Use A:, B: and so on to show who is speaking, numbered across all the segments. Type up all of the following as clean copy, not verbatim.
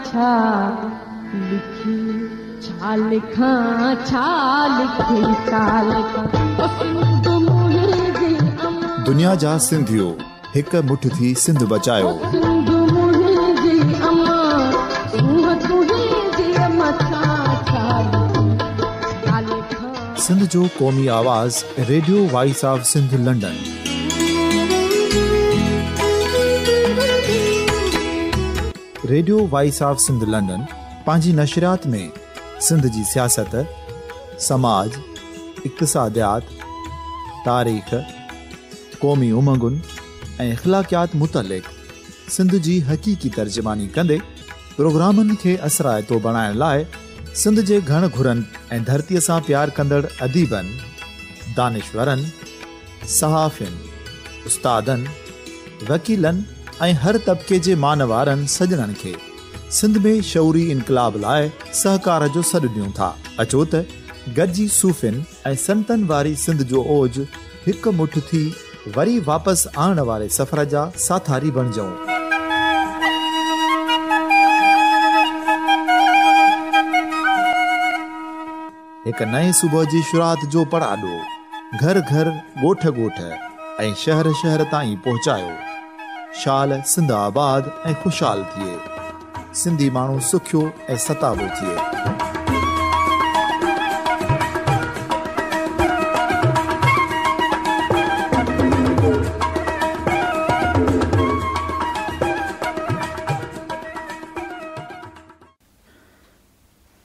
A: छा लिखी छा लिखां छा लिखी छा लिखां सिंध मुंहिंजी
B: दुनिया जा सिंधियो हिक मुठ थी सिंध बचायो
A: सिंध मुंहिंजी अम्मा तुंहिंजी अम्मा छा लिखां
B: सिंध जो क़ौमी आवाज़ radio voice of Sindh London. Radio voice of Sindh London पंहिंजी नशरियात में सिंध जी सियासत, समाज, इक़्तिसादियात, तारीख़, क़ौमी उमंगुनि ऐं अख़लाक़ियात मुतलिक़ सिंध जी हक़ीक़ी तर्जुमानी कंदे प्रोग्रामनि खे असराइतो बणाइण लाइ सिंध जे घण घुरनि ऐं धरतीअ सां प्यार कंदड़ अदीबनि, दानिशवरनि, सहाफ़ियुनि, उस्तादनि, वकीलनि ऐं हर तबिके जे मानवारनि सजणनि खे सिंध में शऊरी इनक़लाब लाइ सहकार जो सॾु ॾियूं था। अचो त गॾिजी सूफ़ियुनि ऐं संतनि वारी सिंध जो ओज हिक मुठ थी वरी वापसि आणण वारे सफ़र जा साथारी बणिजऊं। हिक नए सुबुह जी शुरूआत जो पड़ाॾो घर घर, ॻोठ ॻोठ ऐं शहर शहर ताईं पहुचायो। शाल सिंध आबाद ऐं ख़ुशहाल थिए, सिंधी माण्हू सुखियो ऐं सताबो थिए।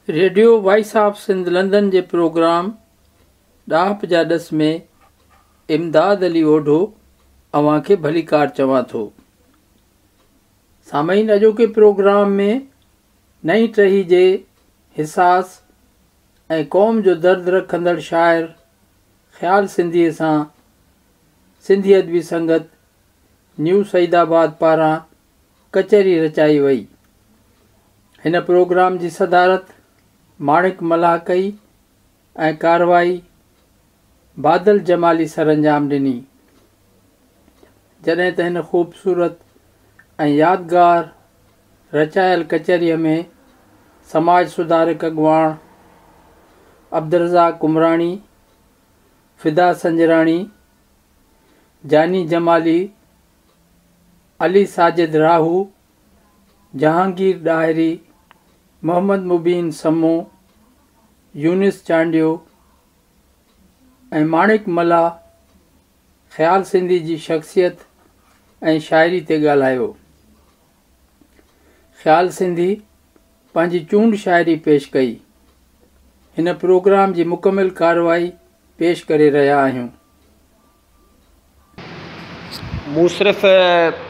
C: Radio voice of Sindh London जे प्रोग्राम ॾाह जा ॾस में इमदाद अली ओढो अव्हां खे भली कार चवां थो। सामईन, अॼोके प्रोग्राम में नई टही जे हिसास ऐं क़ौम जो दर्द रखंदड़ शाइर ख़्याल सिंधीअ सां सिंधी अदबी संगत न्यू सईदाबाद पारां कचहरी रचाई वई। हिन प्रोग्राम जी सदारत माणिक मल्हा कई ऐं कारवाई बादल जमाली सरअंजाम ॾिनी। जॾहिं त हिन ख़ूबसूरत ऐं यादगार रचायल कचहरीअ में समाज सुधारक अॻुवाण अब्दुर्रज़ाक कुमराणी, फिदा संजराणी, जानी जमाली, अली साजिद राहू, जहांगीर ॾाहिरी, मोहम्मद मुबीन समो, यूनिस चांडियो ऐं माणिक मल्हा ख़्याल सिंधी जी शख़्सियत ऐं शाइरी ते ॻाल्हायो। ख़्याल सिंधी पंहिंजी चूंड शाइरी पेश कई। हिन प्रोग्राम जी मुकमिल कार्रवाई पेश करे रहिया आहियूं।
D: मूं सिर्फ़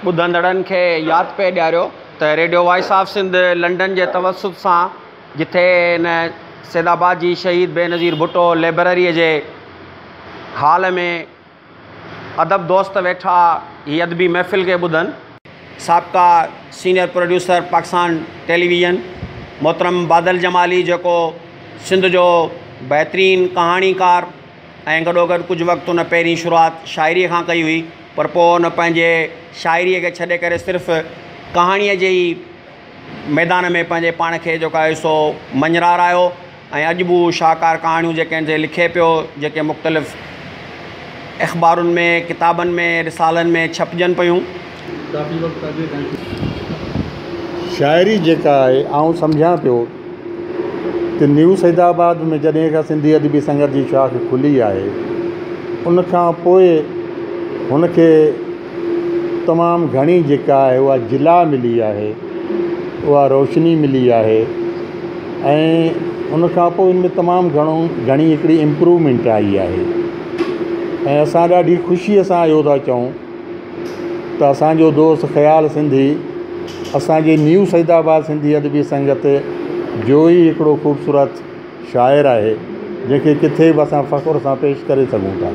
D: ॿुधंदड़नि खे यादि पे ॾियारियो त radio voice of Sindh London जे तवसुत सां, जिथे हिन सैदाबाद जी शहीद बेनज़ीर भुट्टो लाइब्रेरीअ जे हाल में अदब दोस्त वेठा ही अदबी महफ़िल खे ॿुधनि। साबिक़ा सीनियर प्रोड्यूसर पाकिस्तान टेलीविज़न मोहतरम बादल जमाली, जेको सिंध जो बहितरीनु कहाणीकार ऐं गॾोगॾु कुझु वक़्तु हुन पहिरीं शुरूआति शाइरीअ खां कई हुई, पर पोइ हुन पंहिंजे शाइरीअ खे छॾे करे सिर्फ़ु कहाणीअ जे ई मैदान में पंहिंजे पाण खे जेको आहे सो मंझरार आयो ऐं अॼु बि शाहकार कहाणियूं जेके आहिनि लिखे पियो, जेके मुख़्तलिफ़ अख़बारुनि में, किताबनि में, रिसालनि में छपजनि पियूं।
E: शाइरी जेका आहे आउं सम्झां पियो त न्यू सईदाबाद में जॾहिं खां सिंधी अदबी संगत जी शाख खुली आहे, उनखां पोइ हुनखे तमामु घणी जेका आहे उहा जिला मिली आहे, उहा रोशनी मिली आहे ऐं उनखां पोइ इनमें तमामु घणी हिकिड़ी इम्प्रूवमेंट आई आहे। ऐं असां ॾाढी ख़ुशीअ सां इहो था चऊं त असांजो दोस्त ख़्याल सिंधी असांजे न्यू सईदाबाद सिंधी अदबी संगत जो ई हिकिड़ो ख़ूबसूरत शाइर आहे, जंहिंखे किथे बि असां फ़ख़्र सां पेश करे सघूं था।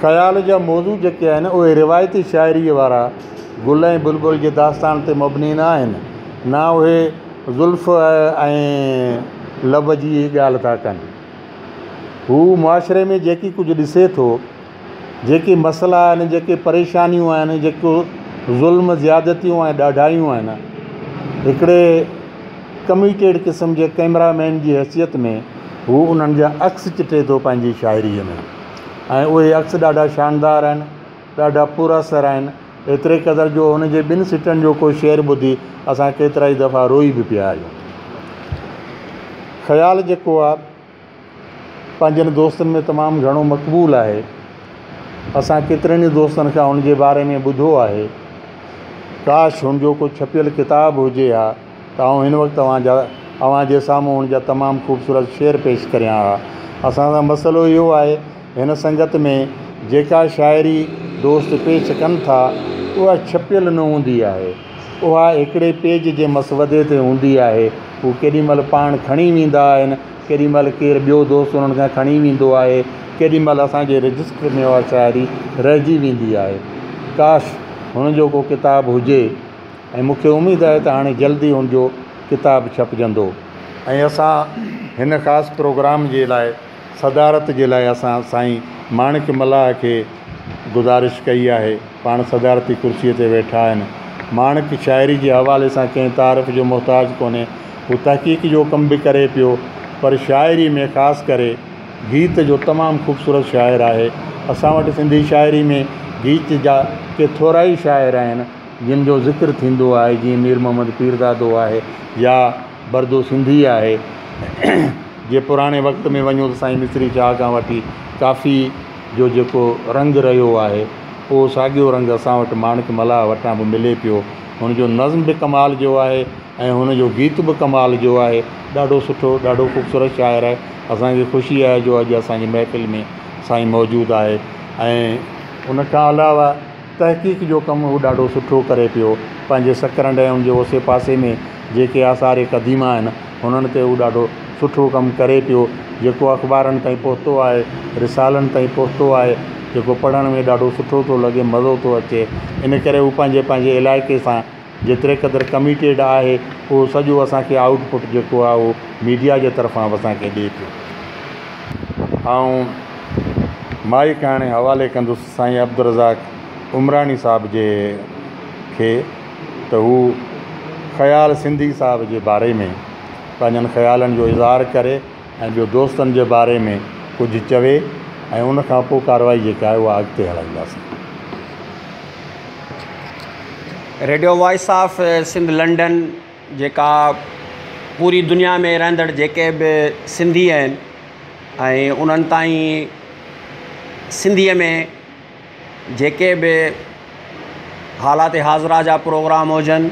E: ख़्याल जा मौज़ू जेके आहिनि उहे रिवायती शाइरीअ वारा गुल ऐं बुलबुल जे दास्तान ते मबनी न आहिनि, न उहे ज़ुल्फ़ ऐं लब जी ॻाल्हि था कनि। हू मुआशिरे में जेकी कुझु ॾिसे थो, जेके मसइला आहिनि, जेके परेशानियूं आहिनि, जेको ज़ुल्म ज़्यादतियूं ऐं ॾाढाइयूं आहिनि, हिकिड़े कमिटेड क़िस्म जे कैमरामैन जी हैसियत में हू उन्हनि जा अक्स चिटे थो पंहिंजी शाइरीअ में, ऐं उहे अक्स ॾाढा शानदार आहिनि, ॾाढा पुरअसर आहिनि, एतिरे क़दुरु जो हुनजे ॿिनि सिटनि जो को शेर ॿुधी असां केतिरा ई दफ़ा रोई बि पिया आहियूं। ख़्यालु जेको आहे पंहिंजनि दोस्तनि में तमामु घणो मक़बूल आहे। असां केतिरनि ई दोस्तनि खां हुनजे बारे में ॿुधो आहे। काश हुनजो को छपियल किताबु हुजे हा त आउं हिन वक़्तु अव्हांजे साम्हूं हुनजा तमामु ख़ूबसूरत शेर पेश करियां हा। असां सां मसइलो इहो आहे, हिन संगत में जेका शाइरी दोस्त पेश कनि था उहा छपियल न हूंदी आहे, उहा हिकिड़े पेज जे मसवदे ते हूंदी आहे। हू केॾीमहिल पाण खणी वेंदा आहिनि, केॾीमहिल केरु ॿियो दोस्त उन्हनि खां खणी वेंदो आहे, केॾीमहिल असांजे रजिस्टर में उहा शाइरी रहिजी वेंदी आहे। काश हुनजो को किताबु हुजे, ऐं मूंखे उमेदु आहे त हाणे जल्दी हुनजो किताबु छपजंदो। ऐं असां हिन ख़ासि प्रोग्राम जे लाइ सदारत जे लाइ असां साईं माणिक मल्हाह खे गुज़ारिश कई आहे। पाण सदारती कुर्सीअ ते वेठा आहिनि। माणिक शाइरी जे हवाले सां कंहिं तारीफ़ जो मुहताज कोन्हे, हू तहक़ीक़ जो कमु बि करे पियो, पर शाइरी में ख़ासि करे गीत जो तमामु ख़ूबसूरत शाइर आहे। असां वटि सिंधी शाइरी में गीत जा के थोरा ई शाइर आहिनि जिन जो ज़िक्र थींदो आहे, जीअं मीर मोहम्मद पीरदादो आहे या बरदो सिंधी आहे। जे पुराणे वक़्त में वञूं त साईं मिस्री शाह खां वठी काफ़ी जो जेको रंग रहियो आहे, उहो साॻियो रंग असां वटि माणिक मल्हाह वटां बि मिले पियो। हुनजो नज़्म बि कमाल जो आहे ऐं हुनजो गीत बि कमाल जो आहे। ॾाढो सुठो, ॾाढो ख़ूबसूरत शाइर आहे। असांखे ख़ुशी आहे जो अॼु असांजी महफ़िल में साईं मौजूदु आहे। ऐं उन खां अलावा तहक़ीक़ जो कमु हू ॾाढो सुठो करे पियो। पंहिंजे सकरंड ऐं उनजे ओसे पासे में जेके आसार क़दीमा आहिनि हुननि ते हू ॾाढो सुठो कमु करे पियो, जेको अख़बारनि ताईं पहुतो आहे, रिसालनि ताईं पहुतो आहे, जेको पढ़ण में ॾाढो सुठो थो लॻे, मज़ो थो अचे। इन करे हू पंहिंजे इलाइक़े सां जेतिरे क़दुरु कमिटेड आहे, उहो सॼो असांखे आउटपुट जेको आहे उहो मीडिया जे तरफ़ां असांखे ॾिए पियो। ऐं माइक हाणे हवाले कंदुसि साईं अब्दुल रज़ाक उमरानी साहिब जे खे, त हू ख़्याल सिंधी साहिब जे बारे में पंहिंजनि ख़्यालनि जो इज़हार करे ऐं ॿियो दोस्तनि जे बारे में कुझु चवे, ऐं उन खां पोइ कार्रवाई जेका आहे उहा अॻिते हलाईंदासीं।
D: Radio voice of Sindh London जेका पूरी दुनिया में रहंदड़ जेके बि सिंधी आहिनि ऐं उन्हनि ताईं सिंधीअ में जेके बि हालात हाज़िरा जा प्रोग्राम हुजनि,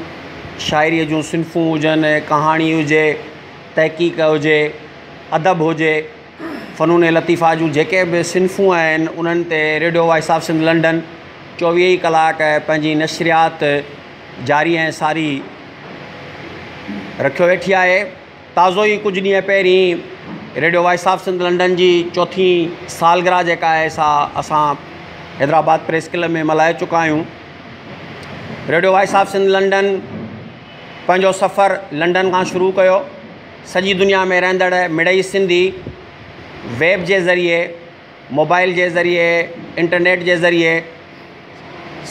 D: शाइरीअ जूं सिन्फ़ूं हुजनि, कहाणी हुजे, तहक़ीक़ हुजे, अदब हुजे, फ़नून लतीफ़ा जूं जेके बि सिन्फ़ूं आहिनि उन्हनि ते radio voice of Sindh London 24 कलाक पंहिंजी नशरियात जारी ऐं सारी रखियो वेठी आहे। ताज़ो ई कुझु ॾींहं पहिरीं radio voice of Sindh London जी 4हीं सालगिरह जेका आहे सा असां हैदराबाद प्रेस क्लब में मल्हाए चुका आहियूं। Radio voice of Sindh London पंहिंजो सफ़र लंडन खां शुरू कयो। सॼी दुनिया में रहंदड़ मिड़ई सिंधी वेब जे ज़रिए, मोबाइल जे ज़रिए, इंटरनेट जे ज़रिए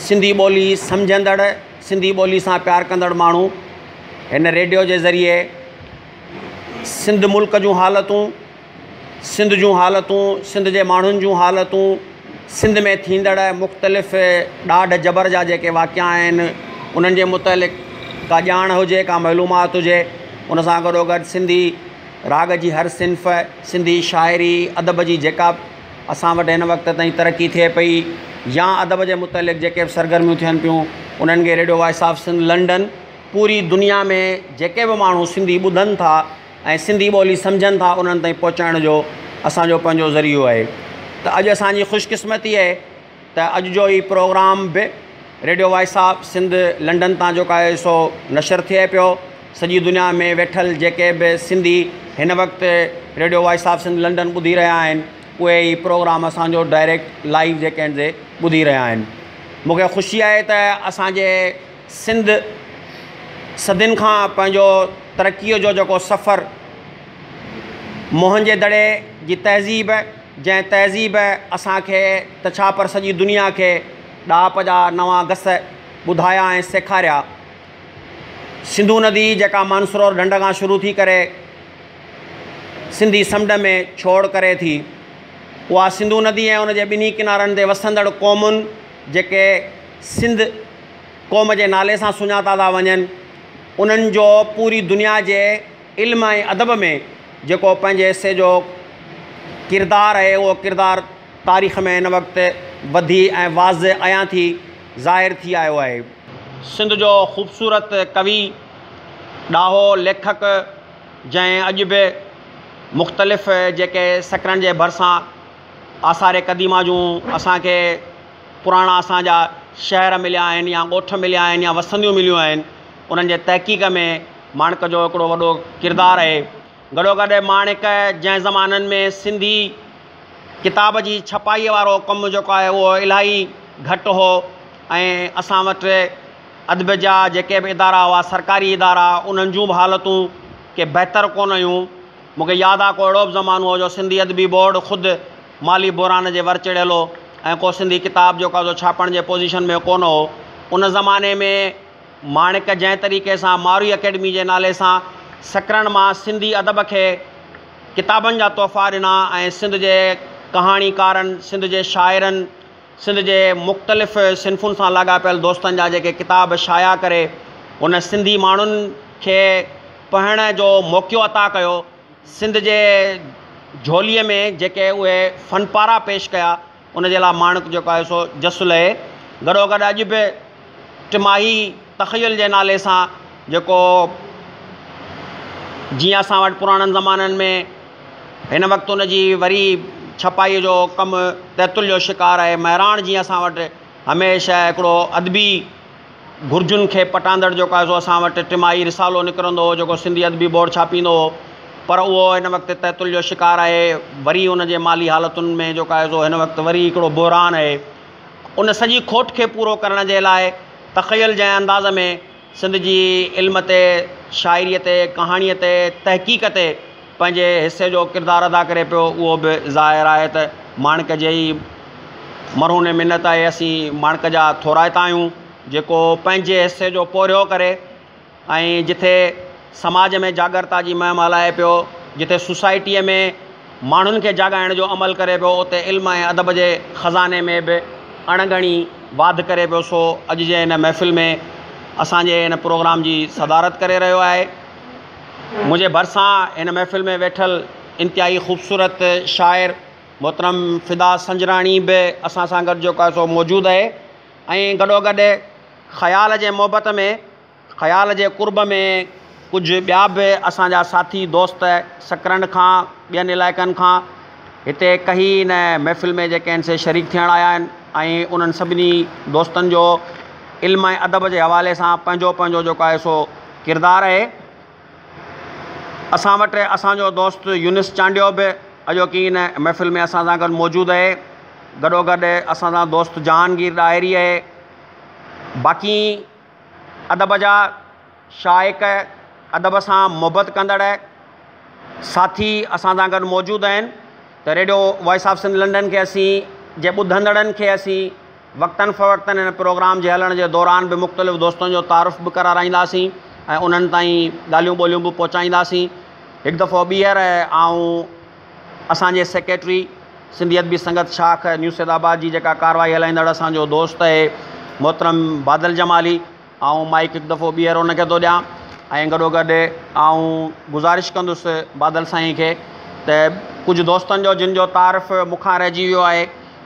D: सिंधी ॿोली सम्झंदड़, सिंधी ॿोली सां प्यारु कंदड़ माण्हू हिन रेडियो जे ज़रिए सिंध मुल्क जूं हालतूं, सिंध जूं हालतूं, सिंध जे माण्हुनि जूं हालतूं, सिंध में थींदड़ मुख़्तलिफ़ ॾाढ जबर जा जेके वाक़िया आहिनि उन्हनि जे मुतलिक़ का ॼाण हुजे, का मालूमात हुजे, उन सां गॾोगॾु सिंधी राग जी हर सिन्फ़, सिंधी शाइरी अदब जी जेका असां वटि हिन वक़्त ताईं तरक़ी थिए पई या अदब जे मुतलिक़ जेके बि सरगर्मियूं थियनि पियूं उन्हनि खे radio voice of Sindh London पूरी दुनिया में जेके बि माण्हू सिंधी ॿुधनि था ऐं सिंधी ॿोली सम्झनि था उन्हनि ताईं पहुचाइण जो असांजो पंहिंजो ज़रियो आहे। त अॼु असांजी ख़ुशकिस्मती आहे त अॼु जो ई प्रोग्राम बि radio voice of Sindh London तां जेको आहे सो नशर थिए पियो। सॼी दुनिया में वेठल जेके बि सिंधी हिन वक़्तु radio voice of Sindh London ॿुधी रहिया आहिनि उहे ई प्रोग्राम असांजो डायरेक्ट लाइव जेके आहिनि से ॿुधी रहिया आहिनि। मूंखे ख़ुशी आहे त असांजे सिंध सदियुनि खां पंहिंजो तरक़ीअ जो जेको सफ़र मोहन जे दड़े जी तहज़ीब, जंहिं तहज़ीब असांखे त छा पर सॼी दुनिया खे ॾाप जा नवां गस ॿुधाया ऐं सेखारिया। सिंधू नदी जेका मानसरोवर ढंढ खां शुरू थी करे सिंधी समुंड में छोड़ करे थी, उहा सिंधू नदी ऐं उनजे ॿिन्ही किनारनि ते वसंदड़ क़ौमुनि जेके सिंध क़ौम जे नाले सां सुञाता था वञनि, उन्हनि जो पूरी दुनिया जे इल्म ऐं अदब में जेको पंहिंजे हिसे जो किरदारु आहे, उहो किरदारु तारीख़ में हिन वक़्तु वधी ऐं वाज़ अयां थी ज़ाहिर थी आयो आहे। सिंध जो ख़ूबसूरत कवि, ॾाहो लेखक, जंहिं अॼु बि मुख़्तलिफ़ जेके सकरनि जे भरिसां आसार क़दीमा जूं असांखे पुराणा असांजा शहर मिलिया आहिनि या ॻोठ मिलिया आहिनि या वसंदियूं मिलियूं आहिनि, उन्हनि जे तहक़ीक़ में माणिक जो हिकिड़ो वॾो किरदारु आहे। गॾोगॾु माणिक जंहिं ज़माननि में सिंधी किताब जी छपाईअ वारो कमु जेको आहे उहो इलाही घटि हो ऐं असां वटि अदब जा जेके बि इदारा हुआ, सरकारी इदारा, उन्हनि जूं बि हालतूं के बहितर कोन हुयूं। मूंखे यादि आहे को अहिड़ो बि ज़मानो हो जो सिंधी अदबी बोर्ड ख़ुदि माली बहिरान जे वर चढ़ियल हो ऐं को सिंधी किताब जेको आहे छापण जे पोज़ीशन में कोन हो। उन ज़माने में माणिक जंहिं तरीक़े सां मारूई अकेडमी जे नाले सां सकरनि मां सिंधी अदब खे किताबनि जा तोहफ़ा ॾिना ऐं सिंध जे कहाणीकारनि, सिंध जे शाइरनि, सिंध जे मुख़्तलिफ़ सिन्फ़ुनि सां लाॻापियल दोस्तनि जा जेके किताब शाया करे उन सिंधी माण्हुनि खे पढ़ण जो मौक़ो अता कयो। सिंध जे झोलीअ में जेके उहे फ़नपारा पेश कया, उन जे लाइ माणिक जेको आहे सो जसु लहे। गॾोगॾु अॼु बि टिमाही तख़यल जे नाले सां जेको जीअं असां वटि पुराणनि ज़माननि में हिन वक़्तु उनजी वरी छपाईअ जो कमु तैतुल जो शिकार आहे। महिराण जीअं असां वटि हमेशह हिकिड़ो अदबी घुर्जुनि खे पटांदड़ जेको आहे सो असां वटि टिमाही रिसालो निकिरंदो हो जेको सिंधी अदबी बोर्ड छापींदो हो, पर उहो हिन वक़्तु तैतुल जो शिकार आहे। वरी उन जे माली हालतुनि में जेको आहे सो हिन वक़्तु वरी हिकिड़ो बहिरान आहे। उन सॼी खोट खे पूरो करण जे लाइ तख़यल जंहिं अंदाज़ में सिंध जी इल्म ते, शाइरीअ ते, कहाणीअ ते, तहक़ीक़ ते पंहिंजे हिसे जो किरदारु अदा करे पियो, उहो बि ज़ाहिर आहे त माणिक जे ई मरहून मिनत आहे। असीं माणिक जा थोराइता आहियूं जेको पंहिंजे हिसे जो पोरियो करे ऐं जिथे समाज में जागरता जी मुहिम हलाए पियो, जिथे सोसाइटीअ में माण्हुनि खे जाॻाइण जो अमल करे पियो, उते इल्म ऐं अदब जे ख़ज़ाने में बि अणगणी वाध करे पियो। सो अॼु जे हिन महफ़िल में असांजे हिन प्रोग्राम जी सदारत करे रहियो आहे। मुंहिंजे भरिसां हिन महफ़िल में वेठल इंतिहाई ख़ूबसूरत शाइर मोहतरम फ़िदा संजराणी बि असां सां गॾु जेको आहे सो मौजूदु आहे ऐं गॾोगॾु ख़्याल जे मोहबत में, ख़्याल जे कुर्ब में कुझु ॿिया बि असांजा साथी दोस्त सकरनि खां, ॿियनि इलाइक़नि खां हिते कई हिन महफ़िल में जेके आहिनि से शरीक थियण आया आहिनि ऐं उन्हनि सभिनी दोस्तनि जो इल्म ऐं अदब जे हवाले सां पंहिंजो पंहिंजो जेको आहे सो किरदारु आहे। असां वटि असांजो दोस्त यूनिस चांडियो बि अॼोकी हिन महफ़िल में असां सां गॾु मौजूदु आहे। गॾोगॾु असां सां दोस्त जहांगीर ॾाहिरी आहे। बाक़ी अदब जा शाइक़, अदब सां मुहबत कंदड़ साथी असां सां गॾु मौजूदु आहिनि। त radio voice of Sindh London खे असीं जे ॿुधंदड़नि खे असीं वक़्तनि फ़वक़्तनि हिन प्रोग्राम जे हलण जे दौरान बि मुख़्तलिफ़ दोस्तनि जो तारुफ़ बि कराईंदासीं ऐं उन्हनि ताईं ॻाल्हियूं ॿोलियूं बि पहुचाईंदासीं। हिकु दफ़ो ॿीहर ऐं असांजे सेक्रेटरी सिंधी अदबी संगत शाख न्यू सैदाबाद जी जेका कार्रवाई हलाईंदड़ असांजो दोस्त आहे मोहतरम बादल जमाली, ऐं माइक हिकु दफ़ो ॿीहर उनखे थो ॾियां ऐं गॾोगॾु ऐं गुज़ारिश कंदुसि बादल साईं खे त कुझु दोस्तनि जो जिन जो तारीफ़ मूंखां रहिजी वियो आहे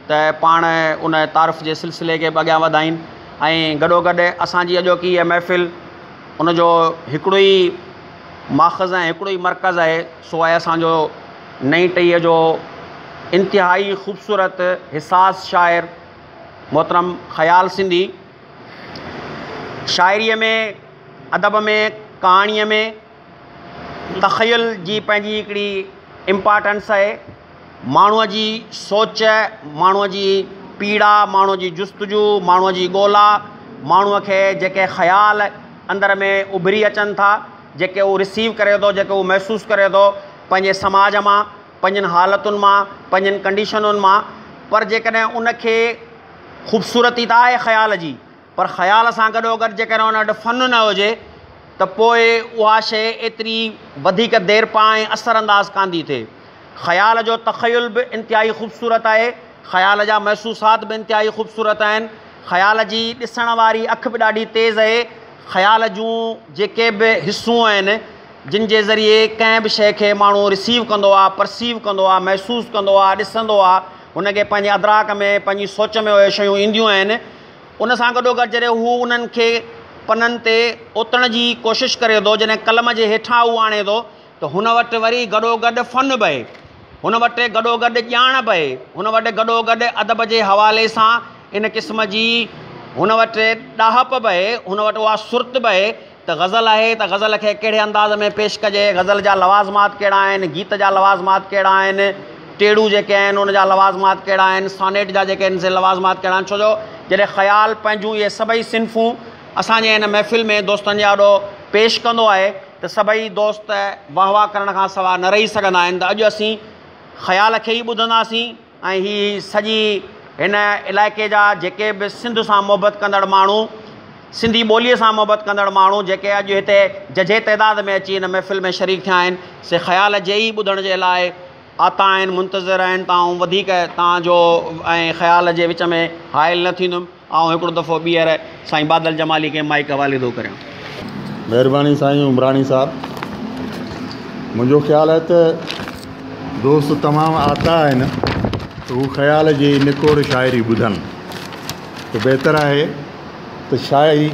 D: त पाण उन तारीफ़ जे सिलसिले खे अॻियां वधाइनि ऐं गॾोगॾु असांजी अॼोकी इहा महफ़िल उनजो हिकिड़ो ई माख़ज़ ऐं हिकिड़ो ई मर्कज़ आहे। सो आहे असांजो नई टईअ जो इंतिहाई ख़ूबसूरत हिसास शाइर मोहतरम ख़याल सिंधी। शाइरीअ में, अदब में, कहाणीअ में तख़यल जी पंहिंजी हिकिड़ी इम्पॉर्टेंस आहे। माण्हूअ जी सोच, माण्हूअ जी पीड़ा, माण्हूअ जी जुस्तजू, माण्हूअ जी ॻोल्हा, माण्हूअ खे जेके ख़्याल अंदर में उभरी अचनि था, जेके उहो रिसीव करे थो, जेके उहो महसूसु करे थो पंहिंजे समाज मां, पंहिंजनि हालतुनि मां, पंहिंजनि कंडीशनुनि मां, पर जेकॾहिं उनखे ख़ूबसूरती त आहे ख़्याल जी, पर ख़्याल सां गॾोगॾु जेकॾहिं उन वटि फ़न न हुजे त पोइ उहा शइ एतिरी वधीक देरि पाण असरअंदाज़ कान थी थिए। ख़्याल जो तख़युल बि इंतिहाई ख़ूबसूरत आहे, ख़्याल जा महसूसात बि इंतिहाई ख़ूबसूरत आहिनि, ख़्याल जी ॾिसण वारी अखि बि ॾाढी तेज़ आहे। ख़्याल जूं जेके बि हिसूं आहिनि जिन जे ज़रिए कंहिं बि शइ खे माण्हू रिसीव कंदो आहे, परसीव कंदो आहे, महसूसु कंदो आहे, ॾिसंदो आहे, हुनखे पंहिंजे अदराक में पंहिंजी सोच में उहे शयूं ईंदियूं आहिनि। उन सां गॾोगॾु जॾहिं हू उन्हनि खे पननि ते ओतण जी कोशिशि करे थो, जॾहिं कलम जे हेठां हू आणे थो, त हुन वटि वरी गॾोगॾु फ़न बहे, हुन वटि गॾोगॾु ॼाण बहे, हुन वटि गॾोगॾु अदब जे हवाले सां इन क़िस्म जी हुन वटि ॾाहप बहे, हुन वटि उहा सुरत बहे त गज़ल आहे त गज़ल खे कहिड़े अंदाज़ में पेश कजे, गज़ल जा लवाज़मात कहिड़ा आहिनि, गीत जा लवाज़मात कहिड़ा आहिनि, टेड़ू जेके आहिनि उन जा लवाज़मात कहिड़ा आहिनि, सॉनेट जा जेके आहिनि से लवाज़मात कहिड़ा आहिनि। छो जो जॾहिं ख़्याल पंहिंजूं इहे सभई सिन्फ़ूं असांजे हिन महफ़िल में दोस्तनि जा ॾोह पेश कंदो आहे त सभई दोस्त वाह वाह करण खां सवाइ न रही सघंदा आहिनि। त अॼु असीं ख़्याल खे ई ॿुधंदासीं ऐं हीअ सॼी हिन इलाइक़े जा जेके बि सिंध सां मुहबत कंदड़ माण्हू, सिंधी ॿोलीअ सां मुहबत कंदड़ माण्हू जेके अॼु हिते जजे तइदाद में अची हिन महफ़िल में शरीक थिया आहिनि, से ख़्याल जे ई ॿुधण जे लाइ आता आहिनि, मुंतज़िर आहिनि। तव्हां वधीक तव्हांजो ऐं ख़्याल जे विच में हाइल न थींदुमि। ऐं हिकिड़ो दफ़ो ॿीहर साईं बादल जमाली खे माइक हवाले थो करियां।
E: महिरबानी साईं उमरानी साहब, मुंहिंजो ख़्यालु आहे त दोस्त तमामु आता आहिनि त हू ख़्याल जी निकोड़ शाइरी ॿुधनि त बहितर आहे त शाइरी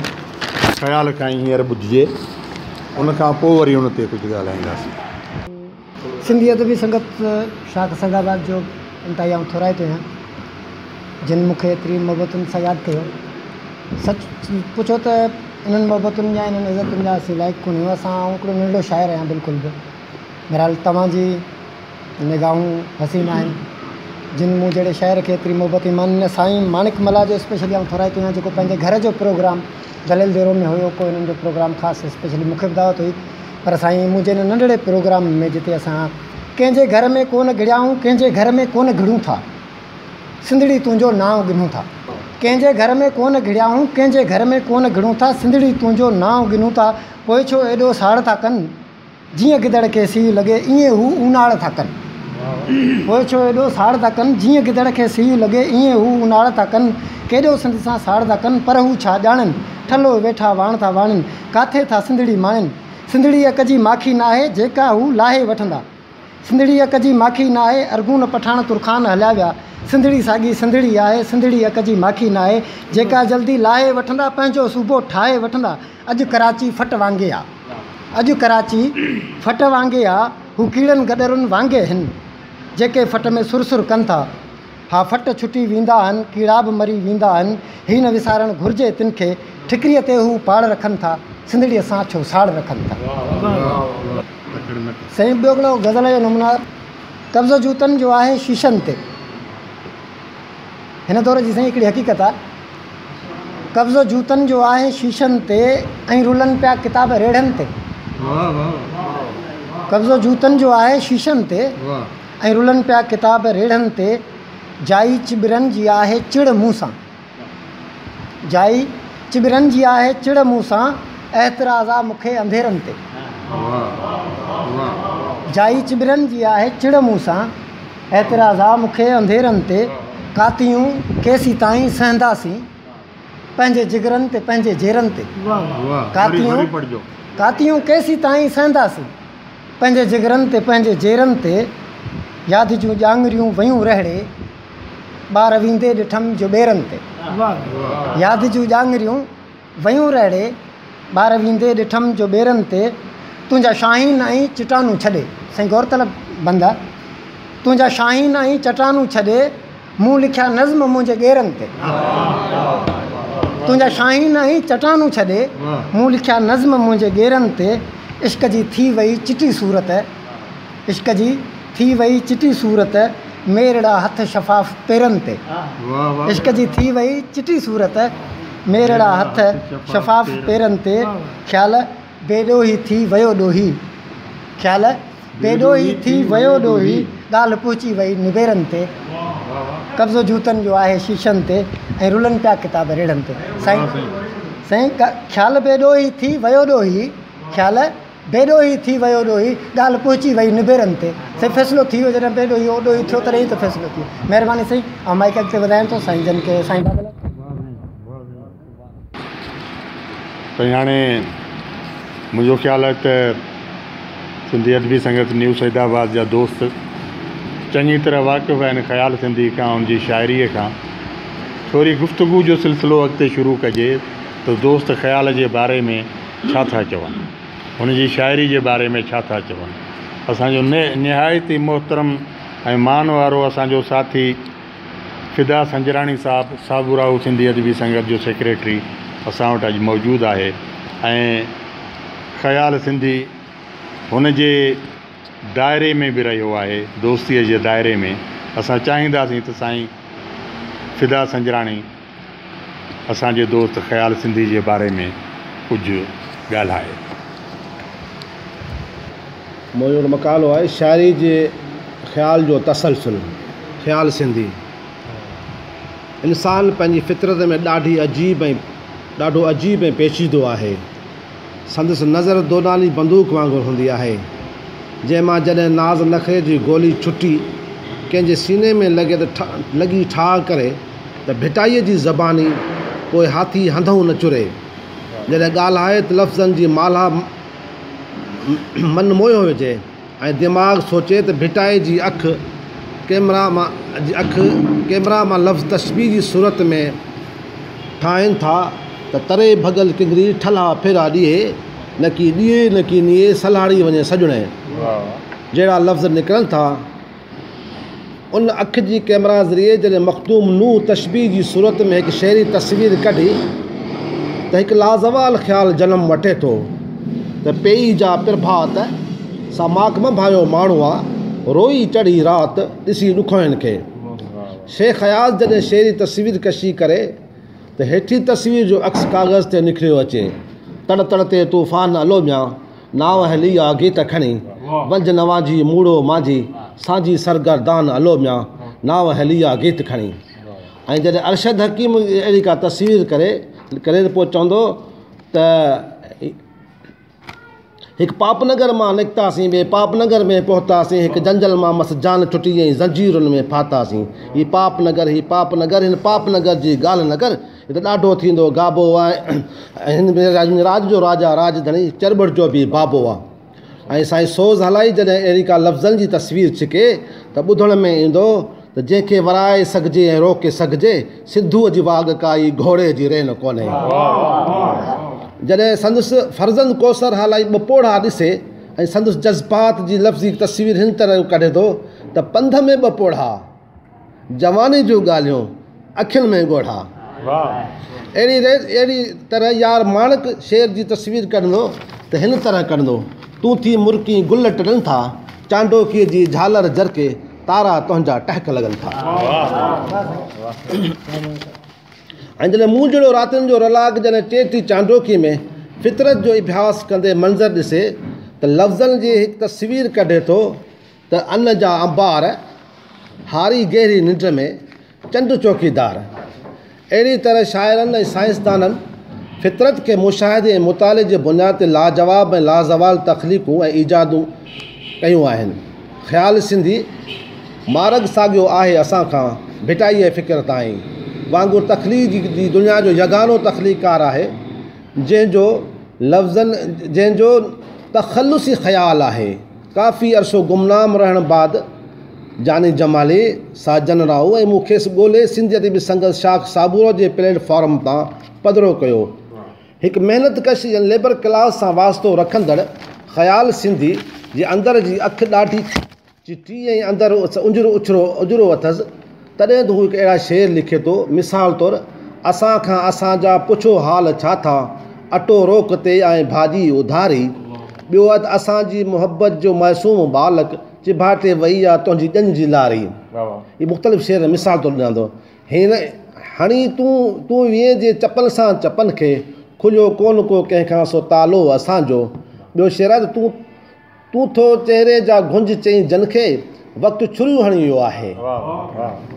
E: ख़्याल खां ई हींअर ॿुधिजे, उनखां पोइ वरी उन ते कुझु ॻाल्हाईंदासीं।
F: सिंधी अदबी संगत शाख संगाबाद जो इंतिहाई आउं थोराइतो आहियां, जिन मूंखे एतिरी मोहबतुनि सां यादि कयो। सच पुछो त इन्हनि मोहबतुनि जा इन्हनि इज़तुनि जा असीं लाइक़ु कोन आहियूं। असां हिकिड़ो नंढो शाइर आहियां बिल्कुलु बि। बहरहाल तव्हांजी निगाहूं हसीन आहिनि जिन मूं जहिड़े शाइर खे एतिरी मोहबत ईमान। साईं माणिक मला जो स्पेशली आउं थोराइतो आहियां, जेको पंहिंजे घर जो प्रोग्राम दलेल देरो में हुयो, को हिननि जो प्रोग्राम ख़ासि स्पेशली मूंखे बि दावत हुई। पर साईं मुंहिंजे हिन नंढड़े प्रोग्राम में जिते असां कंहिंजे घर में कोन घिड़ियाऊं, कंहिंजे घर में कोन घिड़ूं था, सिंधड़ी तुंहिंजो नाव गिनूं था। कंहिंजे घर में कोन घिड़ियाऊं, कंहिंजे घर में कोन घिड़ूं था, सिंधड़ी तुंहिंजो नाव गिनूं था। पोइ छो एॾो साड़ था कनि, जीअं गिदड़ खे सीउ लॻे ईअं हू ऊनाड़ था कनि। पोइ छो एॾो साड़ था कनि, जीअं गिदड़ खे सीउ लॻे ईअं हू ऊनाड़ था कनि। केॾो सिंध सां साड़ था कनि, पर हू छा ॼाणनि, ठलो वेठा वाण था वाणनि, काथे था सिंधड़ी माणनि। सिंधड़ी अक जी माखी न आहे जेका हू लाहे वठंदा, सिंधड़ी अक जी माखी न आहे अरगून पठाण तुरखान हलिया विया। सिंधड़ी साॻी सिंधड़ी आहे, सिंधड़ी अक जी माखी न आहे जेका जल्दी लाहे वठंदा, पंहिंजो सूबो ठाहे वठंदा। अॼु कराची फट वांगे आहे, अॼु कराची फट वांगे आहे, हू कीड़नि गॾरुनि वांगे आहिनि जेके फट में सुरसुर कनि था। हा फट छुटी वेंदा आहिनि, कीड़ा बि मरी वेंदा आहिनि, ही न विसारणु घुरिजे तिन खे, ठिकरीअ ते हू पाड़ रखनि था, सिंधड़ीअ सां छो साड़ रखनि था। साईं ॿियो हिकिड़ो गज़ल जो नमूना कब्ज़ो जूतनि जो आहे शीशनि ते। हिन दौर जी साईं हिकिड़ी हक़ीक़त आहे, कब्ज़ो जूतनि जो आहे शीशनि ते ऐं रुलनि पिया किताब रेड़नि ते। कब्ज़ो जूतनि जो आहे शीशनि ते ऐं रुलनि पिया किताब रेड़नि ते। जाई चिबरनि जी आहे चिड़ मूं सां, जाई चिबरनि जी आहे चिड़ मूं सां, एतिराज़ आहे मूंखे अंधेरनि ते। जाई चिबरनि जी आहे चिड़ मूं सां, एतिराज़ आहे मूंखे अंधेरनि ते। कातियूं केसी ताईं सहंदासीं, पंहिंजे जिगरनि ते पंहिंजे जेरनि ते। कातियूं केसी ताईं सहंदासीं, पंहिंजे जिगरनि ते पंहिंजे जेरनि ते। यादि जूं ॼांगरियूं वयूं रहड़े, ॿार वेंदे ॾिठमि जो ॿेरनि ते। यादि जूं ॼांगरियूं वयूं रहड़े, ॿार वेंदे ॾिठमि जो ॿेरनि ते। तुंहिंजा शाहीन ऐं चटानूं छॾे, साईं गौरतलब बंद आहे, तुंहिंजा शाहीन ऐं चटानूं छॾे, मूं लिखिया नज़्म मुंहिंजे ॻेरनि ते। तुंहिंजा शाहीन ऐं चटानूं छॾे, मूं लिखिया नज़्म मुंहिंजे ॻेरनि ते। इश्क जी थी वई चिटी सूरत, इश्क जी थी वई चिटी सूरत, मेरड़ा हथ शफ़ाफ़ पेरनि ते। इश्क जी थी वई चिटी सूरत, मेरड़ा हथ शफ़ाफ़ पेरनि ते। ख़्याल बेॾोही थी वियो ॾोही, ख़्याल बेॾोही थी वियो ॾोही, ॻाल्हि पहुची वई निबेरनि ते। कब्ज़ो जूतनि जो आहे शीशनि ते ऐं रुलनि पिया किताब रेड़नि ते। साईं ख़्याल बेॾोही थी वियो ॾोही, ख़्याल बेॾो ई थी वियो ओॾो ई ॻाल्हि पहुची वई निबेरनि ते साईं फ़ैसिलो थी वियो जॾहिं बेॾो ई ओॾो ई थियो तॾहिं ई त फ़ैसिलो थी वियो। महिरबानी साईं ऐं माइक अॻिते वधाइनि थो साईं जन खे साईं बाबा
E: साईं हाणे मुंहिंजो ख़्यालु आहे त सिंधी अदबी संगत न्यू सैदाबाद जा दोस्त चङी तरह वाक़िफ़ आहिनि ख़्याल सिंधी खां उनजी शाइरीअ खां। थोरी गुफ़्तगू जो सिलसिलो अॻिते शुरू कजे त दोस्त ख़्याल जे बारे में छा था चवनि, हुनजी शाइरी जे बारे में छा था चवनि। असांजो निहायत ई मोहतरम ऐं मान वारो असांजो साथी फ़िदा संजराणी साहिबु साबुराहू सिंधी अदबी संगत जो सेक्रेटरी असां वटि अॼु मौजूदु आहे ऐं ख़्याल सिंधी हुन जे दायरे में बि रहियो आहे, दोस्तीअ जे दायरे में। असां चाहींदासीं त साईं फ़िदा संजराणी असांजे दोस्त ख़्याल सिंधी जे बारे में कुझु ॻाल्हाए।
G: मुंहिंजो मक़ालो आहे शाइरी जे ख़्याल जो तसलसुल। ख़्याल सिंधी इंसानु पंहिंजी फितरत में ॾाढो अजीब ऐं पेचीदो आहे। संदसि नज़र दोनाली बंदूक वांगुरु हूंदी आहे, जंहिंमां जॾहिं नाज़ नख़रे जी गोली छुटी कंहिंजे सीने में लॻी ठाह करे त भिटाईअ जी ज़बानी पोइ हाथी हंधूं न चुरे। जॾहिं ॻाल्हाए त लफ़्ज़नि जी माला मन मोयो हुजे ऐं दिमाग़ सोचे त भिटाए जी अखि कैमरा मां लफ़्ज़ तशबीह जी सूरत में ठाहिनि था त तरे भॻल किंगरी ठला फेरा ॾिए न की ॾिए सलाड़ी वञे सॼणे। जहिड़ा लफ़्ज़ निकिरनि था उन अखि जी कैमरा ज़रिए जॾहिं मख़दूम नूह तशबीह जी सूरत में हिकु शहरी तस्वीर कढी त हिकु लाज़वाल ख़्यालु जनमु वठे थो त पेई जा प्रभात सां माकम भायो माण्हू आहे रोई चढ़ी राति ॾिसी ॾुखोइनि खे। शेख हयात जॾहिं शहरी तस्वीर कशी करे त हेठी तस्वीर जो अक्स काग़ज़ ते निकिरियो अचे। तड़ तड़ ते तूफ़ान अलो ॿियां नाव हली आहे गीत खणी वंज नवाजी मूड़ो मांझी साझी सरगरदान अलो ॿियां नाव हली आहे गीत खणी। ऐं जॾहिं अरशद हकीम अहिड़ी का तस्वीर करे त पोइ चवंदो त हिकु पापनगर मां निकितासीं ॿिए पापनगर में पहुतासीं, हिकु जंजल मां मस जान छुटी ऐं ज़ंजीरुनि में फातासीं। हीउ पापनगर हिन पापनगर जी ॻाल्हि न कर, हीउ त ॾाढो थींदो गाबो आहे। हिन में राज जो राजा राजधणी चरबड़ जो बि बाबो आहे। ऐं साईं सोज़ हलाई जॾहिं अहिड़ी का लफ़्ज़नि जी तस्वीर छिके त ॿुधण में ईंदो त जंहिंखे वराए सघिजे ऐं रोके सघिजे सिद्धूअ जी वाग काई घोड़े जी रेन कोन्हे। जॾहिं संदसि फर्ज़ंद कौसर हलाई ॿपोड़ा ॾिसे ऐं संदसि जज़्बात जी लफ़्ज़ी तस्वीर हिन तरह कढे थो त पंध में ॿपोड़ा जवानी जूं ॻाल्हियूं अखियुनि में ॻोढ़ा। अहिड़ी तरह यार माणक शेर जी तस्वीर कढंदो त हिन तरह कढंदो तूं थी मुर्की गुल टड़नि था चांडोकीअ जी झालर जरके तारा तुंहिंजा टहक लॻनि था। ऐं जॾहिं मूं जहिड़ो रातिनि जो रलाक जॾहिं चेटी चांडोकी में फितरत जो अभ्यास कंदे मंज़र ॾिसे त लफ़्ज़नि जी हिकु तस्वीर कढे थो त अन जा अंबार हारी गहरी निंड में चंड चौकीदार। अहिड़ी तरह शाइरनि ऐं साइंसदाननि फितरत खे मुशाहिदे ऐं मुताले जे बुनियाद ते लाजवाब ऐं लाज़वाल तख़लीक़ूं ऐं ईजादूं कयूं आहिनि। ख़्याल सिंधी मार्ग साॻियो आहे असां खां भिटाई ऐं फ़िक्र ताईं वांगुरु तख़लीक़ जी दुनिया जो यगानो तख़लीक़कार आहे जंहिंजो तख़ल्लुसी ख़्यालु आहे। काफ़ी अरसो गुमनाम रहण बाद जानी जमाली साजन राव ऐं मूंखे ॻोल्हे सिंधी अदबी संगत शाख साबूरो जे प्लेटफॉर्म तां पधिरो कयो। हिकु महिनतकश या लेबर क्लास सां वास्तो रखंदड़ ख़्याल सिंधी जे अंदर जी अखि ॾाढी चिटी ऐं अंदरि उजरो अथसि। तॾहिं त हू हिकु अहिड़ा शेर लिखे थो, मिसाल तौरु असां खां असांजा पुछो हाल छा था अटो रोक ते ऐं भाॼी उधारी। ॿियो अधु असांजी मुहबत जो मासूम बालक चिभाटे वई आहे तुंहिंजी ॼंज जी लारी। इहे मुख़्तलिफ़ शेर मिसाल तौरु ॾियां थो। हिन हणी तूं वीह जे चपल सां चपनि खे खुलियो कोन को कंहिंखां सो तालो असांजो। ॿियो शेर आहे त तूं थो चहिरे जा घुंज चई जन खे वक़्तु छुरियूं हणी वियो आहे।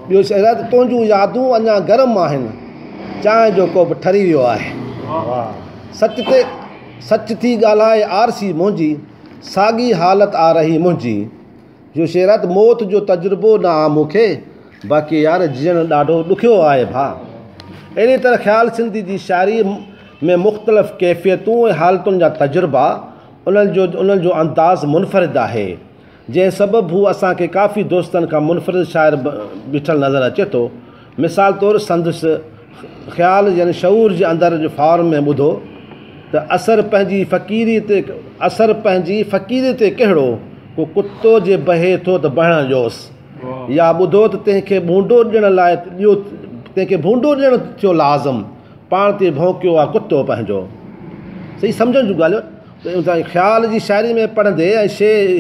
G: ॿियो शेर आहे त तुंहिंजूं यादूं अञा गरम आहिनि चांहि जो कोप ठरी वियो आहे। सच थी ॻाल्हाए आरसी मुंहिंजी, साॻी हालत आ रही मुंहिंजी। जो शेर आहे त मौत जो तजुर्बो न आहे मूंखे, बाक़ी यार जीअणु ॾाढो ॾुखियो आहे भाउ। अहिड़ी तरह ख़्याल सिंधी जी शाइरी में मुख़्तलिफ़ कैफ़ियतूं ऐं हालतुनि जा तजुर्बा, उन्हनि जो अंदाज़ मुनफ़रिद आहे, जंहिं सबबु हू असांखे काफ़ी दोस्तनि खां मुनफ़रिद शाइर ॿिठल नज़र अचे थो। मिसाल तौरु संदसि ख़्याल यानी शऊर जे अंदरि जो फॉर्म में ॿुधो त असर पंहिंजी फ़क़ीरी ते कहिड़ो, को कुतो जे बहे थो त बहण ॾियोसि। या ॿुधो त तंहिंखे भूंडो ॾियण लाइ ॾियो, तंहिंखे भूंडो ॾियणु थियो लाज़िम, पाण ते भौंकियो आहे कुतो पंहिंजो। सही सम्झण जूं ॻाल्हियूं। त ख़्याल जी शाइरी में पढ़ंदे ऐं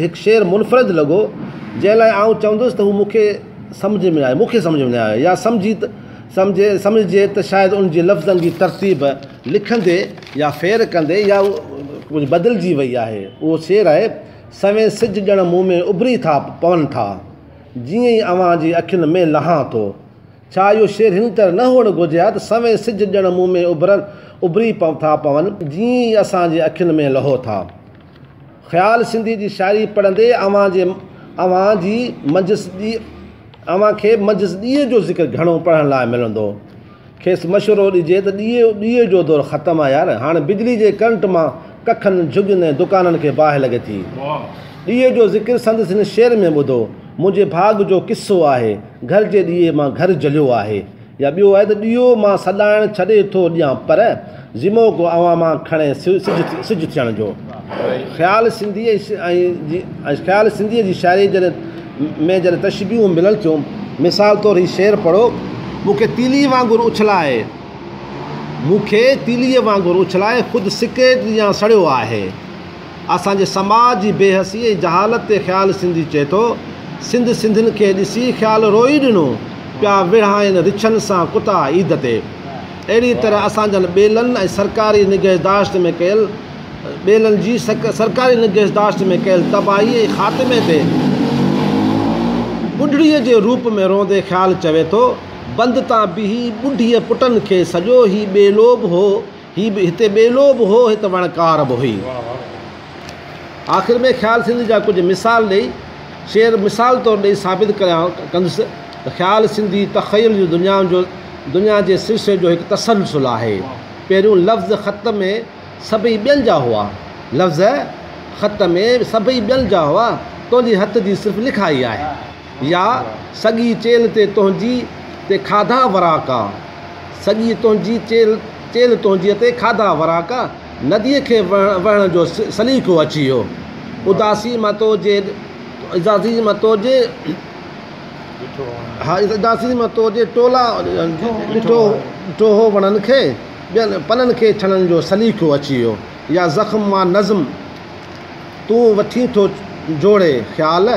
G: हिकु शेर मुनफ़रिद लॻो, जंहिं लाइ आउं चवंदुसि त हू मूंखे सम्झ में न आयो, या सम्झे त शायदि उन जे लफ़्ज़नि जी तरतीब लिखंदे या फेर कंदे या कुझु बदिलजी वई आहे। उहो शेर आहे, सवें सिज ॼण मुंहुं में उभरी था पवनि था, जीअं ई अव्हां जी अखियुनि में लहां थो। छा इहो शेर हिन तरह न हुअणु घुरिजे हा त सवें सिज ॼण मुंहुं में उभरी था पवनि, जीअं ई असांजे अखियुनि में लहो था। ख़्याल सिंधी जी शाइरी पढ़ंदे अव्हांखे मंझसि ॾींहं जो ज़िक्र घणो पढ़ण लाइ मिलंदो। खेसि मशवरो ॾिजे त ॾींहं जो दौरु ख़तमु आहे यार, हाणे बिजली जे करंट मां कखनि झुगियुनि ऐं दुकाननि खे बाहि लॻे थी। ॾींहं जो ज़िक्र संदसि हिन शेर में ॿुधो, मुंहिंजे भाॻ जो किस्सो आहे, घर जे ॾीए मां घर जलियो आहे। या ॿियो आहे त ॾीओ मां सॾाइण छॾे थो ॾियां, पर ज़िमो को अवां मां खणे सिज थियण जो। ख़्याल सिंधीअ जी शाइरी में जॾहिं तशबीहूं मिलनि थियूं, मिसाल तौरु हीउ शेर पढ़ो, मूंखे तीलीअ वांगुरु उछलाए ख़ुदि सिगरेट या सड़ियो आहे। असांजे समाज जी बेहसी ऐं जहालत ते ख़्याल सिंधी चए थो, सिंधियुनि खे ॾिसी ख़्याल रोई ॾिनो, पिया विढ़ाइनि रिछनि सां कुता ईद ते। अहिड़ी तरह असांजनि ॿेलनि ऐं सरकारी निगहदाश्त में कयल तबाही ऐं ख़ात्मे ते ॿुढड़ीअ जे रूप में रोंदे ख़्याल चवे थो, बंदि तां बीही ॿुढीअ पुटनि खे सॼो ही ॿेलो बि हो, हिते ॿेलो बि हो, हिते वणकार बि हुई। आख़िर में ख़्याल सिंधी जा कुझु मिसाल ॾेई शेर मिसाल तौरु ॾेई साबित कंदुसि त ख़्याल सिंधी तख़य्युल जी दुनिया जे सिलसिले जो हिकु तसलसल आहे। पहिरियों लफ़्ज़ ख़त में सभई ॿियनि जा हुआ, तुंहिंजी हथ जी सिर्फ़ु लिखाई आहे। या सॻी चेल ते तुंहिंजी खाधा वराका, सॻी तुंहिंजी चेल तुंहिंजीअ ते खाधा वराका, नदीअ खे वहण जो सलीक़ो अची वियो। उदासी मां तोजे टोला ॾिठो हो, वणनि खे ॿियनि पननि खे छणनि जो सलीक़ो अची वियो। या ज़ख़्म मां नज़्म तूं वठी थो जोड़े ख़्याल,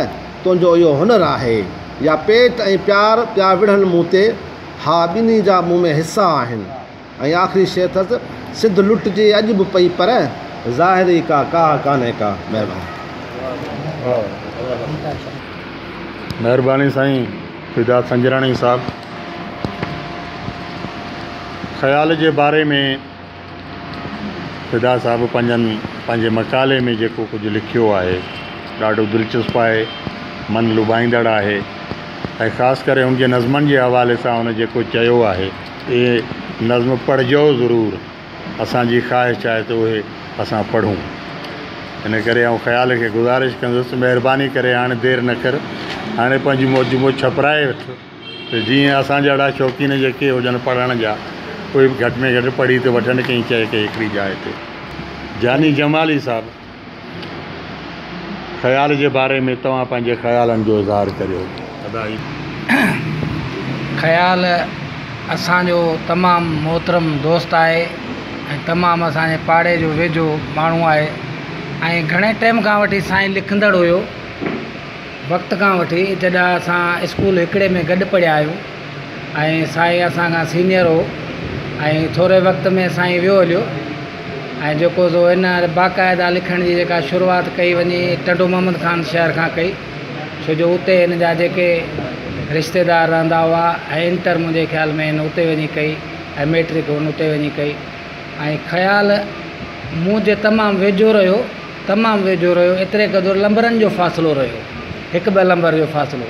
G: तुंहिंजो इहो हुनरु आहे। या पेट ऐं प्यार विढ़नि मूं ते, हा ॿिन्ही जा मूं में हिसा आहिनि। ऐं आख़िरी शेर अथसि, सिध लुटिजे अॼु बि पई पर ज़ाहिरी का कान्हे का।
E: महिरबानी साईं फिदा संजराणी साहब। ख़्याल जे बारे में फिदा साहिबु पंहिंजे मकाले में जेको कुझु लिखियो आहे, ॾाढो दिलचस्पु आहे, मन लुभाईंदड़ आहे। ऐं ख़ासि करे हुनजे नज़्मनि जे हवाले सां हुन जेको चयो आहे, इहे नज़्म पढ़िजो ज़रूरु। असांजी ख़्वाहिश आहे त उहे असां पढ़ूं। इन करे ऐं ख़्याल खे गुज़ारिश कंदुसि, महिरबानी करे हाणे देरि न कर, हाणे पंहिंजी मौजूं छपराए वठि, त जीअं असां जहिड़ा शौक़ीन जेके हुजनि पढ़ण जा, उहे बि घटि में घटि पढ़ी त वठनि कंहिं शइ खे हिकिड़ी जाइ ते। जानी जमाली साहिबु, ख़्याल जे बारे में तव्हां पंहिंजे ख़्यालनि जो इज़हार करियो।
H: ख़्याल असांजो तमामु मोहतरम दोस्त आहे ऐं तमामु असांजे पाड़े जो वेझो माण्हू आहे। ऐं घणे टाइम खां वठी साईं लिखंदड़ हुयो, वक़्त खां वठी जॾहिं असां स्कूल हिकिड़े में गॾु पढ़िया आहियूं। ऐं साईं असांखां सीनियर हो ऐं थोरे वक़्त में साईं वियो हलियो। ऐं जेको सो हिन बाक़ाइदा लिखण जी जेका शुरूआति कई वञी टंडो मोहम्मद ख़ान शहर खां कई, छो जो उते हिन जा जेके रिश्तेदार रहंदा हुआ। ऐं इंटर मुंहिंजे ख़्याल में हिन उते वञी कई ऐं मैट्रिक हुन उते वञी कई। ऐं ख़्याल मूं जे तमामु वेझो रहियो एतिरे क़दुरु लंबरनि जो फ़ासिलो रहियो, 1-2 लंबर जो फ़ासिलो।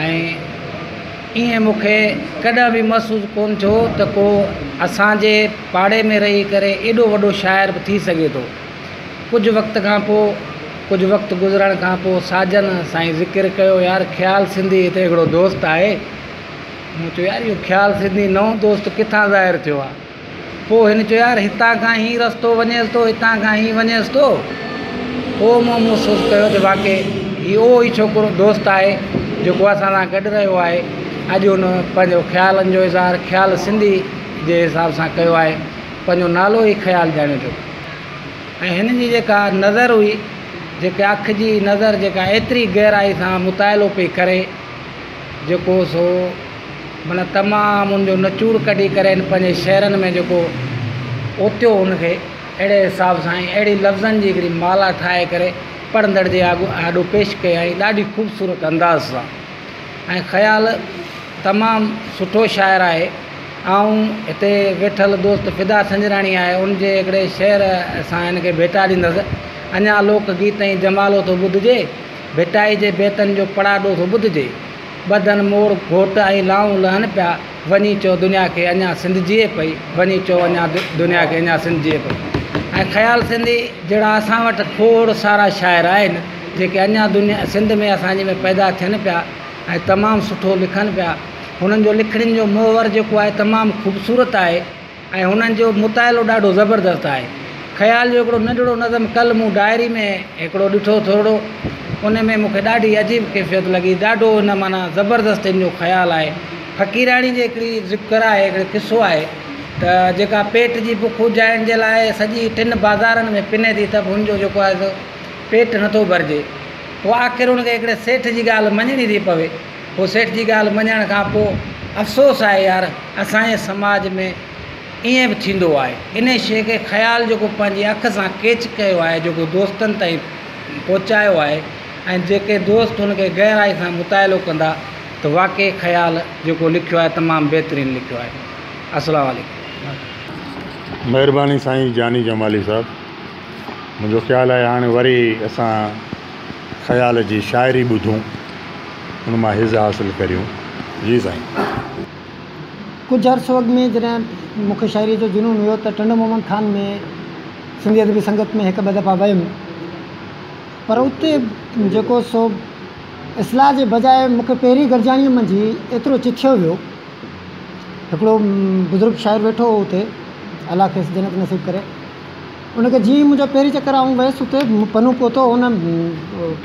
H: ऐं ईअं मूंखे कॾहिं बि महसूसु कोन थियो त को असांजे पाड़े में रही करे एॾो वॾो शाइर बि थी सघे थो। कुझु वक़्तु गुज़रण खां पोइ साजन साईं ज़िक्र कयो, यार ख़्याल सिंधी हिते हिकिड़ो दोस्त आहे। मूं चयो यार इहो ख़्याल सिंधी नओं दोस्त किथां ज़ाहिर थियो आहे? पोइ हिन चयो यार हितां खां ई रस्तो वञेसि थो, हितां खां ई वञेसि थो। पोइ मूं महसूसु कयो त वाक़ई इहो ई छोकिरो दोस्त आहे जेको असां सां गॾु रहियो आहे। अॼु हुन पंहिंजो ख़्यालनि जो इज़हार ख़्याल सिंधी जे हिसाब सां कयो आहे, पंहिंजो नालो ई ख़्याल ॼाणे थो। ऐं हिन जी जेका नज़र हुई, जेका अखि जी नज़र जेका एतिरी गहराई सां मुतालो पई करे, जेको सो माना तमामु हुनजो नचूर कढी करे पंहिंजे शहरनि में जेको ओतियो हुनखे अहिड़े हिसाब सां अहिड़ी लफ़्ज़नि जी हिकिड़ी माला ठाहे करे पढ़ंदड़ जे आॾो पेश कई ॾाढी ख़ूबसूरत अंदाज़ सां। ऐं ख़्याल तमामु सुठो शाइर आहे। ऐं हिते वेठल दोस्त फिदा संजराणी आहे, उनजे हिकिड़े शेर सां हिनखे भेटा ॾींदसि। अञा लोक गीत ऐं जमालो थो ॿुधिजे, भेटाई जे बेतनि जो पड़ाॾो थो ॿुधिजे, ॿधनि मोड़ घोट ऐं लाऊं लहनि पिया, वञी चओ दुनिया खे अञा सिंधिजे पई, वञी चओ अञा दुनिया खे अञा सिंधिजे पई। ऐं ख़्याल सिंधी जहिड़ा असां वटि खोड़ सारा शाइर आहिनि जेके अञा दुनिया सिंध में असांजे में पैदा थियनि पिया ऐं तमामु सुठो लिखनि पिया। हुननि जो लिखणनि जो मोहर जेको आहे तमामु ख़ूबसूरत आहे ऐं हुननि जो मुतालो ॾाढो ज़बरदस्त आहे। ख़्याल जो हिकिड़ो नंढिड़ो नज़म कल्ह मूं डायरी में हिकिड़ो ॾिठो थोरो, उन में मूंखे ॾाढी अजीब कैफ़ियत लॻी, ॾाढो हिन माना ज़बरदस्त हिन जो ख़्यालु आहे। फ़क़ीराणी जी हिकिड़ी ज़िक्र आहे, हिकिड़ो किसो आहे त जेका पेट जी बुख उजाइण जे लाइ सॼी 3 बाज़ारनि में पिने थी त हुनजो जेको आहे सो पेट नथो भरिजे। पोइ आख़िर हुनखे हिकिड़े सेठ जी ॻाल्हि मञणी थी पवे। पोइ सेठ जी ॻाल्हि मञण खां पोइ अफ़सोस आहे यार असांजे समाज में ईअं बि थींदो आहे। इन शइ खे ख़्याल जेको पंहिंजी अखि सां कैच कयो आहे, जेको दोस्तनि ताईं पहुचायो आहे ऐं जेके दोस्त हुनखे गहराई सां मुतालो कंदा त वाक़ई ख़्याल जेको लिखियो आहे तमामु बहितरीनु लिखियो आहे। अस्सलाम वालेकुम।
E: महिरबानी साईं जानी जमाली साहब। मुंहिंजो ख़्यालु आहे हाणे वरी असां ख़्याल जी शाइरी ॿुधूं, हुन मां हिज़ हासिलु करियूं। जी साईं।
F: कुझु अर्सो अॻु में जॾहिं मूंखे शाइरी जो जुनून हुयो त टंड मोहम्मद खान में सिंधी अदबी संगत में 1-2 दफ़ा वियुमि, पर उते जेको सो इस्लाह जे बजाए मूंखे पहिरीं गरजाणीअ मंझि एतिरो चिथियो वियो। हिकिड़ो बुज़ुर्ग शाइर वेठो हो उते, अलाह खे जन्नत नसीब करे। उनखे जीअं मुंहिंजो पहिरीं चकर आऊं वियुसि उते पनो पहुतो, हुन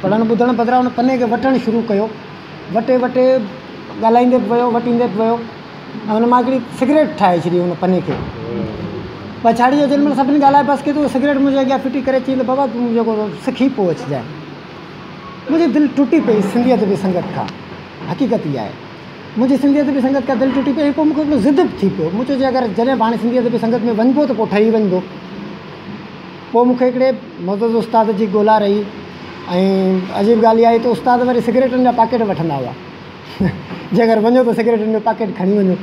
F: पढ़णु ॿुधणु बदिरां हुन पने खे वठणु शुरू कयो। वटे ॻाल्हाईंदे बि वियो, वटींदे बि वियो ऐं हुन मां हिकिड़ी सिगरेट ठाहे छॾी हुन पने खे। पछाड़ी जो जेॾी महिल सभिनी ॻाल्हाए बसि कई त उहो सिगरेट मुंहिंजे अॻियां फिटी करे चई त बाबा तूं जेको सिखी पोइ अचिजांइ। मुंहिंजी दिलि टुटी पई सिंधी अदबी संगत खां। हक़ीक़त इहा आहे, मुंहिंजी सिंधी अदबी संगत खां दिलि टुटी पई। पोइ मूंखे हिकिड़ो ज़िद थी पियो। मूं चयो अगरि जॾहिं हाणे सिंधी अदबी संगत में वञिबो त पोइ ठही वञिबो। पोइ मूंखे हिकिड़े मौजूदु उस्ताद जी ॻोल्हा रही ऐं अजीब ॻाल्हि इहा आई त उस्ताद वरी सिगरेटनि जा पैकेट वठंदा हुआ। जे अगरि वञो त सिगरेटनि जो पैकेट खणी वञो।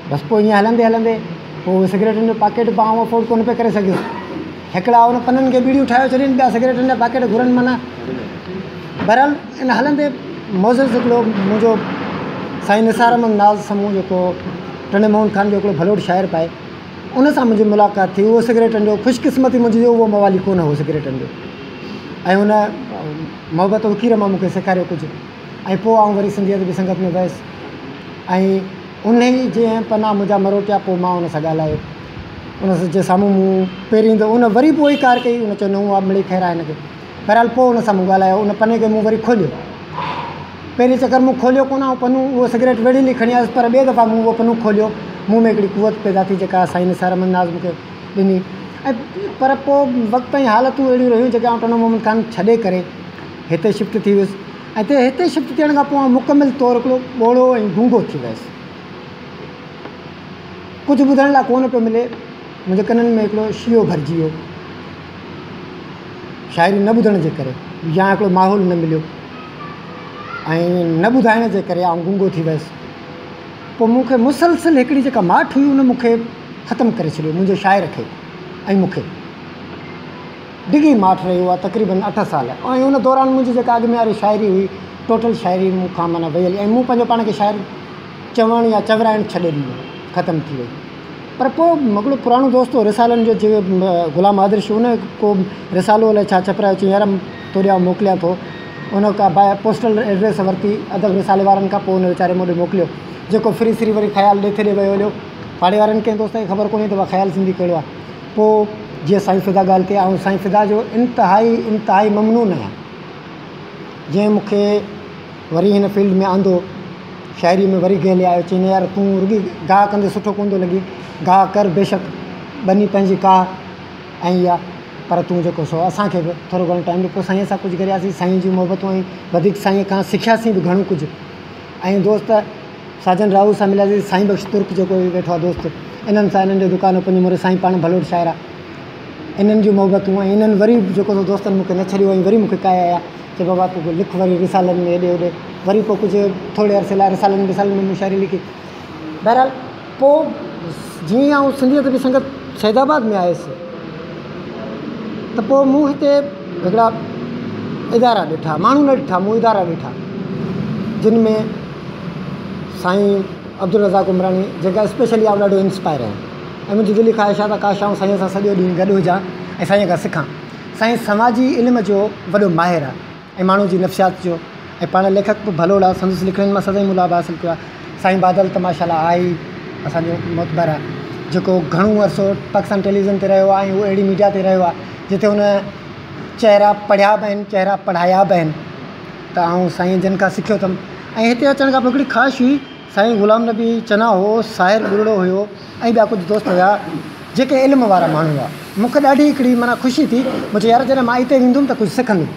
F: बसि पोइ ईअं हलंदे पोइ सिगरेटनि जो पैकेट बि आउं अफोर्ड कोन पियो करे सघियुसि। हिकिड़ा हुन पननि खे बीड़ियूं ठाहे छॾीनि पिया, सिगरेटनि जा पैकेट घुरनि माना। बहरहाल इन हलंदे मौज़ हिकिड़ो मुंहिंजो साईं निसार अहमद नाज़ समूह जेको टंड मोहम्मद खान जो हिकिड़ो भलोड़ शाइर पाए, उन सां मुंहिंजी मुलाक़ात थी। उहो सिगरेटनि जो ख़ुशकिस्मती मुंहिंजी उहो मवाली कोन हो सिगरेटनि जो। ऐं हुन मोहबत वकीर मां मूंखे सेखारियो कुझु। ऐं पोइ आउं वरी सिंधी अदबी संगत में वियुसि ऐं उन ई जीअं पना मुंहिंजा मरोटिया पोइ मां हुन सां ॻाल्हायो। उन जे साम्हूं मूं पहिरीं त उन वरी पोइ कार कई, उन चयो न आहे मिड़ी ख़ैरु आहे हिनखे। बहरहाल पोइ हुन सां मूं ॻाल्हायो, उन पने खे मूं वरी खोलियो। पहिरीं चकर मूं खोलियो कोन, ऐं पनू उहो सिगरेट वेड़ी खणी आयुसि, पर ॿिए दफ़ा मूं उहो पनू खोलियो। मूं में हिकिड़ी कुवत पैदा थी जेका साईं निसार अहमद नाज़ मूंखे ॾिनी। ऐं पर पोइ वक़्त ऐं हालतूं अहिड़ियूं रहियूं जेके आउं टंड मोहम्मद खान छॾे करे हिते शिफ्ट थी वियुसि। ऐं हिते शिफ्ट थियण खां पोइ मुकमिल तौरु हिकिड़ो ॿोड़ो ऐं गूंगो थी वियुसि। कुझु ॿुधण लाइ कोन पियो मिले। मुंहिंजे कननि में हिकिड़ो शीओ भरिजी वियो शाइरी न ॿुधण जे करे, या हिकिड़ो माहौल न मिलियो ऐं न ॿुधाइण जे करे आउं गूंगो थी वियुसि। पोइ मूंखे मुसलसिल हिकिड़ी जेका माठि हुई उन मूंखे ख़तमु करे छॾियो, मुंहिंजे शाइर खे। ऐं मूंखे डिघी माठ रहियो आहे तक़रीबन 8 साल। ऐं उन दौरान मुंहिंजी जेका अॻु में वारी शाइरी हुई टोटल शाइरी मूंखां माना वई हली ऐं मूं पंहिंजो पाण खे शाइर चवणु या चवराइणु छॾे ॾिनो, ख़तमु थी वई। पर पोइ हिकिड़ो पुराणो दोस्त हो रिसालनि जो ग़ुलाम आदिर्श, उन को रिसालो अलाए छा छपरायो, चई यार तोॾे आउं मोकिलियां थो। उन खां पोस्टल एड्रेस वरिती अदब रिसाले वारनि खां, पोइ उन वीचारे मूं ॾे मोकिलियो, जेको फ्री फ्री वरी ख़्यालु ॾेथे ॾे वियो हलियो। पाड़े वारनि कंहिं दोस्त खे ख़बर कोन्हे त ख़्यालु सिंधी कहिड़ो आहे। पोइ जीअं साईं फ़िदा ॻाल्हि कई, ऐं साईं फ़िदा जो इंतिहाई ममनून आहियां, जंहिं मूंखे वरी हिन फील्ड में आंदो, शाइरी में वरी गहले आयो। चईं यार तूं रुॻी गाह कंदे सुठो कोन थो लॻी, गाह कर बेशक, बनी पंहिंजी काह ऐं इहा, पर तूं जेको सो असांखे बि थोरो घणो टाइम ॾियो। पोइ साईं सां कुझु करियासीं, साईं जी मोहबतूं ऐं वधीक साईं खां सिखियासीं बि घणो कुझु। ऐं दोस्त साजन राहू सां मिलियासीं, साईं बख़्श तुर्क जेको वेठो आहे दोस्त, इन्हनि सां इन्हनि जो दुकान पंहिंजे मोरे, साईं पाण भलोड़ शाइर आहे, इन्हनि जूं मोहबतूं। ऐं इन्हनि वरी जेको सो दोस्तनि मूंखे न छॾियो, ऐं वरी मूंखे काया आया कि बाबा तूं लिख वरी रिसालनि में हेॾे होॾे, वरी पोइ कुझु थोरे अर्से लाइ रिसालनि में मूं शाइरी लिखी। बहरहाल पोइ जीअं आउं सिंधियत बि संगत सैदाबाद में आयुसि, त पोइ मूं हिते हिकिड़ा इदारा ॾिठा, माण्हू न ॾिठा, मूं इदारा ॾिठा, जिन में साईं अब्दुल रज़ाक उमरानी जेका स्पेशली आउं ॾाढो इंस्पायर आहियां। ऐं मुंहिंजी दिली ख़्वाहिश आहे त काश आउं साईं सां सॼो ॾींहुं गॾु हुजां ऐं साईं खां सिखां। साईं समाजी इल्म जो वॾो माहिर आहे ऐं माण्हू जी नफ़्सियात जो, ऐं पाण लेखक बि भलोड़ आहे, संदसि लिखणनि मां सदाईं मुलाब हासिलु कयो आहे। साईं बादल त माशाल्लाह आहे ई असांजो मोतबर आहे, जेको घणो अरसो पाकिस्तान टेलीविज़न ते रहियो आहे ऐं उहो अहिड़ी मीडिया ते रहियो आहे जिते हुन चहिरा पढ़िया बि आहिनि, चहिरा पढ़ाया बि आहिनि। त आउं साईं जिन खां सिखियो अथमि। ऐं हिते अचण खां पोइ हिकिड़ी ख़ासि हुई, साईं ग़ुलाम नबी चना हो, साहिर गुरड़ो हुयो, ऐं ॿिया कुझु दोस्त हुआ जेके इल्म वारा माण्हू हुआ। मूंखे ॾाढी हिकिड़ी माना ख़ुशी थी, मुंहिंजे यार जॾहिं मां हिते वेंदुमि त कुझु सिखंदुमि,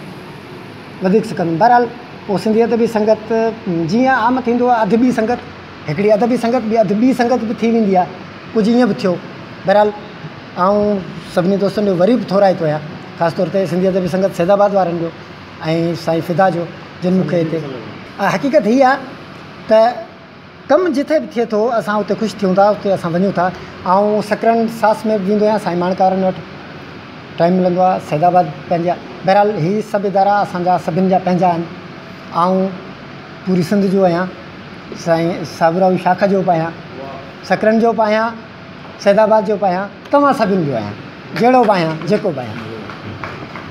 F: वधीक सिखंदुमि। बहरहाल पोइ सिंधी अदबी संगत जीअं आम थींदो आहे, अदबी संगत हिकिड़ी अदबी संगत ॿी अदबी संगत बि थी वेंदी आहे, कुझु ईअं बि थियो। बहरहाल आउं सभिनी दोस्तनि जो वरी बि थोराए थो आहियां, ख़ासि तौर ते सिंधी अदबी संगत सैदाबाद वारनि जो ऐं साईं फ़िदा जो, जिन मूंखे हिते हक़ीक़त हीअ आहे त कमु जिथे बि थिए थो असां उते ख़ुशि थियूं था, उते असां वञूं था। ऐं सकरन सास में बि वेंदो आहियां, साईं माणकारनि वटि टाइम मिलंदो आहे, सैदाबाद पंहिंजा। बहरहाल हीअ सभु इदारा असांजा सभिनि जा पंहिंजा आहिनि। ऐं पूरी सिंध जो आहियां, साईं साबुराऊ शाख जो बि आहियां, सकरन जो बि आहियां, सैदाबाद जो बि आहियां, तव्हां सभिनि जो आहियां, जहिड़ो बि आहियां, जेको बि आहियां।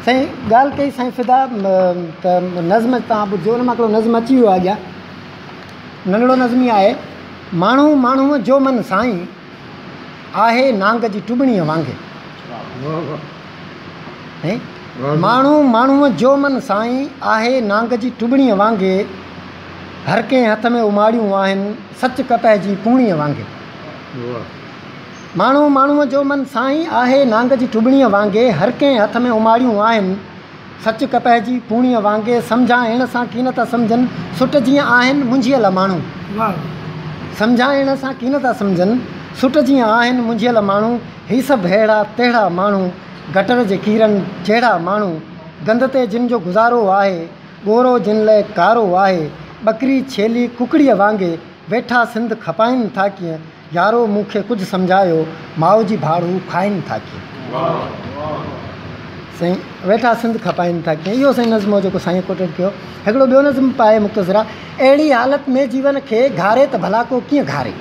F: साईं ॻाल्हि कई साईं फ़िदा त नज़्म तव्हां ॿुधिजो, हुन मां हिकिड़ो नज़्म अची वियो आहे अॻियां, नंढड़ो नज़्मी आहे, माण्हू माण्हूअ जो मन साईं आहे नांग जी टुॿणीअ वांगुरु। माण्हू माण्हूअ जो मन साईं आहे नांग जी टुॿणीअ वांगुरु, हर कंहिं हथ में उमाड़ियूं आहिनि सच कपह जी पूणीअ वांगुरु। माण्हू माण्हूअ जो मन साईं आहे नांग जी टुॿणीअ वांगुरु, हर कंहिं हथ में उमाड़ियूं आहिनि सच कपह जी पूणीअ वांगुरु। सम्झाइण सां की नथा सम्झनि सुट जीअं आहिनि मुंझियल माण्हू, सम्झाइण सां की नथा सम्झनि सुट जीअं आहिनि मुंझियल माण्हू। ही सभु अहिड़ा तहिड़ा माण्हू, गटर जे कीरनि जहिड़ा माण्हू, गंद ते जिन जो गुज़ारो आहे, ॻोरो जिन लाइ कारो आहे। ॿकरी छेली कुकड़ीअ वांगुरु वेठा सिंध खपाइनि था कीअं, यारो मूंखे कुझु सम्झायो माउ जी भाड़ू खाइनि था कीअं। साईं वेठा सिंध खपाइनि था कीअं, इहो साईं नज़्म जेको साईं कोटेड कयो। हिकिड़ो ॿियो नज़्म पाए मुख़्तसिरा, अहिड़ी हालत में जीवन खे घारे त भला को कीअं घारे।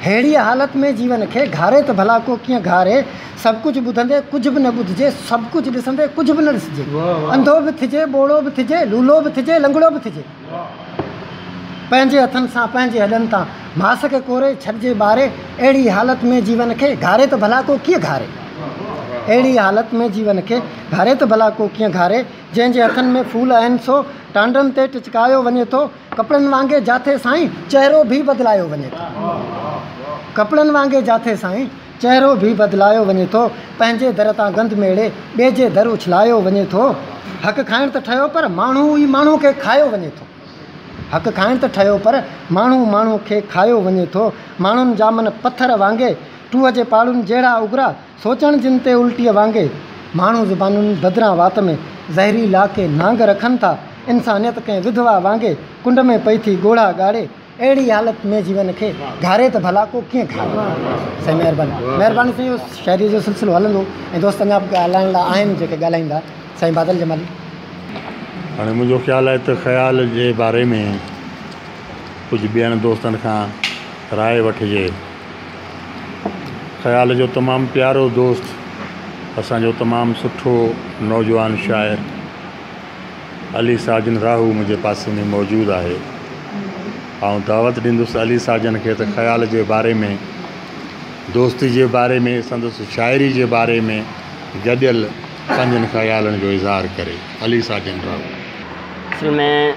F: अहिड़ी हालत में जीवन खे घारे त भला को कीअं घारे। सभु कुझु ॿुधंदे कुझु बि न ॿुधिजे, सभु कुझु ॾिसंदे कुझु बि न ॾिसिजे। अंधो बि थिजे, ॿोड़ो बि थिजे, लूलो बि थिजे, लंगड़ो बि थिजे। पंहिंजे हथनि सां पंहिंजे हॾनि तां मास खे कोरे छॾिजे ॿारे। अहिड़ी हालत में जीवन खे घारे त भला को कीअं घारे। अहिड़ी हालत में जीवन खे घारे त भला को कीअं घारे। जंहिंजे हथनि में फूल आहिनि सो टांडनि ते टिचकायो वञे थो, कपिड़नि वांगुरु जाथे साईं चहिरो बि बदिलायो वञे थो। कपिड़नि वांगुरु जाथे साईं चहिरो बि बदिलायो वञे थो। पंहिंजे दर तां गंद मेड़े ॿिए जे दर उछलायो वञे थो। हक़ खाइण त ठहियो पर माण्हू ई माण्हू खे खायो वञे थो। हक़ खाइण त ठहियो पर माण्हू माण्हू खे खायो वञे थो। माण्हुनि जा मन पथर वांगुरु, टूह जे पाड़ुनि जहिड़ा उघरा, सोचण जिन ते उल्टीअ वांगुरु। माण्हू ज़ुबानुनि बदिरां वात में ज़हरी लाके नांग रखनि था। इंसानियत कंहिं विधवा वांगुरु कुंड में पई थी ॻोढ़ा ॻाड़े। अहिड़ी हालत में जीवन खे घारे त भला को कीअं खाए। साईं महिरबानी साईं, इहो शाइरी जो सिलसिलो हलंदो ऐं दोस्त अञा ॻाल्हाइण लाइ आहिनि जेके ॻाल्हाईंदा। साईं बादल जमाली।
E: हाणे मुंहिंजो ख़्यालु आहे त ख़्याल जे बारे में कुझु ॿियनि दोस्तनि खां राय वठिजे। ख़्याल जो तमामु प्यारो दोस्त, असांजो तमामु सुठो नौजवान शाइर अली साजन राहू मुंहिंजे पासे में मौजूदु आहे। ऐं दावत ॾींदुसि अली साजन खे त ख़्याल जे बारे में, दोस्ती जे बारे में, संदसि शाइरी जे बारे में गॾियल पंहिंजनि ख़्यालनि जो इज़हार करे। अली साजन राहू।
I: असल में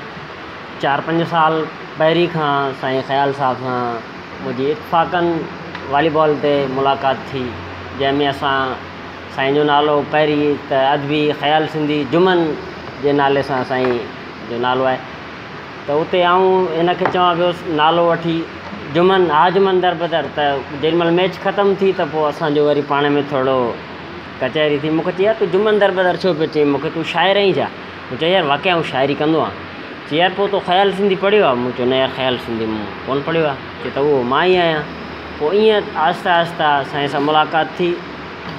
I: 4-5 साल पहिरीं खां साईं ख़्याल साहब सां मुंहिंजी इतफ़ाक़न वॉलीबॉल ते मुलाक़ात थी, जंहिंमें असां साईं जो नालो पहिरीं त अदबी ख़्याल सिंधी जुमन जे नाले सां साईं जो नालो आहे, त उते आऊं हिनखे चवां पियो नालो वठी जुमन हाजुमन दर बदर। त जेॾीमहिल मैच ख़तमु थी त पोइ असांजो वरी पाण में थोरो कचहरी थी। मूंखे चई यार तूं जुमन दर बदर छो पियो चई, मूंखे तूं शाइर ई छा? मूं चयो यार वाक़ई आऊं शाइरी कंदो आहियां। चई यार पोइ तूं ख़्याल सिंधी पढ़ियो आहे? मूं चयो न यार ख़्याल सिंधी मूं कोन पढ़ियो आहे। चई त उहो मां ई आहियां। पोइ ईअं आहिस्ता आहिस्ता साईं सां मुलाक़ात थी,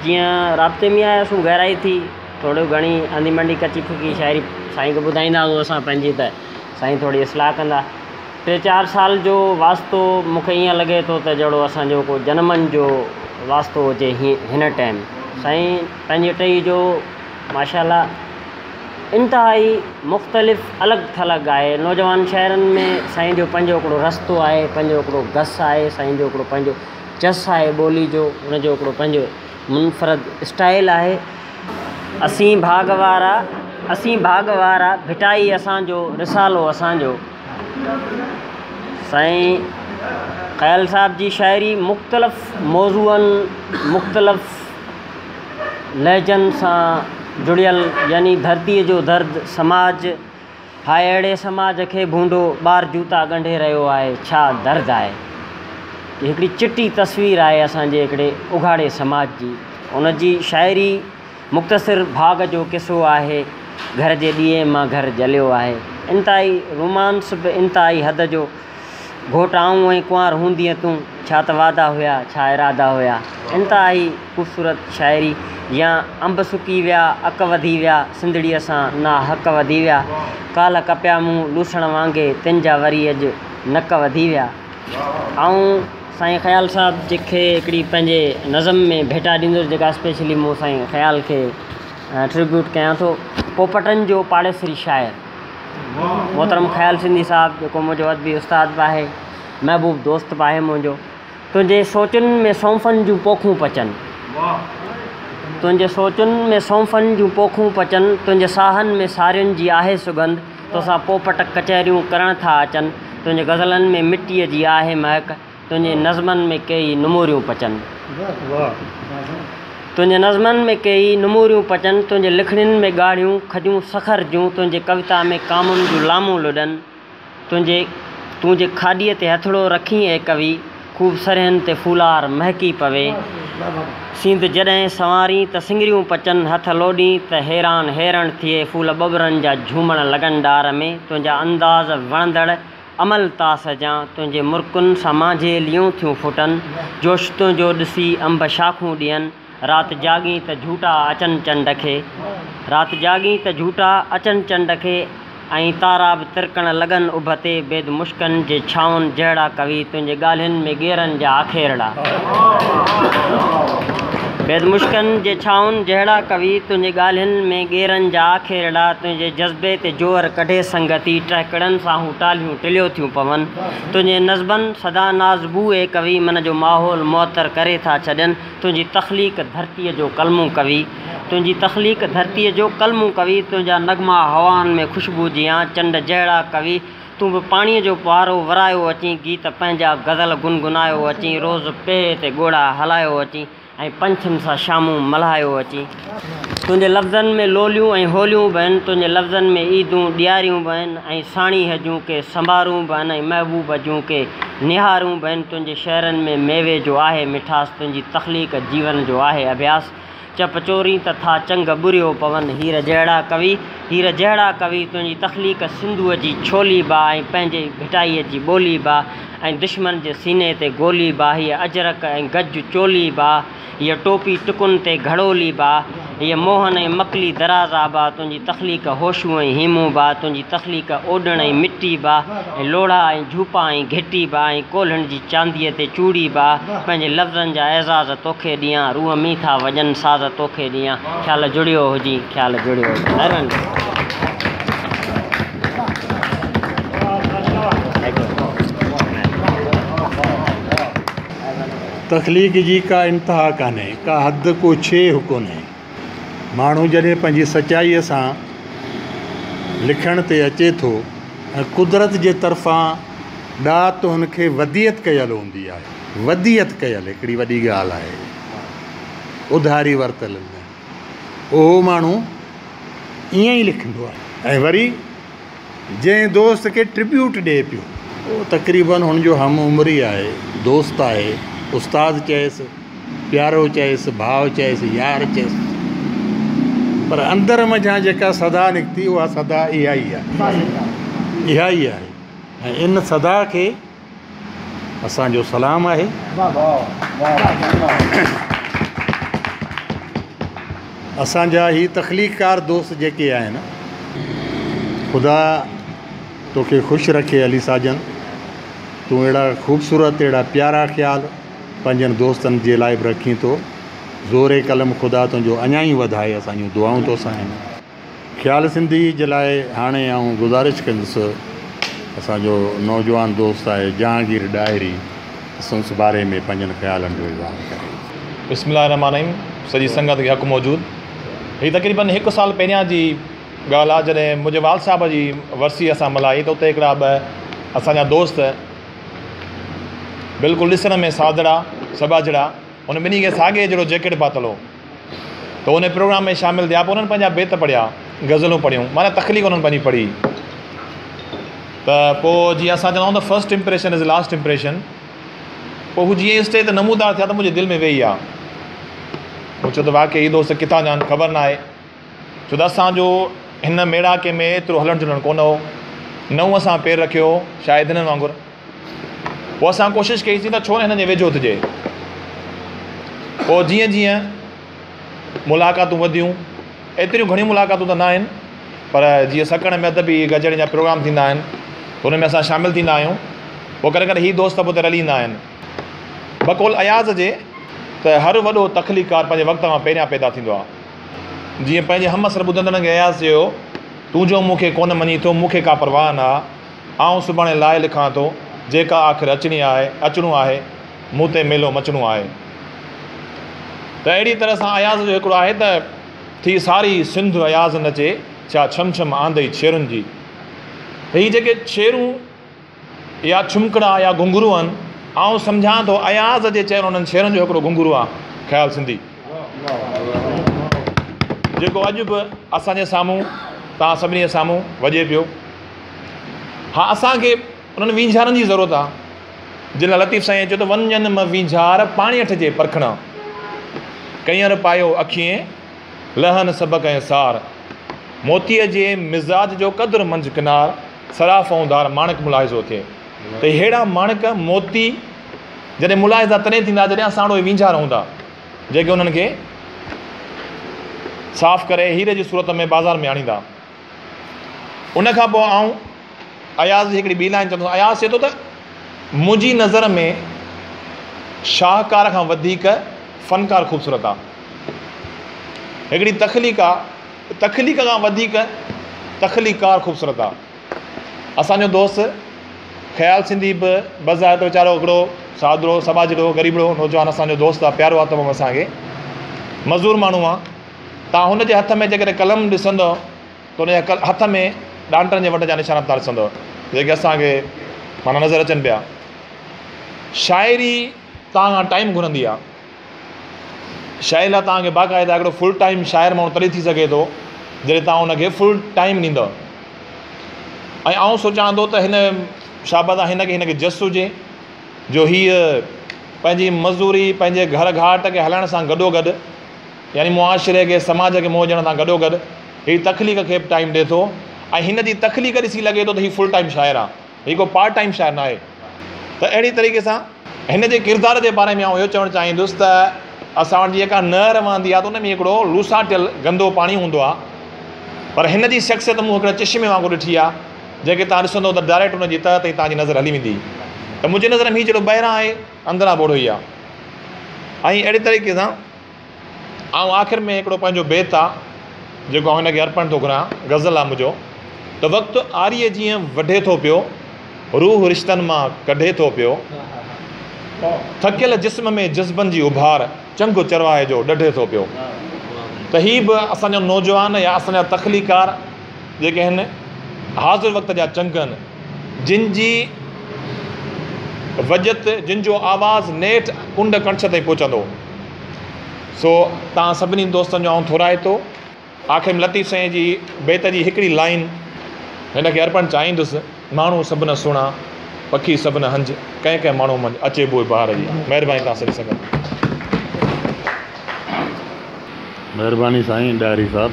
I: जीअं राब्ते में आयासीं गहराई थी, थोरो घणी अंधी मंडी कची फुकी शाइरी साईं खे ॿुधाईंदा आहियूं असां पंहिंजी, त साईं थोरी इस्लाह कंदा। 3-4 साल जो वास्तो मूंखे ईअं लॻे थो त जहिड़ो असांजो को जनमनि जो वास्तो हुजे हिन टाइम। साईं पंहिंजे टई जो माशाल्लाह इंतिहाई मुख़्तलिफ़ अलॻि थलॻि आहे। नौजवान शाइरनि में साईं जो पंहिंजो हिकिड़ो रस्तो आहे, पंहिंजो हिकिड़ो घस आहे, साईं जो हिकिड़ो पंहिंजो चस आहे ॿोली जो, हुनजो हिकिड़ो पंहिंजो मुनफ़रद स्टाइल आहे। असीं भाग वारा भिटाई असांजो रिसालो असांजो। साईं ख़्याल साहब जी शाइरी मुख़्तलिफ़ मौज़ूअनि, मुख़्तलिफ़ लहजनि सां जुड़ियल, यानी धरतीअ जो दर्द, समाज हाय अहिड़े समाज खे भूंडो ॿार जूता ॻंढे रहियो आहे, छा दर्द आहे। हिकिड़ी चिटी तस्वीर आहे असांजे हिकिड़े उघाड़े समाज जी। उनजी शाइरी मुख़्तसिर भाग जो किसो आहे, घर जे ॾींहं मां घर जलियो आहे। इंतिहाई रोमांस बि इंतिहाई हद जो। घोट आऊं ऐं कुंवार हूंदीअ तूं, छा त वादा हुया, छा इरादा हुया। इंतिहाई ख़ूबसूरत शाइरी। या अंब सुकी विया, अक वधी विया, सिंधड़ीअ सां ना हक़ वधी विया, काल कपिया मूं लूसण वांगे, तिन जा वरी अॼु नक वधी विया। ऐं साईं ख़्याल साहब जंहिंखे हिकिड़ी पंहिंजे नज़म में भेटा ॾींदुसि, जेका स्पेशली मूं साईं ख़्याल खे ट्रिब्यूट कयां थो। पोपटनि जो पाड़ेसरी शाइर मोहतरम ख़्याल सिंधी साहब, जेको मुंहिंजो अदबी उस्ताद बि आहे, महबूब दोस्त बि आहे मुंहिंजो। तुंहिंजे सोचुनि में सौंफनि जूं पोखूं पचनि, तुंहिंजे सोचुनि में सौंफनि जूं पोखूं पचनि, तुंहिंजे साहनि में सारियुनि जी आहे सुगंध, तोसां पोपट कचहरियूं करण था अचनि, तुंहिंजे गज़लनि में मिटीअ जी आहे महक, तुंहिंजे नज़मनि में कई नमूरियूं पचनि, तुंहिंजे नज़मनि में कई नमूरियूं पचनि, तुंहिंजे लिखड़ियुनि में ॻाढ़ियूं खजूं सखर जूं, तुंहिंजे कविता में कामुनि जूं लामूं लुॾनि, तूं जे खाॾीअ ते हथड़ो रखी ऐं कवि, ख़ूब सरहनि ते फूलार महकी पवे, सींध जॾहिं संवारी त सिंगरियूं पचनि, हथ लोॾी त हैरान हैरण थिए, फूल बबरनि जा झूमण लॻनि डार में, तुंहिंजा अंदाज़ वणंदड़ अमल ता सजां, तुंहिंजे मुर्कुनि सां मांझे लियूं थियूं फुटनि, जोश तुंहिंजो ॾिसी अंब शाखूं ॾियनि, राति जाॻी त झूटा अचनि चंड खे, राति जाॻी त झूटा अचनि चंड खे, ऐं तारा बि तिरकण लॻनि उभते, बेद मुश्कनि जे छाउनि जहिड़ा कवि, तुंहिंजे ॻाल्हियुनि में गेरनि जा आखेरड़ा, बेद मुश्कनि जे छाउनि जहिड़ा कवि, तुंहिंजे ॻाल्हियुनि में गेरनि जा आखेरड़ा, तुंहिंजे जज़्बे ते जोर कढे संगती, टहकड़नि सां हू टालियूं टिलियो थियूं पवनि, तुंहिंजे नज़बनि सदा नाज़बूए कवि, मन जो माहौल मुअतर करे था छॾनि, तुंहिंजी तख़लीक़ धरतीअ जो कलमूं कवि, तुंहिंजी तख़लीक़ धरतीअ जो कलमूं कवि, तुंहिंजा नगमा हवाउनि में ख़ुशबू जियां, चंड जहिड़ा कवि, तूं बि पाणीअ जो पारो वरायो अची, गीत पंहिंजा गज़ल गुनगुनायो अची, रोज़ पेह ते ॻोड़ा हलायो अची, ऐं पंछियुनि सां शामूं मल्हायो अची, तुंहिंजे लफ़्ज़नि में लोलियूं ऐं होलियूं बि आहिनि, तुंहिंजे लफ़्ज़नि में ईदूं ॾियारियूं बि आहिनि, ऐं साणी हजूं के संभारूं बि आहिनि, ऐं महबूब जूं के निहारूं बि आहिनि, तुंहिंजे शहरनि में मेवे जो आहे मिठास, तुंहिंजी तख़लीक़ जीवन जो आहे अभ्यास, चप चोरी त था चंग बुरियो पवन, हीर जहिड़ा कवि, हीर जहिड़ा कवि तुंहिंजी तख़लीक़ सिंधूअ जी छोली बा ऐं पंहिंजे भिटाईअ जी ॿोली बा ऐं दुश्मन जे सीने ते गोली बा हीअ अजरक ऐं गज चोली बा हीअ टोपी टुकुन ते घड़ोली बा हीअ मोहन ऐं मकली दराज़ा बा तुंहिंजी तख़लीक़ होशूं ऐं हीमूं बा तुंहिंजी तख़लीक़ ओॾण ऐं मिटी बा ऐं लोढ़ा ऐं झूपा ऐं घिटी बा ऐं कोल्हनि जी चांदीअ ते चूड़ी बा पंहिंजे लफ़्ज़नि जा एज़ाज़ तोखे ॾियां रूह मीठा वॼन साज़ तोखे ॾियां ख़्यालु जुड़ियो हुजी ख़्यालु जुड़ियो हुजी।
E: तख़लीक़ जी का इंतिहा कान्हे, का हद को छेह कोन्हे। माण्हू जॾहिं पंहिंजी सचाईअ सां लिखण ते अचे थो ऐं कुदरत जे तरफ़ां ॾात हुनखे वदियत कयल हूंदी आहे। वदियत कयल हिकिड़ी वॾी ॻाल्हि आहे, उधारी वरितल न। उहो माण्हू ईअं ई लिखंदो आहे। ऐं वरी जंहिं दोस्त खे ट्रिब्यूट ॾिए पियो उहो तक़रीबन हुनजो हम उमिरी आहे, दोस्त आहे, उस्ताद चएसि, प्यारो चएसि, भाउ चएसि, यार चएसि, पर अंदरि मझां जेका सदा निकिती उहा सदा इहा ई आहे, इहा ई आहे। ऐं इन सदा खे असांजो सलाम आहे। असांजा ही तख़लीक़कार दोस्त जेके आहिनि, ख़ुदा तोखे ख़ुशि रखे अली साजन। तूं अहिड़ा ख़ूबसूरत अहिड़ा प्यारा ख़्याल पंहिंजनि दोस्तनि जे लाइ बि रखी थो। ज़ोरे कलम ख़ुदा तुंहिंजो अञा ई वधाए, असांजूं दुआऊं तोसां आहिनि। ख़्याल सिंधी जे लाइ हाणे आऊं गुज़ारिश कंदुसि, असांजो नौजवान दोस्त आहे जहांगीर डायरी, संस बारे में पंहिंजनि ख़्यालनि जो इज़हार करे।
J: बिस्मिल्लाहिर्रहमानिर्रहीम। सॼी संगत खे हक़ मौजूदु। हीअ तक़रीबन 1 साल पहिरियां जी ॻाल्हि आहे, जॾहिं मुंहिंजे वाल साहिब जी वरसी असां मल्हाई त उते हिकिड़ा ॿ असांजा दोस्त बिल्कुलु ॾिसण में सादड़ा सबाजड़ा, उन ॿिन्ही खे साॻे जहिड़ो जैकेट पातल हो, त उन प्रोग्राम में शामिलु थिया। पोइ उन्हनि पंहिंजा बेत पढ़िया, गज़लूं पढ़ियूं, माना तख़लीक़ उन्हनि पंहिंजी पढ़ी। त पोइ जीअं असां चवंदा आहियूं त first impression is last impression. पोइ हू जीअं स्टेज ते नमूदार थिया त मुंहिंजे दिलि में वेही आहे। मूं चयो त वाक़ई हीअ दोस्त किथां जा आहिनि ख़बर न आहे, छो त असांजो हिन मेड़ाके में एतिरो हलणु चलणु कोन हो, नऊं असां पेर रखियो हो शायदि हिननि वांगुरु। पोइ असां कोशिशि कईसीं त छो न हिन जे वेझो थिजे। पोइ जीअं जीअं मुलाक़ातूं वधियूं, एतिरियूं घणियूं मुलाक़ातूं त न आहिनि, पर जीअं सकण में अदबी गजड़े जा प्रोग्राम थींदा आहिनि त हुन में असां शामिलु थींदा आहियूं। पोइ कॾहिं कॾहिं हीअ दोस्त बि उते रली ईंदा आहिनि। बक़ौल अयाज़ जे त हर वॾो तख़लीक़कार पंहिंजे वक़्त खां पहिरियां पैदा थींदो आहे। जीअं पंहिंजे हमअसर ॿुधंदड़नि खे अयाज़ चयो, तूं जो मूंखे कोन मञी थो, मूंखे का परवाह न आहे, आउं सुभाणे लाइ लिखां थो, जेका आख़िर अचणी आहे अचणो आहे, मूं ते मेलो मचणो आहे। त अहिड़ी तरह सां अयाज़ जो हिकिड़ो आहे त थी सारी सिंध अयाज़ नचे, छा छम छम आंदई छेरुनि जी। हीअ जेके छेरूं या छुमकड़ा या घुंघरू आहिनि, आउं सम्झां थो अयाज़ जे चइण उन्हनि छेरनि जो हिकिड़ो घुंघरू आहे, ख़्याल सिंधी, जेको अॼु बि असांजे साम्हूं, तव्हां सभिनी जे साम्हूं वॼे पियो। हा, असांखे उन्हनि वींझारनि जी ज़रूरत आहे, जिन लतीफ़ साईं चयो त वञनि म वींझार पाणी अठिजे परखणा, कईंअर पायो अखिएं लहनि सबक ऐं सार, मोतीअ जे मिज़ाज जो क़दुरु मंझि किनार, सराफ़ ऐं धार माणिक मुलाहिज़ो थिए। त अहिड़ा माणिक मोती जॾहिं मुलाहिज़ा तॾहिं थींदा जॾहिं असां वटि वींझार हूंदा, जेके उन्हनि खे साफ़ु करे हीरे जी सूरत में बाज़ार में आणींदा। उनखां पोइ आऊं अयाज़ जी हिकिड़ी ॿी लाइन चवंदो। अयाज़ चए थो त मुंहिंजी नज़र में शाहकार खां वधीक फ़नकार ख़ूबसूरत आहे। हिकिड़ी तख़लीक़ आहे, तख़लीक़ खां वधीक तख़लीक़कार ख़ूबसूरत आहे। असांजो दोस्त ख़्याल सिंधी बि बज़ाहिर वीचारो हिकिड़ो सादड़ो सबाजड़ो ग़रीबड़ो नौजवान असांजो दोस्त आहे, प्यारो आहे तमामु असांखे, मज़दूर माण्हू आहे। तव्हां हुनजे हथ में जेकॾहिं कलम ॾिसंदव त हुनजे हथ में डांटनि जे वट जा निशान तव्हां ॾिसंदव, जेके असांखे माना नज़र अचनि पिया। शाइरी तव्हां खां टाइम घुरंदी आहे। शाइरी लाइ तव्हांखे बाक़ाइदा हिकिड़ो फुल टाइम शाइर माण्हू तॾहिं थी सघे थो जॾहिं तव्हां हुनखे फुल टाइम ॾींदव। ऐं आउं सोचां थो त हिन शाबत हिनखे जस हुजे जो हीअ पंहिंजी मज़दूरी पंहिंजे घर घाट खे हलाइण सां गॾोगॾु, यानी मुआशिरे खे समाज खे मोह ॾियण सां गॾोगॾु हीउ तख़लीक़ खे बि टाइम ॾिए थो ऐं हिन जी तख़लीक़ ॾिसी लॻे थो त हीउ फुल टाइम शाइरु आहे, हीउ को पार्ट टाइम शाइरु न आहे। त अहिड़ी तरीक़े सां हिन जे किरदार जे बारे में आउं इहो चवणु चाहींदुसि त असां वटि जेका नहर वहंदी आहे त उन में हिकिड़ो लूसाटियल गंदो पाणी हूंदो आहे, पर हिन जी शख़्सियत मूं हिकिड़े चश्मे वांगुरु ॾिठी आहे, जेके तव्हां ॾिसंदव त डायरेक्ट उन जी तह ते तव्हांजी नज़र हली वेंदी। त मुंहिंजे नज़र में हीउ जहिड़ो ॿाहिरां आहे अंदरां बोड़ो ई आहे। ऐं अहिड़े तरीक़े सां ऐं आख़िर में हिकिड़ो पंहिंजो बेत आहे जेको आउं हिनखे अर्पण थो करां, गज़ल आहे मुंहिंजो, त वक़्तु आरीअ जीअं वढे थो पियो, रूह रिश्तनि मां कढे थो पियो, थकियल जिस्म में जज़्बनि जी उभार चंग चरवाहे जो ॾढे थो पियो। त हीअ बि असांजो नौजवान या असांजा तख़लीकार जेके आहिनि हाज़िर वक़्त जा चंग आहिनि, जिन जी वजत, जिन जो आवाज़ु नेठि कुंड कंठ ताईं पहुचंदो। सो तव्हां सभिनी दोस्तनि जो आउं थोराए थो आख़िर में लतीफ़ साईं जी बेत जी हिकिड़ी लाइन हिनखे अर्पण चाहींदुसि। माण्हू सभु न सुहिणा, पखी सभु न हंज, कंहिं कंहिं माण्हू मंझि अचे बोइ बहार जी। महिरबानी तव्हां सॾी सघनि।
E: महिरबानी साईं डायरी साहब।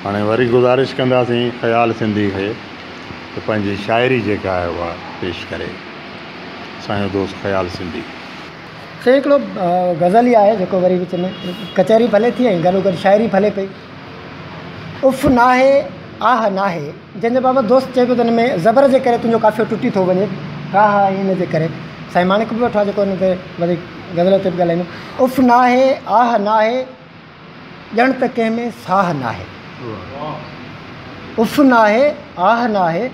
E: हाणे वरी गुज़ारिश कंदासीं ख़याल सिंधी खे त पंहिंजी शाइरी जेका आहे उहा पेश करे। असांजो दोस्त ख़याल सिंधी
F: से हिकिड़ो गज़ल ई आहे जेको वरी विच में कचहरी भले थी ऐं गॾो गॾु शाइरी भले पई। उफ़ नाहे आह नाहे, जंहिंजे बाबति दोस्त चए पियो त हिन में ज़बर जे करे तुंहिंजो काफ़ियो टुटी थो वञे, हा हा हिन जे करे साईं माणिक बि वठो आहे जेको हिन ते वरी गज़ल ते बि ॻाल्हाईंदो। उफ़ नाहे आह नाहे, ॼण त कंहिं में साह नाहे। उफ़ नाहे आह नाहे,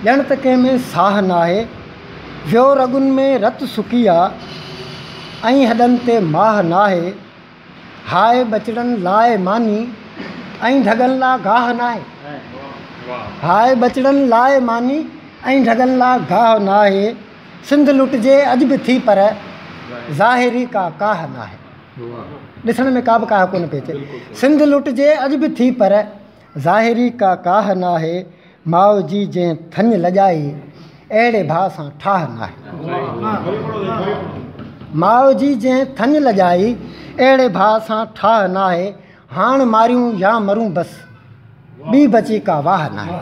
F: ॼण त कंहिं में साह नाहे, वियो रगुनि में रत सुकी आहे ऐं हॾनि ते माह नाहे, हाय बचड़नि लाइ मानी ऐं ढगनि लाइ गाह नाहे। हाय बचड़नि लाइ मानी ऐं ढगनि लाइ गाह नाहे, सिंध लुटिजे अॼु बि थी पर ज़ाहिरी का काह नाहे। ॾिसण में का बि काह कोन पई अचे। सिंध लुटिजे अॼु बि थी पर ज़ाहिरी का काह नाहे, माउ जी जंहिं थञ लॼाई अहिड़े भाउ सां ठाह नाहे। माउ जी जंहिं थञ लॼाई अहिड़े भाउ सां ठाह नाहे, हाण मारियूं या मरूं बसि ॿी बची का वाह नाहे।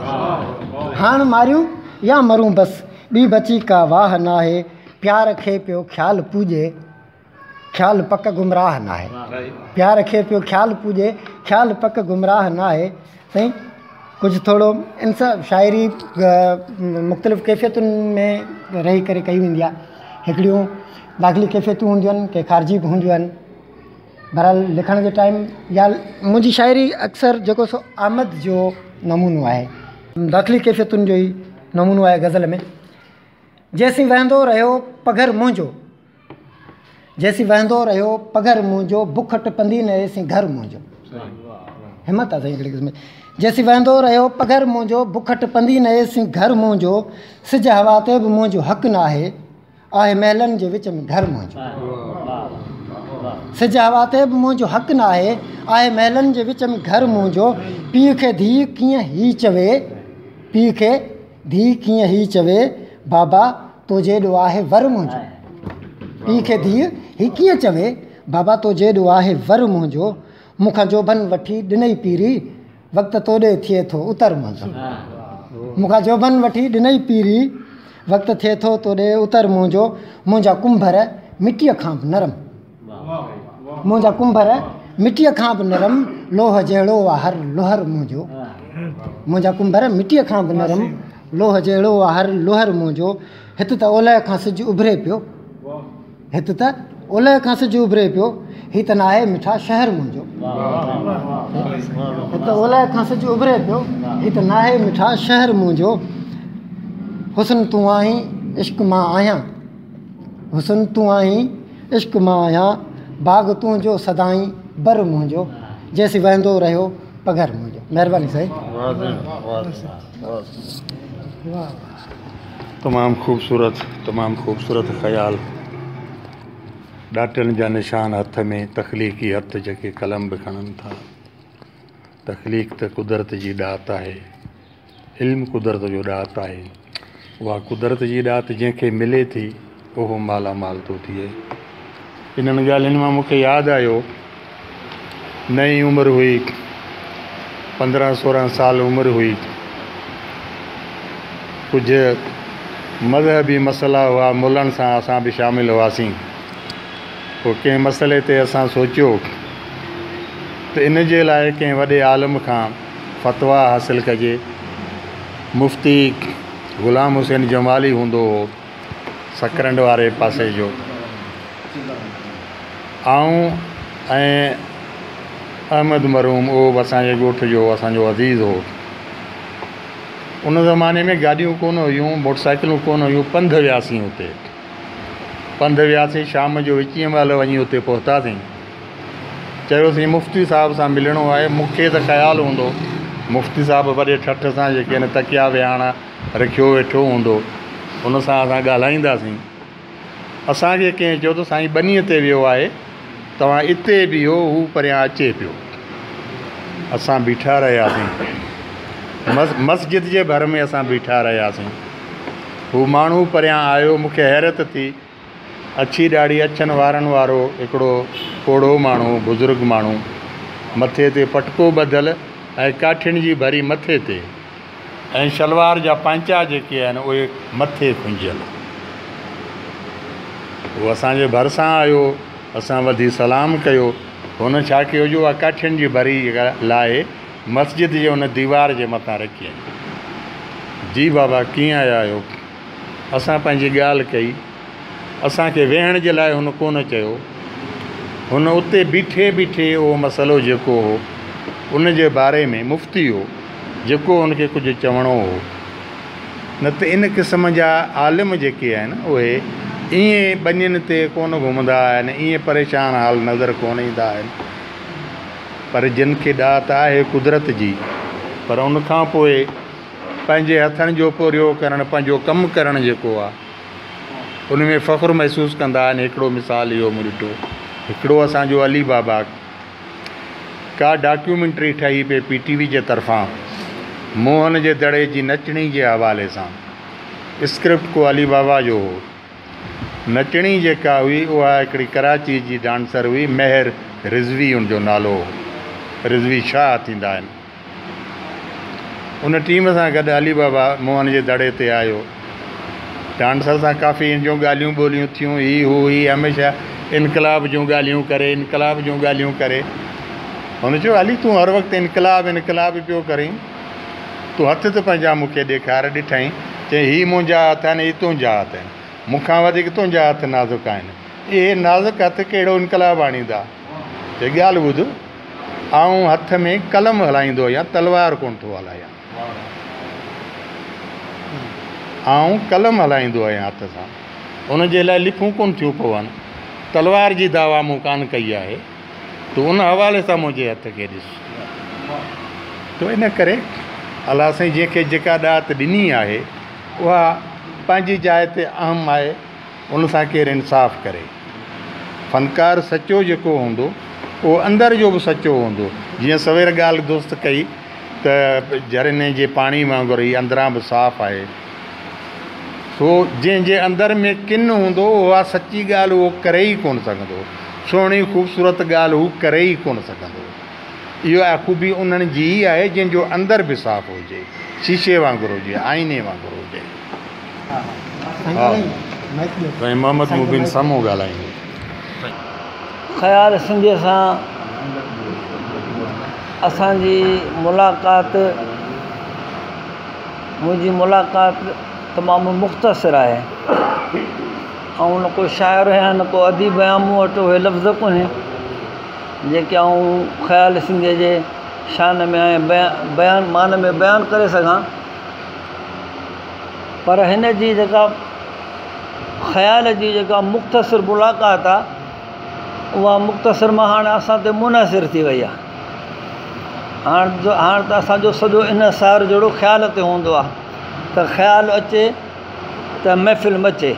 F: हाण मारियूं या मरूं बसि ॿी बची का वाह नाहे, प्यार खे पियो ख़्यालु पूॼे ख़्यालु पक गुमराह नाहे। प्यार खे पियो ख़्यालु पूॼे ख़्यालु पक गुमराह नाहे। साईं कुझु थोरो इन सां शाइरी मुख़्तलिफ़ कैफ़ियतुनि में रही करे कई वेंदी आहे। हिकिड़ियूं दाख़िली कैफ़ियतूं हूंदियूं आहिनि, के ख़ारिजी बि हूंदियूं आहिनि। बहरहाल लिखण जे टाइम या मुंहिंजी शाइरी अक्सर जेको सो आमद जो नमूनो आहे, दाख़िली कैफ़ियतुनि जो ई नमूनो आहे गज़ल में। जेसीं वहंदो रहियो पघर मुंहिंजो, जेसीं वहंदो रहियो पघर मुंहिंजो, बुख टपंदी न एसीं घर मुंहिंजो। हिमत आहे साईं हिकिड़ी क़िस्म। जेसीं वहंदो रहियो पघर मुंहिंजो, बुख टपंदी न एसीं घर मुंहिंजो, सिज हवा ते बि मुंहिंजो हक़ न आहे, आहे महलनि जे विच में घर मुंहिंजो। सिज हवा ते बि मुंहिंजो हक़ न आहे, आहे महलनि जे विच में घर मुंहिंजो। पीउ खे धीउ कीअं ही चवे, पीउ खे धीउ कीअं ही चवे, बाबा तो जेॾो आहे वर मुंहिंजो। पीउ खे धीउ ही कीअं चवे, बाबा तो जेॾो आहे वर मुंहिंजो। मूंखां जोबन वठी ॾिनई पीरी, वक़्तु तोॾे थिए थो उतर मुंहिंजो। मूंखां जोबन वठी ॾिनई पीरी, वक़्तु थिए थो तोॾे उतर मुंहिंजो। मुंहिंजा कुंभर मिटीअ खां बि नरम, मुंहिंजा कुंभर मिटीअ खां बि नरम, लोह जहिड़ो आहे हर लोहर मुंहिंजो। मुंहिंजा कुंभर मिटीअ खां बि नरम, लोह जहिड़ो आहे हर लोहर मुंहिंजो। हिते त ओलह खां सिजु उभिरे पियो, हिते त ओलह खां सिजु उभिरे पियो, हीअ त नाहे मिठा शहर मुंहिंजो। हिते त ओलह खां सिजु उभिरे पियो, हीअ त नाहे मिठा शहर मुंहिंजो। हुस्न तूं आहीं इश्क मां आहियां, हुस्न तूं आहीं इश्क मां आहियां, बाग़ तुंहिंजो सदाईं बर मुंहिंजो, जेसीं वहंदो रहियो पघर मुंहिंजो। महिरबानी साईं।
E: तमामु ख़ूबसूरत ख़याल। ॾाटनि जा निशान हथ में, तख़लीक़ी हथ जेके कलम बि खणनि था। तख़लीक़ त कुदरत जी ॾात आहे, इल्मु कुदरत जो ॾात आहे। उहा कुदरत जी ॾात जंहिंखे मिले थी उहो मालामाल थो थिए। इन्हनि ॻाल्हियुनि मां मूंखे यादि आयो, नई उमिरि हुई, 15-16 साल उमिरि हुई। कुझु मज़हबी मसइला हुआ, मुलनि सां असां बि शामिलु हुआसीं। पोइ कंहिं मसइले ते असां सोचियो त इन जे लाइ कंहिं वॾे आलिम खां फ़तवा हासिलु कजे। मुफ़्ती ग़ुलाम हुसैन जमाली हूंदो हो, सकरंड वारे पासे जो। ऐं अहमद मरूम उहो बि असांजे ॻोठ जो असांजो अज़ीज़ हो। उन ज़माने में गाॾियूं कोन हुयूं, मोटरसाइकिलूं कोन हुयूं। पंधु वियासीं हुते, पंधु वियासीं। शाम जो विचीअ महिल वञी हुते पहुतासीं। चयोसीं मुफ़्ती साहिब सां मिलणो आहे। मूंखे त ख़्यालु हूंदो मुफ़्ती साहिबु वॾे ठठ सां जेके आहिनि तकिया विहाणा रखियो वेठो हूंदो, उन सां असां ॻाल्हाईंदासीं। असांखे कंहिं चयो त साईं ॿनीअ ते वियो आहे, तव्हां हिते बीहो, हू परियां अचे पियो। असां बीठा रहियासीं, मस्जिद जे भर में असां बीठा रहियासीं। हू माण्हू परियां आयो, मूंखे हैरत थी। अछी ॾाढी अछनि वारनि वारो हिकिड़ो पोड़ो माण्हू, बुज़ुर्ग माण्हू, मथे ते पटको ॿधल ऐं काठियुनि जी भरी मथे ते, ऐं शलवार जा पांचा जेके आहिनि उहे मथे खुंजियल। उहो असांजे भरिसां आयो, असां वधी सलाम कयो। हुन छा कयो जो आहे, काठियुनि जी भरी लाहे मस्जिद जे हुन दीवार जे मथां रखी। जी बाबा कीअं आया आहियो? असां पंहिंजी ॻाल्हि कई। असांखे वेहण जे लाइ हुन कोन चयो। हुन उते बीठे बीठे उहो मसइलो जेको हो उन जे बारे में मुफ़्ती हो जेको हुनखे कुझु चवणो हो। न त इन क़िस्म जा आलिम जेके आहिनि उहे ईअं ॿनियुनि ते कोन घुमंदा आहिनि, ईअं परेशान हाल नज़र कोन ईंदा आहिनि। पर जिन खे ॾात आहे कुदरत जी, पर उनखां पोइ पंहिंजे हथनि जो पूरो करणु, पंहिंजो कमु करणु जेको आहे उन में फ़ख़्रु महसूसु कंदा आहिनि। हिकिड़ो मिसाल इहो मूं ॾिठो। हिकिड़ो असांजो अली बाबा, का डॉक्यूमेंट्री ठही पई PTV जे तरफ़ां मोहन जे दड़े जी नचणी जे हवाले सां। स्क्रिप्ट को अली बाबा जो हो। नचणी जेका हुई उहा हिकिड़ी कराची जी डांसर हुई, महर रिज़वी उनजो नालो हो, रिज़वी शाह थींदा आहिनि। उन टीम सां गॾु अली बाबा मोहन जे दड़े ते आयो। डांसर सां काफ़ी इन जूं ॻाल्हियूं ॿोलियूं थियूं। ही हमेशह इनकलाब जूं ॻाल्हियूं करे, इनकलाब जूं ॻाल्हियूं करे। हुन चयो अली तूं हर वक़्तु इनकलाब पियो करीं, तूं हथ त पंहिंजा मूंखे ॾेखार। ॾिठईं, चई हीअ मुंहिंजा हथ आहिनि, हीअ तुंहिंजा हथ आहिनि, मूंखां वधीक तुंहिंजा हथ नाज़ुक आहिनि। इहे नाज़ुक हथ कहिड़ो इनकलाब आणींदा? चई ॻाल्हि ॿुध, आऊं हथ में कलम हलाईंदो आहियां, तलवार कोन थो हलायां। आऊं कलम हलाईंदो आहियां हथ सां, उनजे लाइ लिखूं कोन थियूं पवनि। तलवार जी दावा मूं कान कई आहे, तूं उन हवाले सां मुंहिंजे हथ खे ॾिस। तो इन करे अलाह साईं जंहिंखे जेका ॾात ॾिनी आहे उहा पंहिंजी जाइ ते अहम आहे, उन सां केरु इंसाफ़ करे। फ़नकार सचो जेको हूंदो उहो अंदरि जो बि सचो हूंदो। जीअं सवेर ॻाल्हि दोस्त कई त झरने जे पाणी वांगुरु ई अंदरां बि साफ़ु आहे। सो जंहिंजे अंदरि में किन हूंदो उहा सची ॻाल्हि उहो करे ई कोन सघंदो, सुहिणी ख़ूबसूरत ॻाल्हि हू करे ई कोन सघंदो। इहो ख़ूबी उन्हनि जी ई आहे जंहिंजो अंदरि बि साफ़ु हुजे, शीशे वांगुरु हुजे, आईने वांगुरु हुजे। साईं मोहम्मद मुबीन साम्हूं ॻाल्हाईंदो।
H: ख़्याल सिंधीअ सां असांजी मुंहिंजी मुलाक़ात तमामु मुख़्तसिर आहे। ऐं न को शाइर आहियां, न को अदीब आहियां, मूं वटि उहे लफ़्ज़ कोन्हे जेके आऊं ख़्याल सिंधीअ जे शान में ऐं मान में बयानु करे सघां। पर हिन जी जेका ख़्याल जी जेका मुख़्तसिर मुलाक़ात आहे उहा मुख़्तसिर मां हाणे असां ते मुनहसिर थी वई आहे। हाणे त असांजो सॼो इनसार जहिड़ो ख़्याल ते हूंदो आहे त ख़्याल अचे त महफ़िल मचे।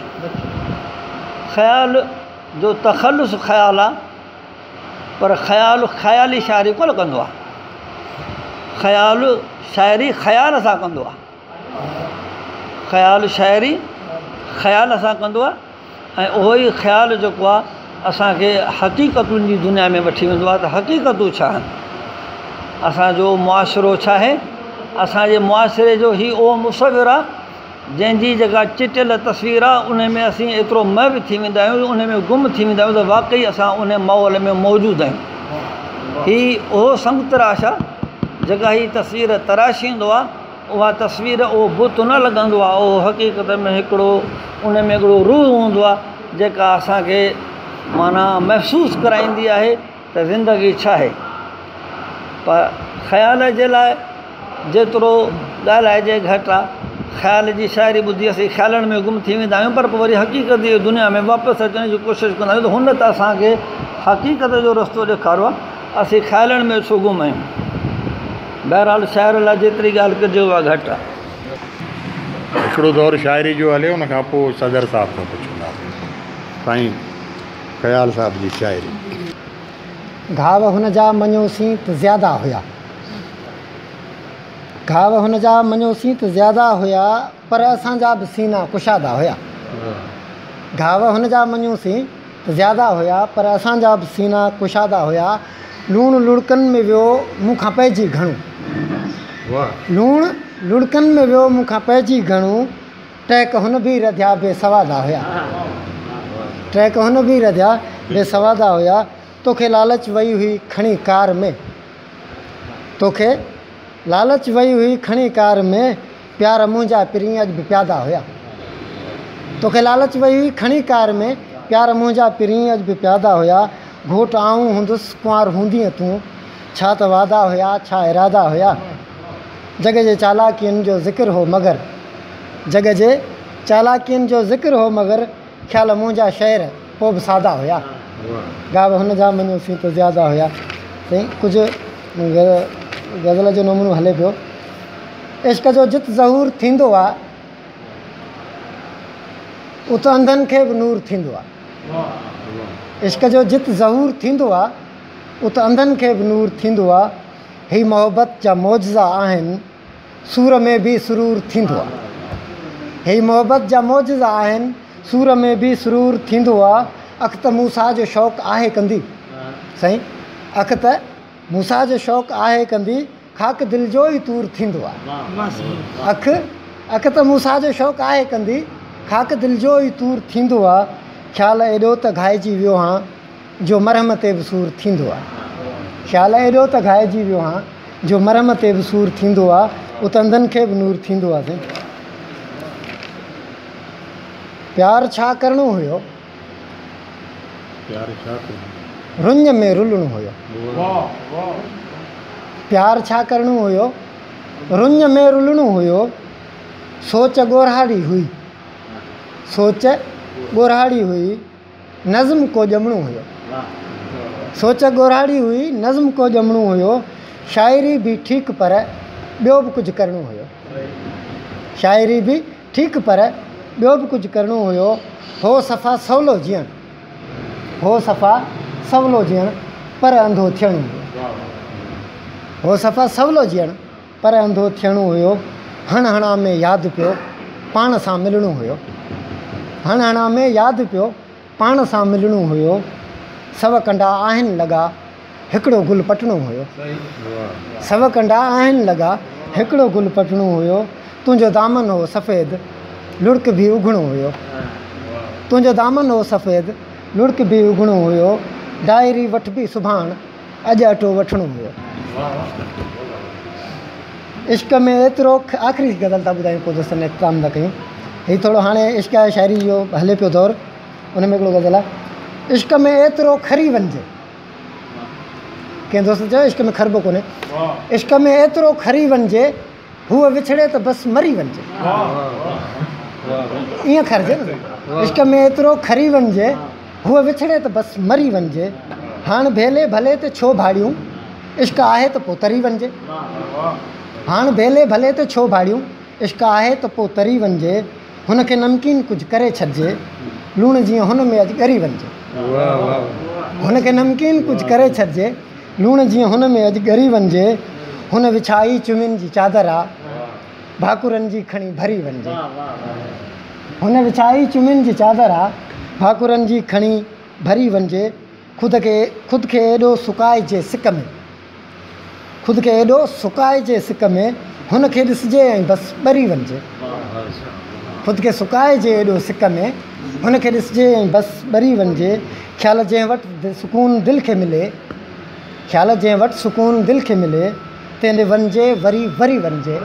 H: ख़्याल जो तख़ल्लुस ख़्याल आहे, पर ख़्याली शाइरी कोन कंदो आहे। ख़्याल शाइरी ख़्याल सां कंदो आहे, ख़्याल शाइरी ख़्याल सां कंदो आहे। ऐं उहो ई ख़्याल जेको आहे असांखे हक़ीक़तुनि जी दुनिया में वठी वेंदो आहे त हक़ीक़तूं छा आहिनि।
K: असांजो मुआशिरो छा आहे, असांजे मुआशिरे जो ई उहो मुसविर आहे जंहिंजी जेका चिटियल तस्वीर आहे उन में असीं एतिरो महव थी वेंदा आहियूं, उन में गुम थी वेंदा आहियूं त वाक़ई असां उन माहौल में मौजूदु आहियूं। ही उहो संग तराश आहे जेका ही तस्वीर तराशींदो आहे, उहा तस्वीर उहो बुत न लॻंदो आहे, उहो हक़ीक़त में हिकिड़ो उन में हिकिड़ो रूह हूंदो आहे जेका असांखे माना महसूसु कराईंदी आहे त ज़िंदगी छा आहे। पर ख़्याल जे लाइ जेतिरो ॻाल्हाइजे घटि आहे। ख़्याल जी शाइरी ॿुधी असीं ख़्यालनि में गुम थी वेंदा आहियूं, पर पोइ वरी हक़ीक़त जी दुनिया में वापसि अचण जी कोशिशि कंदा आहियूं त हुन त असांखे हक़ीक़त जो रस्तो ॾेखारियो आहे, असीं ख़्यालनि में छो गुम आहियूं। बहरहाल शाइर लाइ जेतिरी ॻाल्हि कजे उहा घटि आहे।
E: हिकिड़ो दौरु शाइरी जो हले, उन खां पोइ सदर साहिब खां पुछंदासीं। साईं ख़याल साहिब जी शाइरी।
F: घाव हुन जा मञोसीं त ज़्यादा हुया, घाव हुन जा मञोसीं त ज़्यादा हुया, पर असांजा बि सीना कुशादा हुया। घाव हुन जा मञोसीं त ज़्यादा हुया, पर असांजा बि सीना कुशादा हुया। लूणु लुड़कनि में वियो मूंखां पइजी घणो, लूणु लुड़कनि में वियो मूंखां पइजी घणो, टहक हुन बि रधिया बेसवादा हुया, टहक हुन बि रधिया बेसवादा हुया। तोखे लालच वई हुई खणी कार में, तोखे लालच वई हुई खणी कार में, प्यार मुंहिंजा पिरीं अॼु बि प्यादा हुया। तोखे लालच वई हुई खणी कार में, प्यार मुंहिंजा पिरीं अॼु बि प्यादा हुया। घोट आऊं हूंदुसि कुंवार हूंदीअ तूं, छा त वादा हुया छा इरादा हुया। जग जे चालाकियुनि जो ज़िक्र हो मगर, जग जे चालाकियुनि जो ज़िक्र हो मगर, ख़्याल मुंहिंजा शहर पोइ बि सादा हुया। गाव हुन जा मञोसीं त ज़्यादा हुया। साईं कुझु गज़ल जो नमूनो हले पियो। इश्क जो जित ज़हूर थींदो आहे, उत अंधनि खे बि नूर थींदो आहे। इश्क जो जित ज़हूर थींदो आहे, उत अंधनि खे बि नूर थींदो आहे। ही मोहबत जा मौजज़ा आहिनि, सूर में बि सुरूर थींदो आहे। ही मोहबत जा मौजज़ा आहिनि, सूर में बि सुरूर थींदो आहे। अख त मूसा जो शौक़ु आहे कंदी, साईं अख त मूसा जो शौक़ु आहे कंदी, खाक दिलि जो ई तूर थींदो आहे। अख त मूसा जो शौक़ु आहे कंदी, खाक दिलि जो ई तूर थींदो आहे। ख़्याल एॾो त घाइजी वियो हां, जो मरहम ते बि सूर थींदो आहे। ख़्याल एॾो त घाइजी वियो हां, जो मरहम ते बि सूर थींदो आहे। उत अंधनि खे बि नूर थींदो आहे। प्यार छा करिणो हुयो, रुञ में रुलणो हुयो। प्यार छा करिणो हुयो, रुञ में रुलणो हुयो। सोच ॻोरहाड़ी हुई, सोच ॻोरहाड़ी हुई, नज़्म को ॼमणो हुयो। सोच ॻोरहाड़ी हुई, नज़्म को ॼमणो हुयो। शाइरी बि ठीकु पर ॿियो बि कुझु करिणो हुयो। शाइरी बि ठीकु पर ॿियो बि कुझु करिणो हुयो। हो सफ़ा सवलो जीअण, हो सफ़ा सवलो जीअण, पर अंधो थियणो हुयो। हो सफ़ा सवलो जीअण, पर अंधो थियणो हुयो। हण हणा में यादि पियो पाण सां मिलणो हुयो। हण हणा में यादि पियो पाण सां मिलणो हुयो। सव कंडा आहिनि लॻा हिकिड़ो गुल पटणो हुयो। सव कंडा आहिनि लॻा हिकिड़ो गुल पटणो हुयो। तुंहिंजो दामन हो सफ़ेद लुड़क बि उघणो हुयो। तुंहिंजो दामन हो सफ़ेद लुड़क बि उघणो हुयो। डायरी वठ बि सुभाणे अॼु अटो वठणो हुयो। इश्क में एतिरो, आख़िरी गज़ल था ॿुधायूं पोइ दोस्तनि इख़्तिताम था कयूं। हीउ थोरो हाणे इश्क शाइरी जो हले पियो दौरु, उन में हिकिड़ो गज़ल आहे। इश्क में एतिरो खरी वञिजे, कंहिं दोस्त चयो इश्क में खरबो कोन्हे। इश्क में एतिरो खरी वञिजे, हूअ विछड़े त बसि मरी वञिजे। ईअं खरिजे न, इश्क में एतिरो खरी वञिजे, हूअ विछड़े त बसि मरी वञिजे। हाणे भेले भले त छो भाड़ियूं, इश्क आहे त पोइ तरी वञिजे। हाणे भेले भले त छो भाड़ियूं, इश्क आहे त पोइ तरी वञिजे। हुनखे नमकीन कुझु करे छॾिजे, लूणु जीअं हुन में अॼु ॻरी वञिजे। हुनखे नमकीन कुझु करे छॾिजे, लूणु जीअं हुन में अॼु ॻरी वञिजे। हुन विछाई चुमिन जी चादर आहे, भाकुरनि जी खणी भरी वञिजे। हुन विछाई चुमिन जी चादर आहे, भाकुरनि जी खणी भरी वञिजे। ख़ुदि खे एॾो सुकाइजे सिक में, ख़ुदि खे एॾो सुकाइजे सिक में हुनखे ॾिसिजे ऐं बसि ॿरी वञिजे। ख़ुदि खे सुकाइजे एॾो सिक में हुनखे ॾिसिजे ऐं बसि ॿरी वञिजे। ख़्याल जंहिं वटि सुकून दिलि खे मिले, ख़्याल जंहिं वटि सुकून दिलि खे मिले, तंहिंजे वञिजे वरी वरी वञिजे,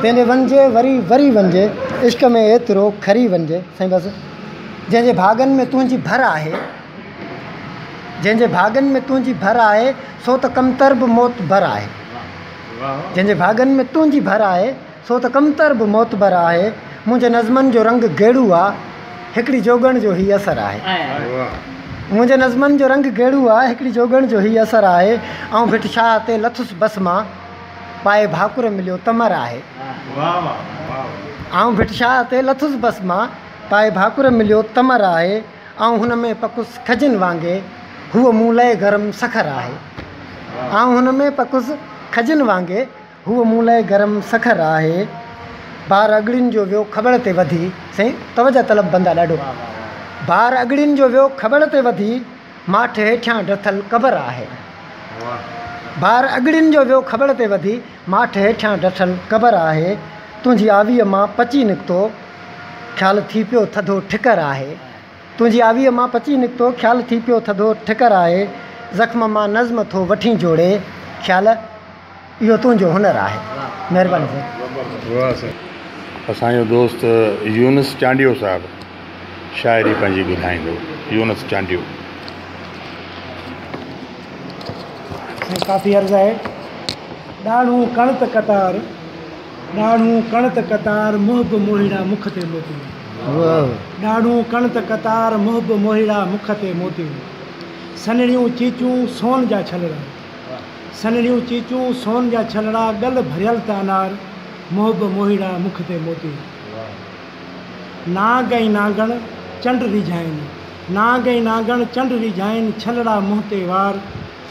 F: तंहिंजे वञिजे वरी वरी वञिजे, इश्क में एतिरो खरी वञिजे। साईं बसि जंहिंजे भाॻनि में तुंहिंजी भर आहे, जंहिंजे भाॻनि में तुंहिंजी भर आहे सो त कमतर बि मौत भर आहे। जंहिंजे भाॻनि में तुंहिंजी भर आहे सो त कमतर बि मौत भर आहे। मुंहिंजे नज़मनि जो रंग गेड़ू आहे, हिकिड़ी जोगण जो ही असरु आहे। मुंहिंजे नज़मनि जो रंग गेड़ू आहे, हिकिड़ी जोगण जो ही असरु आहे। ऐं भिट शाह ते लथुसि बस मां, पाए भाकुर मिलियो तमर आहे। ऐं भिट शाह ते लथुसि बस मां, पाए भाकुर मिलियो तमर आहे। ऐं हुन में पकुस खजनि वांगुरु, हूअ मूं लाइ गरम सखर आहे। ऐं हुन में पकुस खजनि वांगुरु, हूअ मूं लाइ गरम सखर आहे। बार अगड़ियुनि जो वियो ख़बर ते वधी, साईं तवजा तलब बंदा ॾाढो। बार अगड़ियुनि जो वियो ख़बर ते वधी, माठ हेठियां ॾथल क़बर आहे। बार अगड़ियुनि जो वियो ख़बर ते वधी, माठ हेठियां ॾथल क़बर आहे। तुंहिंजी आवीअ मां पची निकितो, ख़्यालु थी पियो थधो ठिकर आहे। तुंहिंजी आवीअ मां पची निकितो, ख़्यालु थी पियो थधो ठिकर आहे। ज़ख़्म मां नज़्म थो वठी जोड़े, ख़्यालु इहो तुंहिंजो हुनरु आहे। महिरबानी साईं।
E: असांजो दोस्त यूनुस चांडियो साहिबु शाइरी पंहिंजी ॿुधाईंदो। यूनुस चांडियो।
L: काफ़ी अर्ज़ु आहे। ॾाढ़ूं कणित कतार, ॾाढ़ूं कणित कतार, मुहब मोहिड़ा मुख ते मोती। ॾाढ़ूं कणित कतार, मुहब मोहिड़ा मुख ते मोती। सनड़ियूं चीचूं सोन जा छलड़ा, सनड़ियूं चीचूं सोन जा छलड़ा, गल भरियल त अनार, मुहब मोहिड़ा मुख ते मोती। नाग ऐं नागण चंड रिझाइनि, नाग ऐं नागण चंड रिझाइनि, छलड़ा मुंह ते वार,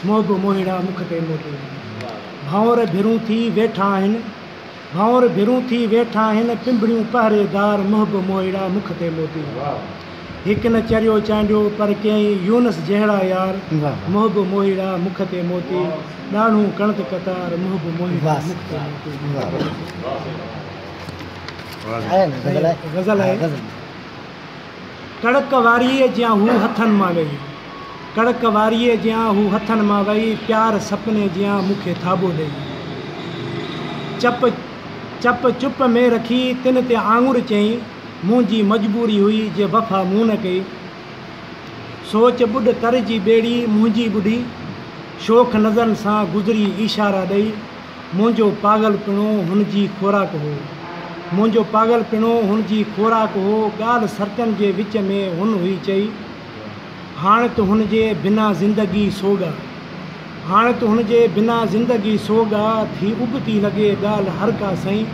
L: मुहब मोहिड़ा मुख ते मोती। भाउर भिरूं थी वेठा आहिनि, भाउर भिरूं थी वेठा आहिनि, पिंबड़ियूं पहरेदार, मुहब मोहिड़ा मुख ते मोती। हिकु न चरियो चांडियो पर कंहिं यूनुस जहिड़ा यार, मुहब मोहिड़ा मुख ते मोती। ॾाढ़ूं कणित कतार, मुहब मोहिड़ा मुख ते मोती। गज़ल आहे। कड़क वारीअ जियां हू हथनि मां वई, कड़क वारीअ जियां हू हथनि मां वई, प्यार सपने जियां मूंखे थाबो ॾेई। चप चप चुप में रखी तिन ते आङुर चयईं, मुंहिंजी मजबूरी हुई जे वफ़ा मूं न कई। सोच ॿुॾ तर जी ॿेड़ी मुंहिंजी ॿुॾी, शोख नज़रनि सां गुज़री इशारा ॾेई। मुंहिंजो पागल पिणो हुनजी खोराक हो, मुंहिंजो पागल पिणो हुनजी खोराक हो। ॻाल्हि सर्कनि जे विच में हुन हुई चई, हाणे त हुनजे बिना ज़िंदगी सोगा, हाणे त हुनजे बिना ज़िंदगी सोगा। थी उबती लॻे ॻाल्हि हर का साईं,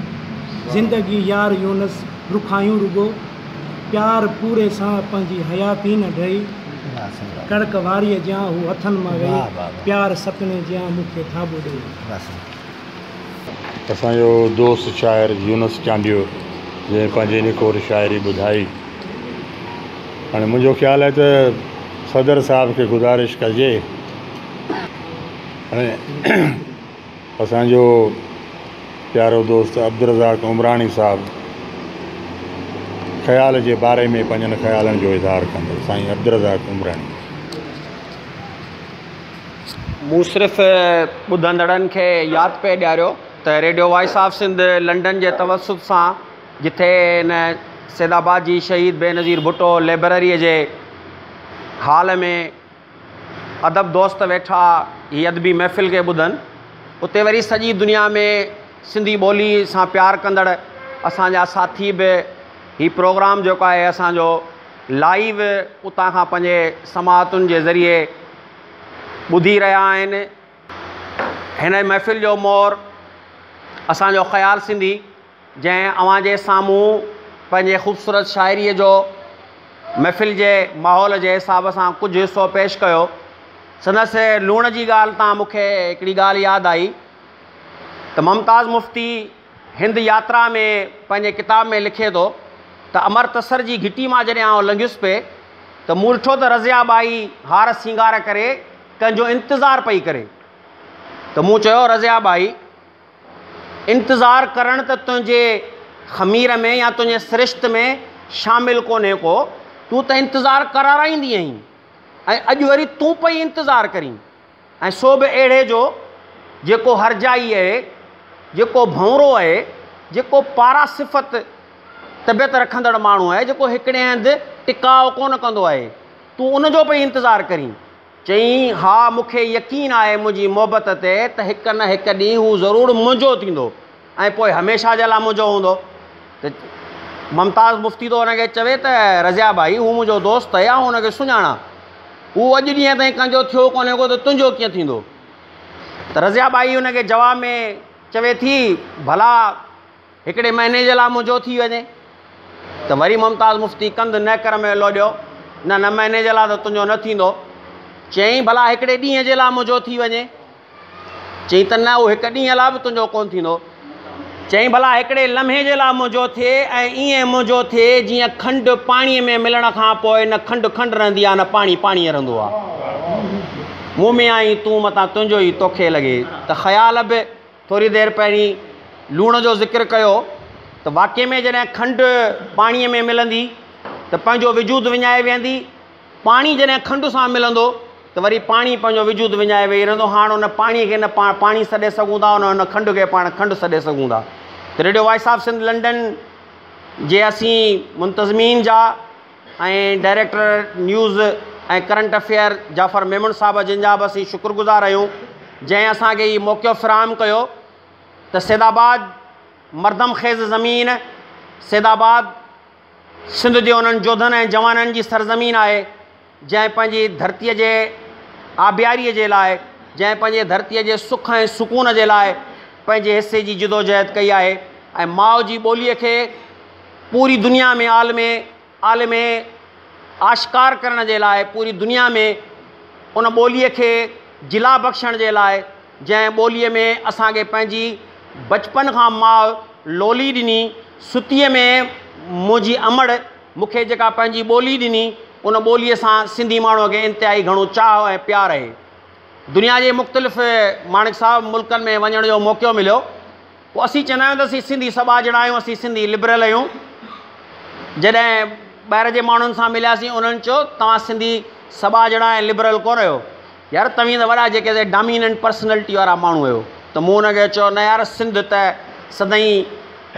L: ज़िंदगी यार यूनुस रुखायूं रुगो, प्यार पूरे सां पंहिंजी हयाती न ॾेई। कड़क वारीअ जियां हू हथनि मां वई, प्यार सपने जियां मूंखे थाबो ॾेई।
E: असांजो दोस्त शाइर यूनुस चांडियो जंहिं पंहिंजी निकोर शाइरी ॿुधाई। हाणे मुंहिंजो ख़्यालु आहे त सदर साहिब खे गुज़ारिश कजे, हाणे असांजो प्यारो दोस्त अब्दुर्रज़ाक उमराणी साहिबु ख़्याल जे बारे में पंहिंजनि ख़्यालनि जो इज़हार कंदो। साईं अब्दुर्रज़ाक उमराणी।
D: मूं सिर्फ़ु ॿुधंदड़नि खे यादि पे ॾियारियो त radio voice of Sindh London जे तवसुत सां, जिथे हिन सैदाबाद जी शहीद बेनज़ीर भुट्टो लाइब्रेरीअ जे हाल में अदब दोस्त वेठा हीअ अदबी महफ़िल खे ॿुधनि, उते वरी सॼी दुनिया में सिंधी ॿोली सां प्यारु कंदड़ असांजा साथी बि हीउ प्रोग्राम जेको आहे असांजो लाइव उतां खां पंहिंजे समाअतुनि जे ज़रिए ॿुधी रहिया आहिनि। हिन महफ़िल जो मोर असांजो ख़याल सिंधी, जंहिं अव्हां जे साम्हूं पंहिंजे ख़ूबसूरत शाइरीअ जो महफ़िल जे माहौल जे हिसाब सां कुझु हिसो पेश कयो। संदसि लूण जी ॻाल्हि तां मूंखे हिकिड़ी ॻाल्हि यादि आई त मुमताज़ मुफ़्ती हिंद यात्रा में पंहिंजे किताब में लिखे थो त अमृतसर जी घिटी मां जॾहिं आउं लंघियुसि पे त मूं ॾिठो त रज़िया बाई हार सिंगार करे कंहिंजो इंतज़ारु पई करे, त त मूं चयो रज़िया भाई इंतज़ारु करणु त तुंहिंजे ख़मीर में या तुंहिंजे सिरिश्त में शामिलु कोन्हे को, तूं त इंतज़ारु कराराईंदी आहीं ऐं अॼु वरी तूं पई इंतज़ारु करीं। ऐं सो बि अहिड़े जो जेको हरजाई आहे, जेको भंवरो आहे, जेको पारा सिफ़त तबियत रखंदड़ माण्हू आहे, जेको हिकिड़े हंधि टिकाव कोन कंदो आहे, तूं उनजो पई इंतज़ारु करीं। चईं हा मूंखे यकीन आहे मुंहिंजी मोहबत ते त हिकु न हिकु ॾींहुं हू ज़रूरु मुंहिंजो थींदो ऐं पोइ हमेशह जे लाइ मुंहिंजो हूंदो। त मुमताज़ मुफ़्ती तो हुनखे चवे त रज़िया भाई हू मुंहिंजो दोस्त आहे, आउं हुनखे सुञाणा, हू अॼु ॾींहं ताईं कंहिंजो थियो कोन्हे को, त तुंहिंजो कीअं थींदो? त रज़िया बाई हुनखे जवाब में चवे थी भला हिकिड़े महीने जे लाइ मुंहिंजो थी वञे। त वरी मुमताज़ मुफ़्ती कंधु नेकर में लोॾियो, न महीने जे लाइ त तुंहिंजो न थींदो। चईं भला हिकिड़े ॾींहं जे लाइ मुंहिंजो थी वञे? चईं त न उहो हिकु ॾींहं लाइ बि तुंहिंजो कोन्ह थींदो। चईं भला हिकिड़े लम्हे जे लाइ मुंहिंजो थिए ऐं ईअं मुंहिंजो थिए जीअं खंडु पाणीअ में मिलण खां पोइ न खंडु रहंदी आहे, न पाणी रहंदो आहे। मूं में आई तूं मतां तुंहिंजो ई तोखे लॻे। त ख़्याल बि थोरी देरि पहिरीं लूण जो ज़िक्र कयो त वाक़ई में जॾहिं खंडु पाणीअ में मिलंदी त पंहिंजो विजूद विञाए वेंदी, पाणी जॾहिं खंड सां मिलंदो त वरी पाणी पंहिंजो विजूद विञाए वेही रहंदो। हाणे उन पाणीअ खे न पाणी सॾे सघूं था, उन खंड खे पाण खंडु सॾे सघूं था। त radio voice of Sindh London जे असीं मुंतज़मीन जा ऐं डायरेक्टर न्यूज़ ऐं करंट अफेयर जाफ़र मेमन साहब जिन जा बि असीं शुक्रगुज़ार आहियूं, जंहिं असांखे हीउ मौक़ो फ़राहम कयो त सैदाबाद मरदम ख़ेज़ ज़मीन, सैदाबाद सिंध जे उन्हनि जोधनि ऐं जवाननि जी सरज़मीन आहे, जंहिं पंहिंजी धरतीअ जे आबियारीअ जे लाइ, जंहिं पंहिंजे धरतीअ जे सुख ऐं सुकून जे लाइ पंहिंजे हिसे जी जिदोजहद कई आहे ऐं माउ जी ॿोलीअ खे पूरी दुनिया में आलमे आश्कार करण जे लाइ, पूरी दुनिया में उन ॿोलीअ खे जिला बख़्शण जे लाइ, जंहिं ॿोलीअ में असांखे पंहिंजी बचपन खां माउ लोली ॾिनी, सुतीअ में मुंहिंजी अमड़ मूंखे जेका पंहिंजी ॿोली ॾिनी, उन ॿोलीअ सां सिंधी माण्हूअ खे इंतिहाई घणो चाह ऐं प्यारु आहे। दुनिया जे मुख़्तलिफ़ माणिक साहब मुल्कनि में वञण जो मौक़ो मिलियो, पोइ असीं चवंदा आहियूं त असीं सिंधी सभा ॼणा आहियूं, असीं सिंधी लिबरल आहियूं। जॾहिं ॿाहिरि जे माण्हुनि सां मिलियासीं उन्हनि चयो तव्हां सिंधी सभा ॼणा ऐं लिबरल कोन आहियो, यार तव्हीं त वॾा जेके डोमिनेंट पर्सनैलिटी वारा माण्हू आहियो। त मूं हुनखे चयो न यार, सिंध त सदाईं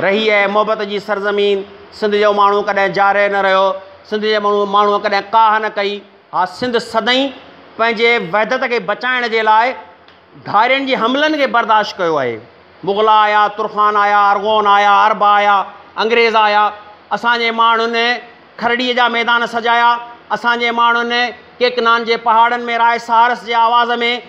D: रही आहे मोहबत जी सरज़मीन, सिंध जो माण्हू कॾहिं जारे न रहियो, सिंध जे माण्हूअ कॾहिं काह न कई। हा, सिंध सदाईं पंहिंजे वहदत खे बचाइण जे लाइ धारियुनि जे हमलनि खे बर्दाश्त कयो आहे। मुग़ल आया, तुर्खान आया, अरगोन आया, अरब आया, अंग्रेज़ आया, असांजे माण्हुनि खरड़ीअ जा मैदान सजाया, असांजे माण्हुनि केकनान जे पहाड़नि में राय सहारस जे आवाज़ में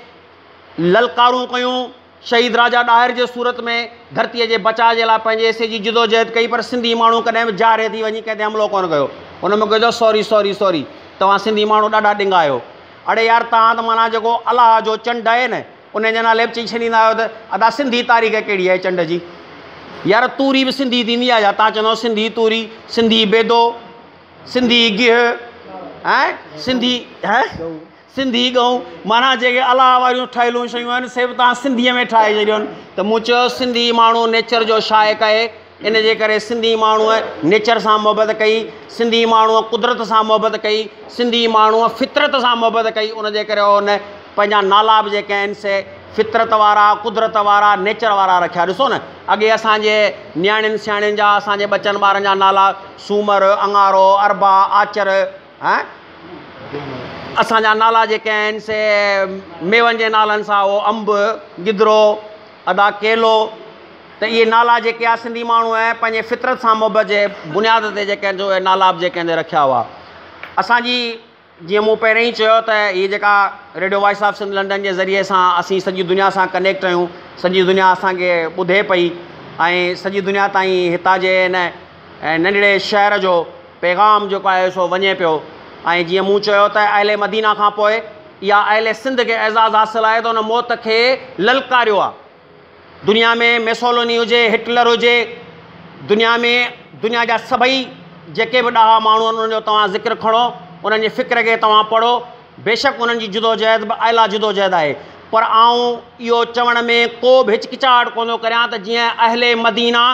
D: ललकारूं कयूं, शहीद राजा ॾाहिर जे सूरत में धरतीअ जे बचाव जे लाइ पंहिंजे हिसे जी जिदोजहद कई, पर सिंधी माण्हू कॾहिं बि जारे थी वञी कंहिं ते हमलो कोन कयो। हुन में कयो सॉरी सॉरी सॉरी, तव्हां सिंधी माण्हू ॾाढा ॾिंगा आहियो। अड़े यार, तव्हां त माना जेको अलाह जो चंड आहे न, उन जे नाले बि चई छॾींदा आहियो त अदा सिंधी तारीख़ कहिड़ी आहे चंड जी? यार तूरी बि सिंधी थींदी आहे छा? तव्हां चवंदव सिंधी तूरी, सिंधी बेदो, सिंधी गिह ऐं सिंधी गऊं, माना जेके अलाह वारियूं ठहियलूं शयूं आहिनि से बि तव्हां सिंधीअ में ठाहे छॾियूं आहिनि। त मूं चयो सिंधी माण्हू नेचर जो शाइक़ आहे, इन जे करे सिंधी माण्हूअ नेचर सां मोहबत कई, सिंधी माण्हूअ कुदरत सां मोहबत कई, सिंधी माण्हूअ फितरत सां मोहबत कई। उन जे करे उन पंहिंजा नाला बि जेके आहिनि से फितरत वारा, कुदरत वारा, नेचर वारा रखिया। ॾिसो न, अॻे असांजे नियाणियुनि सियाणियुनि जा, असांजे बचनि ॿारनि जा नाला सूमर, अंगारो, अरबा, आचर, असांजा नाला जेके आहिनि से मेवनि जे नालनि सां, उहो अंब, गिदरो, अदा केलो, त इहे नाला जेके आहे सिंधी माण्हू ऐं पंहिंजे फितरत सां मोहबत जे बुनियाद ते जेके आहिनि जो नाला बि जेके आहिनि रखिया हुआ। असांजी जीअं मूं पहिरियों ई चयो त हीअ जेका radio voice of Sindh London जे ज़रिए सां असीं सॼी दुनिया सां कनेक्ट आहियूं, सॼी दुनिया असांखे ॿुधे पई ऐं सॼी दुनिया ताईं हितां जे हिन नंढड़े शहर जो पैगाम जेको आहे सो वञे पियो। ऐं जीअं मूं चयो त अहले मदीना खां पोइ इहा अहले सिंध खे एज़ाज़ु हासिलु आहे त उन मौत खे ललकारियो आहे। दुनिया में मेसोलोनी हुजे, हिटलर हुजे, दुनिया जा सभई जेके बि ॾाढा माण्हू आहिनि उन्हनि जो तव्हां ज़िक्र खणो, उन्हनि जे फ़िक्र खे तव्हां पढ़ो, बेशक उन्हनि जी जिदोजहद बि आला जिदोजहद आहे, पर आऊं इहो चवण में को बि हिचकिचाहट कोन थो करियां त जीअं अहले मदीना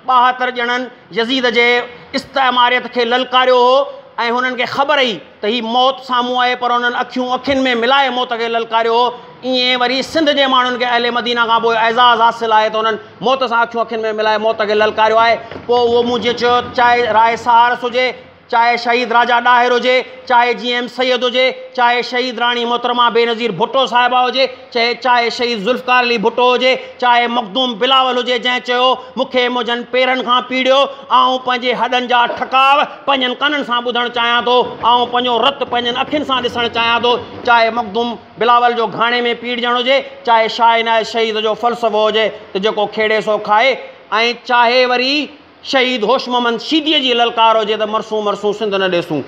D: 72 ॼणनि यज़ीद जे इस्तेमारियत खे ललकारियो हो ऐं हुननि खे ख़बर हुई त हीउ मौत साम्हूं आहे पर हुननि अखियुनि में मिलाए मौत खे ललकारियो हो, ईअं वरी सिंध जे माण्हुनि खे अहले मदीना खां पोइ एज़ाज़ हासिलु आहे त हुननि मौत सां अखियुनि में मिलाए मौत खे ललकारियो आहे। पोइ उहो मुंहिंजे चयो चाहे राय सहारस हुजे, चाहे शहीद राजा ॾाहिर हुजे, चाहे GM सैयद हुजे, चाहे शहीद राणी मोहतरमा बेनज़ीर भुट्टो साहिबा हुजे, चाहे शहीद ज़ुल्फ़कार अली भुट्टो हुजे, चाहे मखदूम बिलावल हुजे जंहिं चयो मूंखे मुंहिंजनि पेरनि खां पीड़ियो, आऊं पंहिंजे हॾनि जा ठकाव पंहिंजनि कननि सां ॿुधणु चाहियां थो, आऊं पंहिंजो रतु पंहिंजनि अखियुनि सां ॾिसणु चाहियां थो। चाहे मखदूम बिलावल जो घाणे में पीड़जणु हुजे, चाहे शाहनाज़ शहीद जो फ़लसफ़ो हुजे त जेको खेड़े सो खाए, ऐं चाहे वरी शहीद होश मोहम्मद शीदीअ जी ललकार हुजे त मरसूं मरसूं सिंध न ॾेसूं।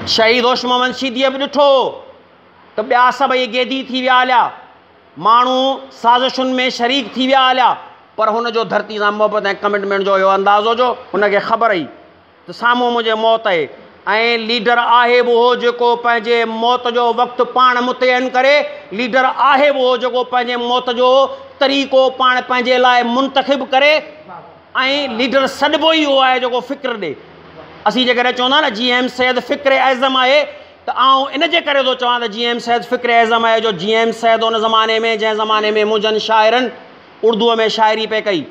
D: शहीद होश मोहम्मद शीदीअ बि ॾिठो त ॿिया सभई गेदी थी विया हलिया, माण्हू साज़िशुनि में शरीक थी विया हलिया, पर हुनजो धरती सां मोहबत ऐं कमिटमेंट जो इहो अंदाज़ो जो हुनखे ख़बर हुई त साम्हूं मुंहिंजे मौत आहे। ऐं लीडर आहे बि उहो जेको पंहिंजे मौत जो वक़्तु पाण मुतयन करे, लीडर आहे बि उहो जेको पंहिंजे मौत जो तरीक़ो पाण पंहिंजे लाइ मुंतख़िब करे, ऐं लीडर सॾिबो ई उहो आहे जेको फ़िक्र ॾे। असीं जेकॾहिं चवंदा न GM सैयद फ़िक्र एज़म आहे, त आउं इन जे करे थो चवां त GM सैयद फ़िक्र एज़म आहे जो GM सैयद उन ज़माने में जंहिं ज़माने में मुंहिंजनि शाइरनि उर्दूअ में शाइरी पे कई,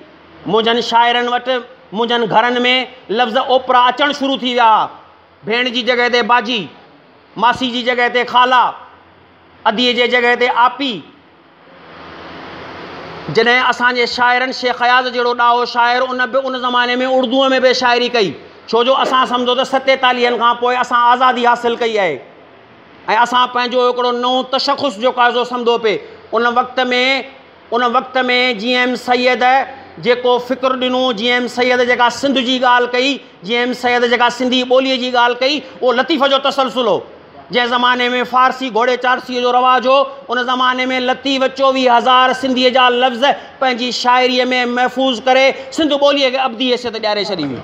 D: मुंहिंजनि शाइरनि वटि मुंहिंजनि घरनि में लफ़्ज़ ओपरा अचणु शुरू थी विया। भेण जी जॻह ते बाजी, मासी जी जॻह ते ख़ाला, अदीअ जे जॻह ते आपी। जॾहिं असांजे शाइरनि शेख अयाज़ जहिड़ो ॾाहो शाइर उन ज़माने में उर्दूअ में बि शाइरी कई, छो जो असां सम्झो त 47 खां पोइ असां आज़ादी हासिलु कई आहे ऐं असां पंहिंजो हिकिड़ो नओं तशख़ुस जो काज़ो सम्झो पिए। उन वक़्त में GM सैयद जेको फ़िक्र ॾिनो, GM सैयद जेका सिंध जी ॻाल्हि कई, GM सैयद जेका सिंधी ॿोलीअ जी ॻाल्हि कई, उहो लतीफ़ जो तसलसुल हो। जंहिं ज़माने में फ़ारसी घोड़े चारसीअ जो रवाज हो, उन ज़माने में लतीफ़ 24,000 सिंधीअ जा लफ़्ज़ पंहिंजी शाइरीअ में महफ़ूज़ करे सिंध ॿोलीअ खे अब्दी हैसियत ॾियारे छॾी हुई।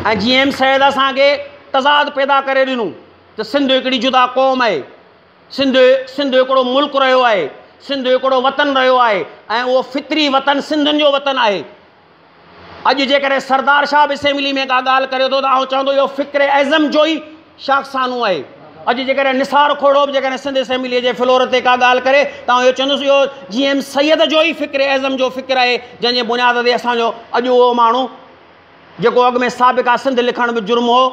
D: ऐं GM सैयद असांखे तज़ाद पैदा करे ॾिनो त सिंध हिकिड़ी जुदा क़ौम आहे, सिंध हिकिड़ो मुल्क रहियो आहे, सिंध हिकिड़ो वतन रहियो आहे ऐं उहो फितरी वतन सिंधियुनि जो वतन आहे। अॼु जेकॾहिं सरदार शाह बि असेंबली में का ॻाल्हि करे थो त आउं चवंदो इहो फ़िक्र एज़म जो ई शाख़सानो आहे। अॼु जेकॾहिं निसार खोड़ो बि जेकॾहिं सिंध असेंबलीअ जे फ्लोर ते का ॻाल्हि करे त आउं इहो चवंदुसि इहो GM सैयद जो ई फ़िक्र एज़म जो फ़िक्र आहे, जंहिंजे बुनियाद ते असांजो अॼु उहो माण्हू जेको अॻु में साबिक़ा सिंध लिखण बि जुर्म हो,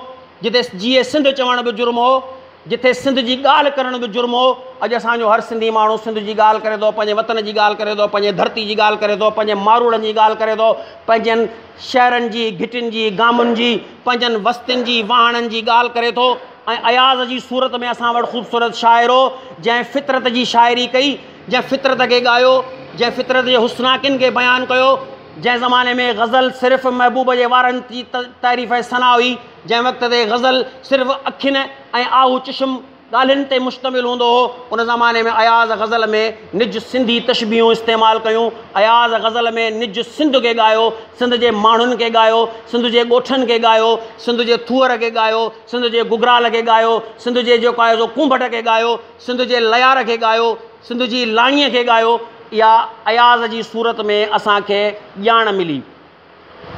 D: जिते GA सिंध चवण बि जुर्म हो, जिथे सिंध जी ॻाल्हि करण बि जुर्म हो, अॼु असांजो हर सिंधी माण्हू सिंध जी ॻाल्हि करे थो, पंहिंजे वतन जी ॻाल्हि करे थो, पंहिंजे धरती जी ॻाल्हि करे थो, पंहिंजे मारूड़नि जी ॻाल्हि करे थो, पंहिंजनि शहरनि जी, घिटियुनि जी, गामनि जी, पंहिंजनि वस्तियुनि जी, वाहणनि जी ॻाल्हि करे थो। ऐं अयाज़ जी सूरत में असां वटि ख़ूबसूरत शाइर हो जंहिं फितरत जी शाइरी कई, जंहिं फितरत खे ॻायो, जंहिं फितरत जे हुस्नाकिन खे बयानु कयो, जंहिं ज़माने में गज़ल सिर्फ़ु महबूब जे वारनि जी तारीफ़ सना हुई, जंहिं वक़्त ते गज़ल सिर्फ़ु अखियुनि ऐं आहू चश्म ॻाल्हियुनि ते मुश्तमिल हूंदो हो, उन ज़माने में अयाज़ गज़ल में निज सिंधी तशबीहूं इस्तेमालु कयूं। अयाज़ गज़ल में निज सिंध खे ॻायो, सिंध जे माण्हुनि खे ॻायो, सिंध जे ॻोठनि खे ॻायो, सिंध जे थूअर खे ॻायो, सिंध जे गुगराल खे ॻायो, सिंध जे जेको आहे सो कुंभट खे ॻायो, सिंध जे लयार खे ॻायो, सिंध जी लाणीअ खे ॻायो। इहा अयाज़ जी सूरत में असांखे ॼाण मिली।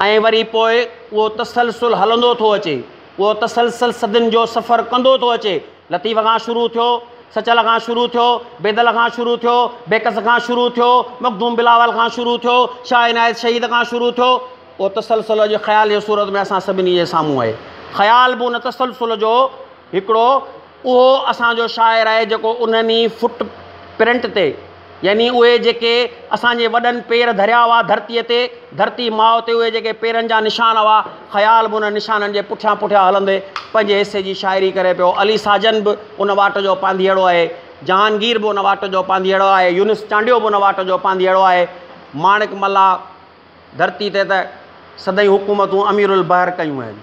D: ऐं वरी पोइ उहो तसलसल हलंदो थो अचे, उहो तसलसल सदियुनि जो सफ़र कंदो थो अचे। लतीफ़ खां शुरू थियो, सचल खां शुरू थियो, बेदल खां शुरू थियो, बेकस खां शुरू थियो, मखदूम बिलावल खां शुरू थियो, शाहनाज़ शहीद खां शुरू थियो। उहो तसलसल जे ख़्याल जी सूरत में असां सभिनी जे साम्हूं आहे। ख़्याल बि उन तसलसल जो हिकिड़ो उहो असांजो शाइर आहे जेको उन्हनि फुट प्रिंट ते, यानी उहे जेके असांजे वॾनि पेर धरिया हुआ धरतीअ ते, धरती माउ ते उहे जेके पेरनि जा निशान हुआ, ख़्याल बि उन निशाननि जे पुठियां पुठियां हलंदे पंहिंजे हिसे जी शाइरी करे पियो। अली साजन बि उन वाट जो पांधीअड़ो आहे, जहांगीर बि उन वाट जो पांधीअड़ो आहे, यूनुस चांडियो बि उन वाट जो पांधीअड़ो आहे। माणिक मल्ला धरती ते त सदाई हुकूमतूं अमीरुल बहर कयूं आहिनि,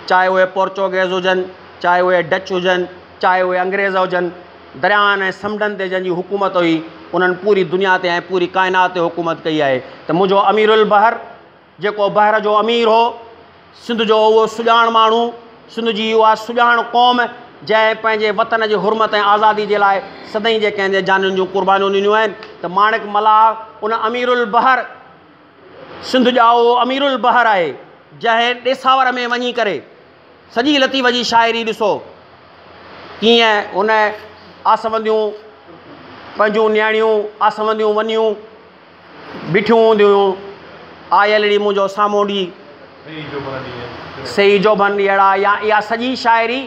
D: चाहे उहे पोर्चुगेज़ हुजनि, चाहे उहे डच हुजनि, चाहे उहे अंग्रेज़ हुजनि। दरियाहनि ऐं समुंडनि ते जंहिंजी हुकूमत हुई उन्हनि पूरी दुनिया ते ऐं पूरी काइनात ते हुकूमत कई आहे। त मुंहिंजो अमीरुल बहर जेको बहर जो अमीर हो, सिंध जो उहो सुञाण माण्हू, सिंध जी उहा सुञाण क़ौम जंहिं पंहिंजे वतन जी हुरमत ऐं आज़ादी जे लाइ सदाईं जे कंहिंजे जानुनि जूं क़ुर्बानियूं ॾिनियूं आहिनि। त माणिक मल्हाह उन अमीरुल बहर सिंध जा उहो अमीरुल बहर आहे जंहिं ॾेसावर में वञी करे सॼी लतीफ़ जी शाइरी ॾिसो कीअं हुन आसवंदियूं पंहिंजूं न्याणियूं आसवंदियूं वञियूं बीठियूं हूंदियूं आयल ॾी मुंहिंजो साम्हूं ॾी सही जो बन अहिड़ा या इहा सॼी शाइरी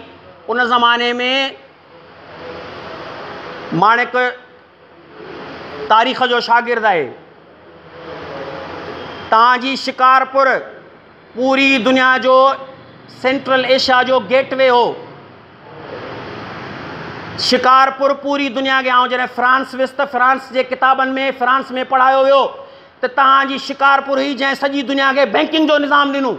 D: उन ज़माने में माणिक तारीख़ जो शागिर्दु आहे। तव्हांजी शिकारपुर पूरी दुनिया जो सेंट्रल एशिया जो गेटवे हो। शिकारपुर पूरी दुनिया खे ऐं जॾहिं फ्रांस वियुसि त फ्रांस जे किताबनि में फ्रांस में पढ़ायो वियो त तव्हांजी शिकारपुर हुई जंहिं सॼी दुनिया खे बैंकिंग जो निज़ाम ॾिनो।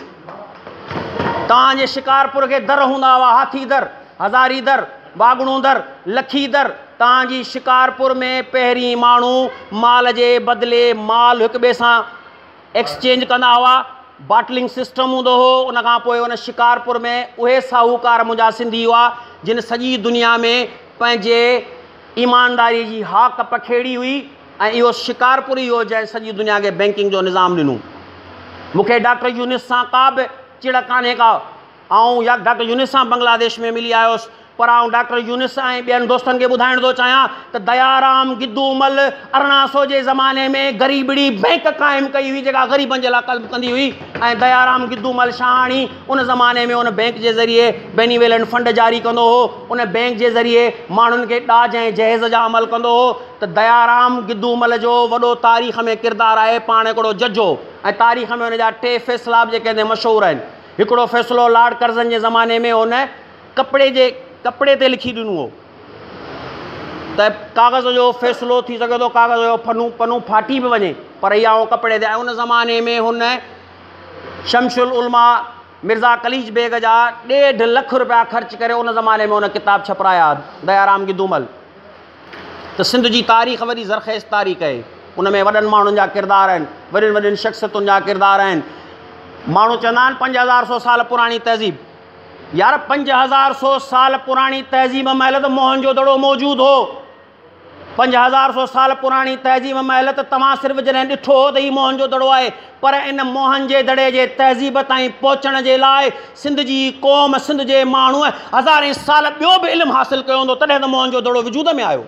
D: तव्हांजे शिकारपुर खे दर हूंदा हुआ, हाथी दर, हज़ारी दर, बागणो दर, लखी दर। तव्हांजी शिकारपुर में पहिरीं माण्हू माल जे बदिले माल हिक ॿिए सां एक्सचेंज कंदा हुआ, बाटलिंग सिस्टम हूंदो हो। उन खां पोइ उन शिकारपुर में उहे साहूकार मुंहिंजा सिंधी हुआ जिन सॼी दुनिया में पंहिंजे ईमानदारी जी हाक पखेड़ी हुई ऐं इहो शिकारपुर ई हो जंहिं सॼी दुनिया खे बैंकिंग जो निज़ाम ॾिनो। मूंखे डॉक्टर यूनिस सां का बि चिड़ कान्हे का, ऐं या डॉक्टर यूनिस सां बांग्लादेश में मिली आयुसि, पर आउं डॉक्टर यूनिस ऐं ॿियनि दोस्तनि खे ॿुधाइण थो चाहियां त दयाराम गिद्दूमल 1800 जे ज़माने में ग़रीबड़ी बैंक क़ाइमु कई हुई जेका ग़रीबनि जे लाइ कल्प कंदी हुई। ऐं दयाराम गिद्दूमल शाहाणी उन ज़माने में उन बैंक जे ज़रिए बेनीवेलेंट फंड जारी कंदो हो। उन बैंक जे ज़रिए माण्हुनि खे ॾाज ऐं जहेज़ जा अमल कंदो हो। त दयाराम गिद्दूमल जो वॾो तारीख़ में किरदारु आहे पाण हिकिड़ो जज हो ऐं तारीख़ में हुन जा 3 फ़ैसिला बि जेके मशहूरु आहिनि। हिकिड़ो फ़ैसिलो लॉर्ड कर्ज़न जे ज़माने में हुन कपिड़े ते लिखी ॾिनो हो त कागज़ जो फ़ैसिलो थी सघे थो, कागज़ जो पन्नू फाटी बि वञे पर इहा कपिड़े ते। ऐं उन ज़माने में हुन शमशुल उलमा मिर्ज़ा कलीज बेग जा 1.5 लख रुपया ख़र्च करे उन ज़माने में हुन किताब छपराया दयाराम गिद्दूमल। त सिंध जी तारीख़ वॾी ज़रख़ेज़ तारीख़ आहे। उन में वॾनि माण्हुनि जा किरदार आहिनि, वॾियुनि वॾियुनि शख़्सियतुनि जा किरदार आहिनि। माण्हू चवंदा आहिनि 5100 साल पुराणी तहज़ीब। यार 5100 साल पुराणी तहज़ीब महिल त मोहन जो दड़ो मौजूदु हो। 5100 साल पुराणी तहज़ीब महिल त तव्हां सिर्फ़ु जॾहिं ॾिठो हो त हीउ मोहन जो दड़ो आहे, पर इन मोहन जे दड़े जे तहज़ीब ताईं पहुचण जे लाइ सिंध जी क़ौम, सिंध जे माण्हूअ हज़ारें साल ॿियो बि इल्मु हासिलु कयो हूंदो तॾहिं त मोहन जो दड़ो वजूद में आयो।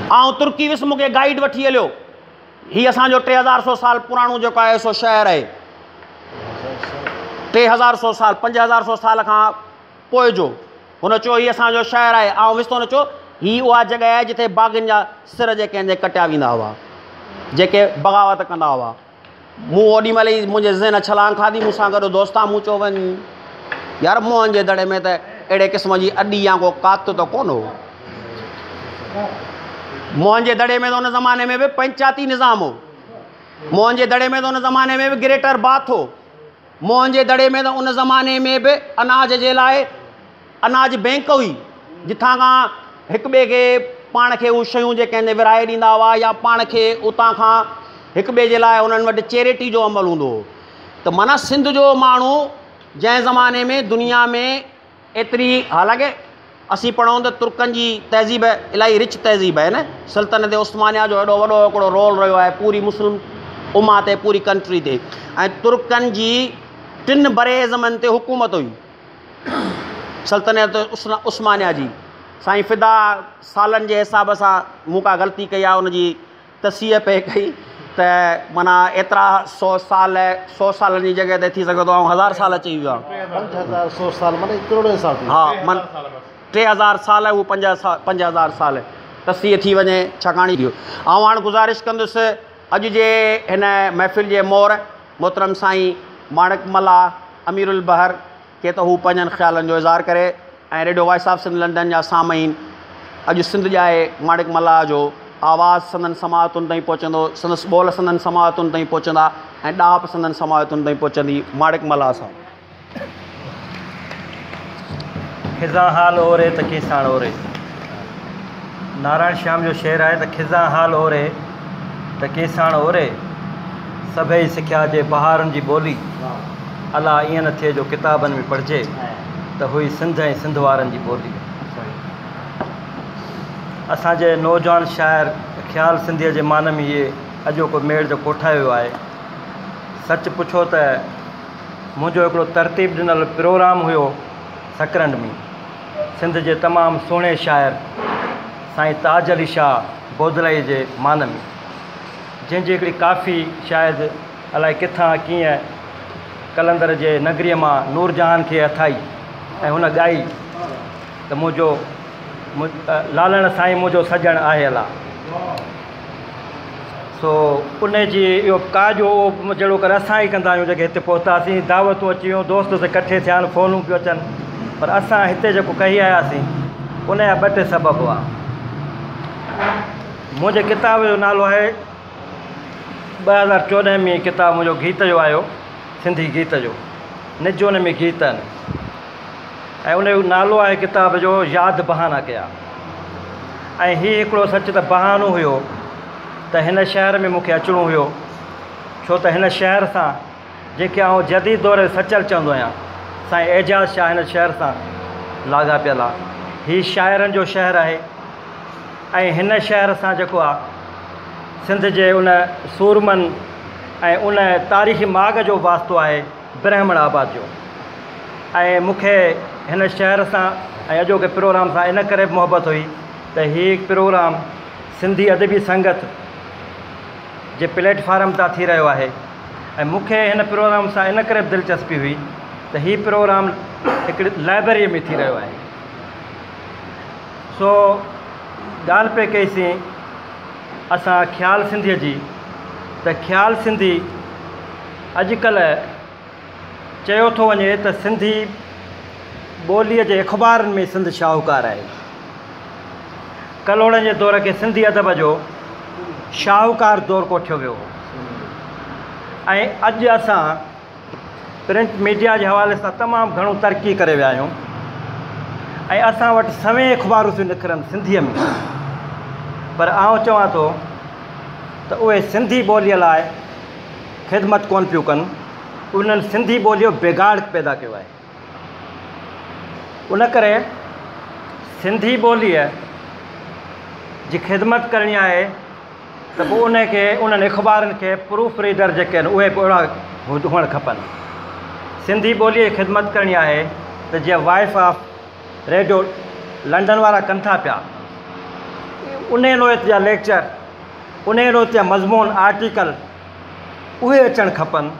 D: ऐं तुर्की वियुसि, मूंखे गाइड वठी हलियो। हीउ असांजो 3100 साल पुराणो जेको आहे सो शहर आहे। 3100 साल 5100 साल खां पोइ जो हुन चयो हीउ असांजो शहर आहे। ऐं विस्तो न चयो हीअ उहा जॻह आहे जिथे बाग़नि जा सिर जेके आहिनि कटिया वेंदा हुआ, जेके बग़ावत कंदा हुआ। मूं ओॾी महिल ई मुंहिंजे ज़हन छलांग खाधी, मूंसां गॾु दोस्त आहे। मूं चयो वञ यार मोहन जे दड़े में त अहिड़े क़िस्म जी अॾी या को कात त कोन हो। मोहन जे दड़े में त उन ज़माने में बि पंचायती निज़ाम हो। मोहन जे दड़े में त उन ज़माने में बि ग्रेटर बाथ हो। मोहन जे दड़े में त उन ज़माने में बि अनाज जे लाइ अनाज बैंक हुई, जिथां खां हिक ॿिए खे पाण खे उहे शयूं जेके आहिनि विराए ॾींदा हुआ या पाण खे उतां खां हिक ॿिए जे लाइ उन्हनि वटि चैरिटी जो अमल हूंदो हो। त माना सिंध जो माण्हू जंहिं ज़माने में दुनिया में एतिरी, हालांकि असीं पढ़ूं त तुर्कनि जी तहज़ीब इलाही रिच तहज़ीब आहे न। सल्तनत उस्मानिया जो एॾो वॾो हिकिड़ो रोल रहियो आहे पूरी मुस्लिम उमा ते, पूरी कंट्री ते। ऐं तुर्कनि जी 3 बरे ज़मन ते हुकूमत हुई सल्तनत उस्मानिया जी। साईं फ़िदा सालनि जे हिसाब सां मूं का ग़लती कई आहे, उनजी तसीह पे कई त माना एतिरा 100 सालनि जी जॻह ते थी सघे थो ऐं 1000 साल चई वियो आहे।
G: 5100 साल माना करोड़ साल।
D: हा, मन 3000 साल उहो 5000 साल तसीह थी वञे छाकाणि इहो। ऐं हाणे गुज़ारिश कंदुसि अॼु जे हिन महफ़िल जे मोहर मोहतरम साईं माणिक मल्हाह अमीरुल बहर के त हू पंहिंजनि ख़्यालनि जो इज़हार करे। ऐं radio voice of Sindh London जा सामईन अॼु सिंध जा आहे माणिक मल्हाह जो आवाज़ संदन समाअतुनि ताईं पहुचंदो, संदसि ॿोल संदन समाअतुनि ताईं पहुचंदा ऐं ॾाप संदन समाअतुनि ताईं पहुचंदी। माणिक मल्हाह सां
I: खिज़ा हाल ओरे त केसाण ओरे। नारायण श्याम जो शेर आहे त खिज़ा हाल ओरे त केसाण ओरे, सभई सिखिया जे बहारुनि जी ॿोली। अला ईअं न थिए जो किताबनि में पढ़िजे।
K: त हुई सिंध ऐं सिंध वारनि जी ॿोली। असांजे नौजवान शाइर ख़्याल सिंधीअ जे मान में इहे अॼोको मेड़ जो कोठायो आहे। सच पुछो त मुंहिंजो हिकिड़ो तरतीब ॾिनल प्रोग्राम हुयो सकरंड में, सिंध जे तमामु सुहिणे शाइर साईं ताज अली शाह बोदलाई जे मान में, जंहिंजी हिकिड़ी काफ़ी शायदि अलाए किथां कीअं कलंदर जे नगरीअ मां नूरजहान खे अथाई ऐं हुन ॻाई त मुंहिंजो लालण साईं मुंहिंजो सॼणु आहे अला। सो उन जी इहो काजो जहिड़ो करे असां ई कंदा आहियूं। जेके हिते पहुतासीं, दावतूं अची वियूं, दोस्त से इकठे थिया आहिनि, फ़ोनूं पियूं अचनि, पर असां हिते जेको कही आयासीं उन जा ॿ टे सबबु हुआ। मुंहिंजे किताब जो नालो आहे 2014 में किताब मुंहिंजो गीत जो आयो, सिंधी गीत जो, निज उन में गीत आहिनि ऐं उन जो नालो आहे किताब जो यादि बहाना कया। ऐं हीउ हिकिड़ो सच त बहानो हुयो त हिन शहर में मूंखे अचिणो हुयो, छो त हिन शहर सां जेके आउं जदीद दौर सचल चवंदो आहियां, साईं एजाज़ शाह हिन शहर सां लाॻापियल आहे। हीउ शाइरनि जो शहर आहे ऐं हिन शहर सां जेको आहे सिंध जे उन सूरमन ऐं उन तारीख़ी माॻ जो वास्तो आहे ब्राह्मण आबाद जो। ऐं मूंखे हिन शहर सां ऐं अॼोके प्रोग्राम सां इन करे मोहबत हुई त हीउ प्रोग्राम सिंधी अदबी संगत जे प्लेटफार्म तां थी रहियो आहे ऐं मूंखे हिन प्रोग्राम सां इन करे दिलचस्पी हुई त हीउ प्रोग्राम हिकिड़ी लाइब्रेरीअ में थी रहियो आहे। सो ॻाल्हि पे कईसीं असां ख़्याल सिंधीअ जी, त ख़्याल सिंधी अॼुकल्ह चयो थो वञे त सिंधी ॿोलीअ जे अख़बारनि में सिंध शाहूकार आहे। कलोड़नि जे दौर खे सिंधी अदब जो शाहूकार दौर कोठियो वियो ऐं अॼु असां प्रिंट मीडिया जे हवाले सां तमामु घणो तरक़ी करे विया आहियूं ऐं असां वटि सवें अख़बारूं थियूं निकिरनि सिंधीअ में, पर आउं चवां थो त उहे सिंधी ॿोलीअ लाइ ख़िदमत कोन पियूं कनि, उन्हनि सिंधी ॿोलीअ जो बिगाड़ पैदा कयो आहे। उन करे सिंधी ॿोलीअ जी ख़िदमत करणी आहे त पोइ उनखे उन्हनि अख़बारनि खे प्रूफ रीडर जेके आहिनि उहे ओड़ा हुअणु खपनि। सिंधी ॿोलीअ जी ख़िदमत करणी आहे त जीअं वाइफ ऑफ रेडियो लंडन वारा कनि था पिया, उन नोयत जा लेक्चर, उन नोयत जा मज़मून आर्टिकल उहे अचणु खपनि।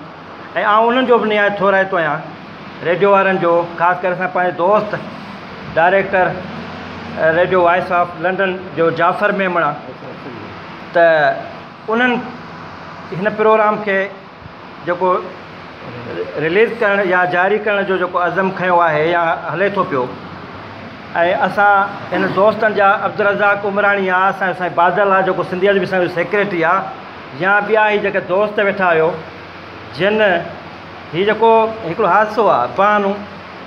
K: ऐं आउं उन्हनि जो बि नियाय थोराइतो आहियां, रेडियो वारनि जो, ख़ासि करे असां पंहिंजे दोस्त director radio voice of London जो जाफ़र मेमणा, त उन्हनि हिन प्रोग्राम खे जेको रिलीज़ करणु या जारी करण जो जेको अज़म खयों आहे या हले थो पियो, ऐं असां हिन दोस्तनि जा अब्दुल रज़ाक उमराणी आहे, असांजो बादल आहे जेको सिंधी अदबी संघ जो सेक्रेटरी आहे, या ॿिया ही जेके दोस्त वेठा हुयो जिन हीउ जेको हिकिड़ो हादसो आहे बहानू,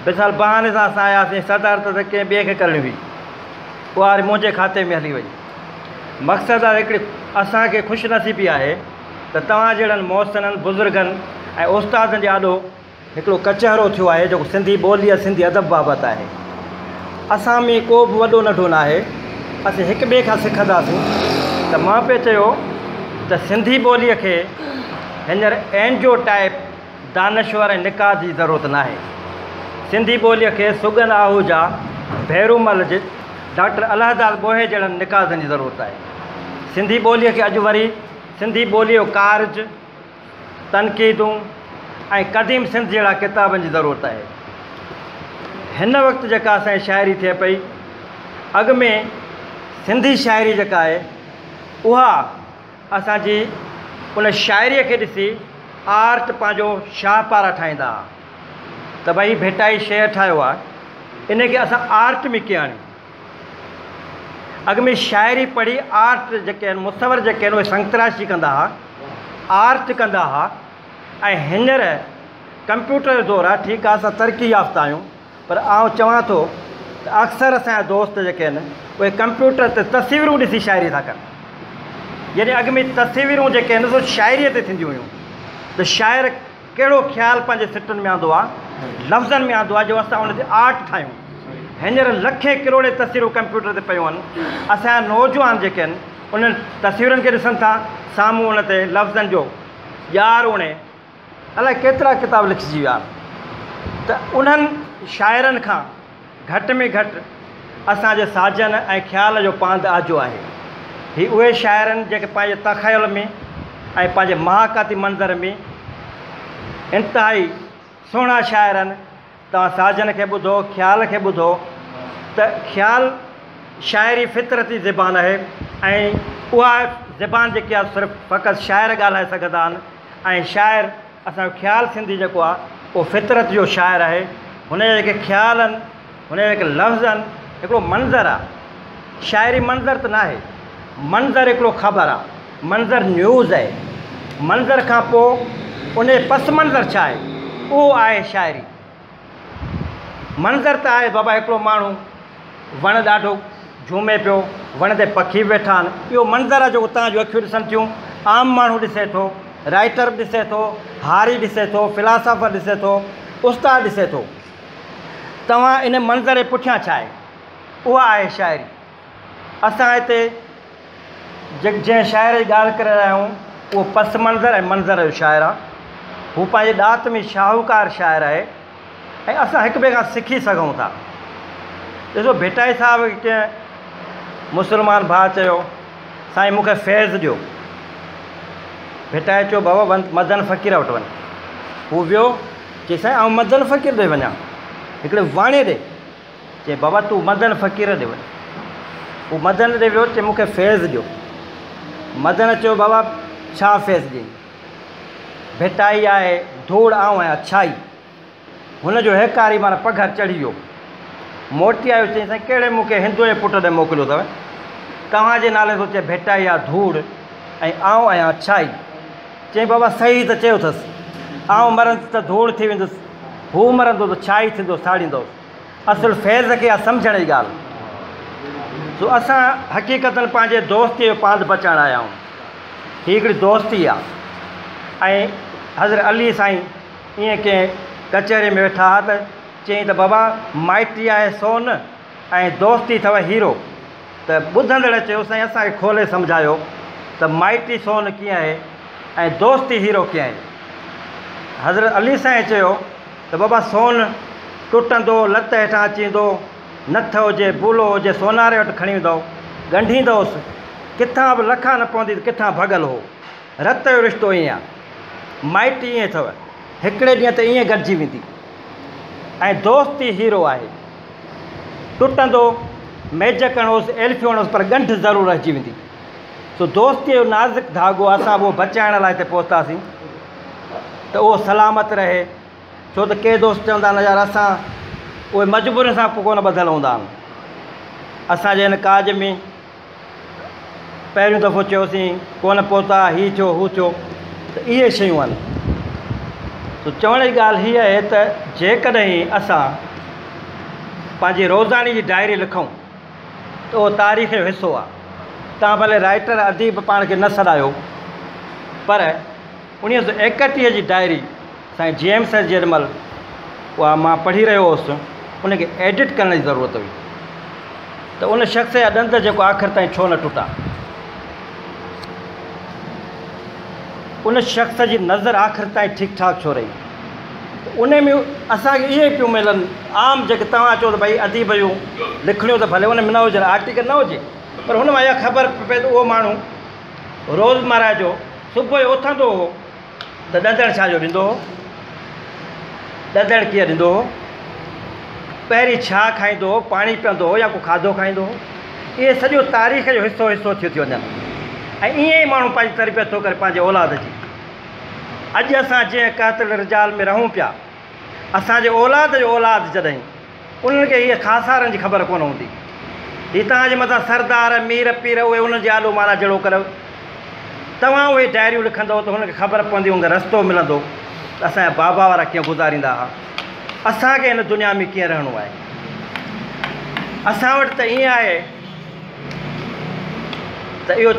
K: मिसाल बहाने सां असां आयासीं, सदारत त कंहिं ॿिए खे करणी हुई, उहा वरी मुंहिंजे खाते में हली वई। मक़सदु आहे हिकिड़ी असांखे ख़ुशनसीबी आहे त तव्हां जहिड़नि मोहसिननि बुज़ुर्गनि ऐं उस्तादनि जे आॾो हिकिड़ो कचहरो थियो आहे जेको सिंधी ॿोलीअ सिंधी अदब बाबति आहे। असां में को बि वॾो नंढो न आहे, असीं हिक ॿिए खां सिखंदासीं। त मां पियो चयो त सिंधी ॿोलीअ खे हींअर एंजो टाइप दानश्वर ऐं निकाह जी ज़रूरत न आहे। सिंधी ॿोलीअ खे सुगन आहूजा, भैरूमल जे, डॉक्टर अलहदास बोहे जहिड़नि निकाज़नि जी ज़रूरत आहे। सिंधी ॿोलीअ खे अॼु वरी सिंधी ॿोलीअ जो कार्ज, तनक़ीदूं ऐं क़दीम सिंध जहिड़ा किताबनि जी ज़रूरत आहे। हिन वक़्तु जेका असांजी शाइरी थिए पई, अॻु में सिंधी शाइरी जेका आहे उहा असांजी उन शाइरीअ खे ॾिसी आर्ट पंहिंजो शाहपारा ठाहींदा हुआ त भई भेटाई शेर ठाहियो आहे, इनखे असां आर्ट में कीअं आणियूं। अॻु में शाइरी पढ़ी आर्ट जेके आहिनि, मुसवर जेके आहिनि, उहे संगतराशी कंदा हुआ, आर्ट कंदा हुआ। ऐं हींअर कंप्यूटर जो दौरु आहे, ठीकु आहे असां तरक़ी याफ़्ता आहियूं, पर आउं चवां थो त अक्सर असांजा दोस्त जेके आहिनि उहे कंप्यूटर ते तस्वीरूं ॾिसी शाइरी था कनि। यानी अॻु में तस्वीरूं जेके आहिनि सो शाइरीअ ते थींदियूं हुयूं, त शाइर कहिड़ो ख़्यालु पंहिंजे सिटुनि में आंदो आहे
M: लफ़्ज़नि में आंदो आहे जो असां उन ते आर्ट ठाहियूं। हींअर लखे किरोड़े तस्वीरूं कंप्यूटर ते पियूं आहिनि, असांजा नौजवान जेके आहिनि उन्हनि तस्वीरुनि खे ॾिसनि था, साम्हूं उन ते लफ़्ज़नि जो ॼार उणे अलाए केतिरा किताब लिखिजी विया। त उन्हनि शाइरनि खां घटि में घटि असांजे साजन ऐं ख़्याल जो पांध आजो आहे। ही उहे शाइर आहिनि जेके पंहिंजे तख़यल में ऐं पंहिंजे महाकाती मंज़र में इंतिहाई सुहिणा शाइर आहिनि। तव्हां साजन खे ॿुधो, ख़्याल खे ॿुधो त ख़्याल शाइरी फितरती ज़बान आहे ऐं उहा ज़बान जेकी आहे सिर्फ़ु फ़क़ति शाइर ॻाल्हाए सघंदा आहिनि ऐं शाइर असांजो ख़्याल सिंधी जेको आहे उहो फितरत जो शाइर आहे। हुन जा जेके ख़्याल आहिनि, हुन जा जेके लफ़्ज़ आहिनि, हिकिड़ो मंज़र आहे। शाइरी मंज़र त न आहे, मंज़र हिकिड़ो ख़बर आहे, मंज़र न्यूज़ आहे। मंज़र खां पोइ उन पस मंज़र छा आहे, उहो आहे शाइरी। मंज़र त आहे बाबा हिकिड़ो माण्हू वण ॾाढो झूमे पियो, वण ते पखी वेठा आहिनि, इहो मंज़र आहे जेको तव्हांजो अखियूं ॾिसनि थियूं। आम माण्हू ॾिसे थो, राइटर बि ॾिसे थो, हारी ॾिसे थो, फिलासफ़र ॾिसे थो, उस्ताद ॾिसे थो। तव्हां इन मंज़र जे पुठियां छा आहे, उहा आहे शाइरी। असां हिते जंहिं शाइर जी ॻाल्हि करे रहिया आहियूं उहो पस मंज़र ऐं मंज़र जो शाइर आहे। हू पंहिंजे ॾात में शाहूकार शाइर आहे ऐं असां हिक ॿिए खां सिखी सघूं था। ॾिसो भिटाई साहिब कंहिं मुस्लमान भाउ चयो, साईं मूंखे फैज़ ॾियो। भिटाई चयो बाबा मदन फ़क़ीर वटि वञ। हू वियो, चई साईं आउं मदन फ़क़ीर ॾे वञा, हिकिड़े वाणे ॾे। चई बाबा तूं मदन फ़क़ीर ॾे वञ। हू मदन ॾे वियो, चई मूंखे फैज़ ॾियो। मदन चयो बाबा छा फैज़ ॾियईं? भिटाई आहे धूड़ आऊं ऐं अच्छाई। हुनजो हिकारी माना पघर चढ़ी वियो, मोटी आयो। चई साईं कहिड़े मूंखे हिंदू जे पुट ॾे मोकिलियो अथव? तव्हांजे नाले थो चए भिटाई आहे धूड़ ऐं आऊं ऐं अच्छाई। चई बाबा सही त चयो अथसि, आऊं मरंदुसि त धूड़ थी वेंदुसि, हू मरंदो त छाई थींदो साड़ींदो। असुलु फैज़ खे आहे सम्झण जी ॻाल्हि। सो असां हक़ीक़तनि पंहिंजे दोस्तीअ जो पांध बचाइण आया आहियूं। हीअ हिकिड़ी दोस्ती आहे। ऐं हज़रत अली साईं ईअं कंहिं कचहरी में वेठा हुआ त चयईं त बाबा माइटी आहे सोन ऐं दोस्ती अथव हीरो। त ॿुधंदड़ चयो साईं असांखे खोले सम्झायो त माइटी सोन कीअं आहे ऐं दोस्ती हीरो कीअं आहे। हज़रत अली साईं चयो त बाबा सोन टुटंदो, लत हेठां अची वेंदो, नथ हुजे, भूलो हुजे, सोनारे वटि खणी वेंदो, ॻंढींदोसि, किथां बि लखा न पवंदी त किथां भॻल हो। रत जो रिश्तो ईअं आहे। माइटी ईअं अथव, हिकिड़े ॾींहं ते ईअं गॾिजी वेंदी ऐं दोस्ती हीरो आहे। टुटंदो, मेज करणोसि, एल्फी हणोसि, पर ॻंढि ज़रूरु रहिजी वेंदी। सो दोस्तीअ जो नाज़ुक धाॻो असां उहो बचाइण लाइ हिते पहुतासीं त उहो सलामत रहे। छो त के दोस्त चवंदा आहिनि यार असां उहे मजबूरी सां कोन ॿधल हूंदा आहिनि। असांजे हिन काज में पहिरियों दफ़ो चयोसीं कोन पहुता, हीअ थियो हू थियो, त इहे शयूं आहिनि। त चवण जी ॻाल्हि हीअ आहे त जेकॾहिं असां पंहिंजी रोज़ानी जी डायरी लिखूं त उहो तारीख़ जो हिसो आहे। तव्हां भले राइटर अदीब पाण खे न सॾायो, पर 1931 जी डायरी साईं जेम्स जेॾीमहिल उहा मां पढ़ी रहियो हुउसि, उनखे एडिट करण जी ज़रूरत हुई त उन शख़्स जा ॾंद जेको आख़िर ताईं छो न टुटा, उन शख़्स जी नज़र आख़िर ताईं ठीकु ठाक छो रही। उन में असांखे इहे पियूं मिलनि आम जेके तव्हां चओ त भई अदीब जूं लिखणियूं त भले उन में न हुजनि, आर्टिकल न हुजे, पर हुन मां इहा ख़बर पए त उहो माण्हू रोज़मर्रा जो सुबुह जो उथंदो हो त ॾंदड़ छा जो ॾींदो हो, ॾंदड़ कीअं ॾींदो हो, पहिरीं छा खाईंदो हो, पाणी पीअंदो हो या को खाधो खाईंदो हो। इहे सॼो तारीख़ जो हिसो हिसो थी वञनि ऐं ईअं ई माण्हू पंहिंजी तरबियत थो करे पंहिंजे औलाद जी। अॼु असां जंहिं कहतल रिजाल में रहूं पिया, असांजे औलाद जो औलाद जॾहिं उन्हनि खे इहे ख़ासारनि जी ख़बर कोन हूंदी। हीअ तव्हांजे मथां सरदार मीर पीर उहे उन्हनि जी आलू माना जहिड़ो करो, तव्हां उहे डायरियूं लिखंदव त हुनखे ख़बर पवंदी, हुनखे रस्तो मिलंदो त असांजा बाबा वारा कीअं गुज़ारींदा हुआ, असांखे हिन दुनिया में कीअं रहणो आहे। असां वटि त ईअं आहे त इहो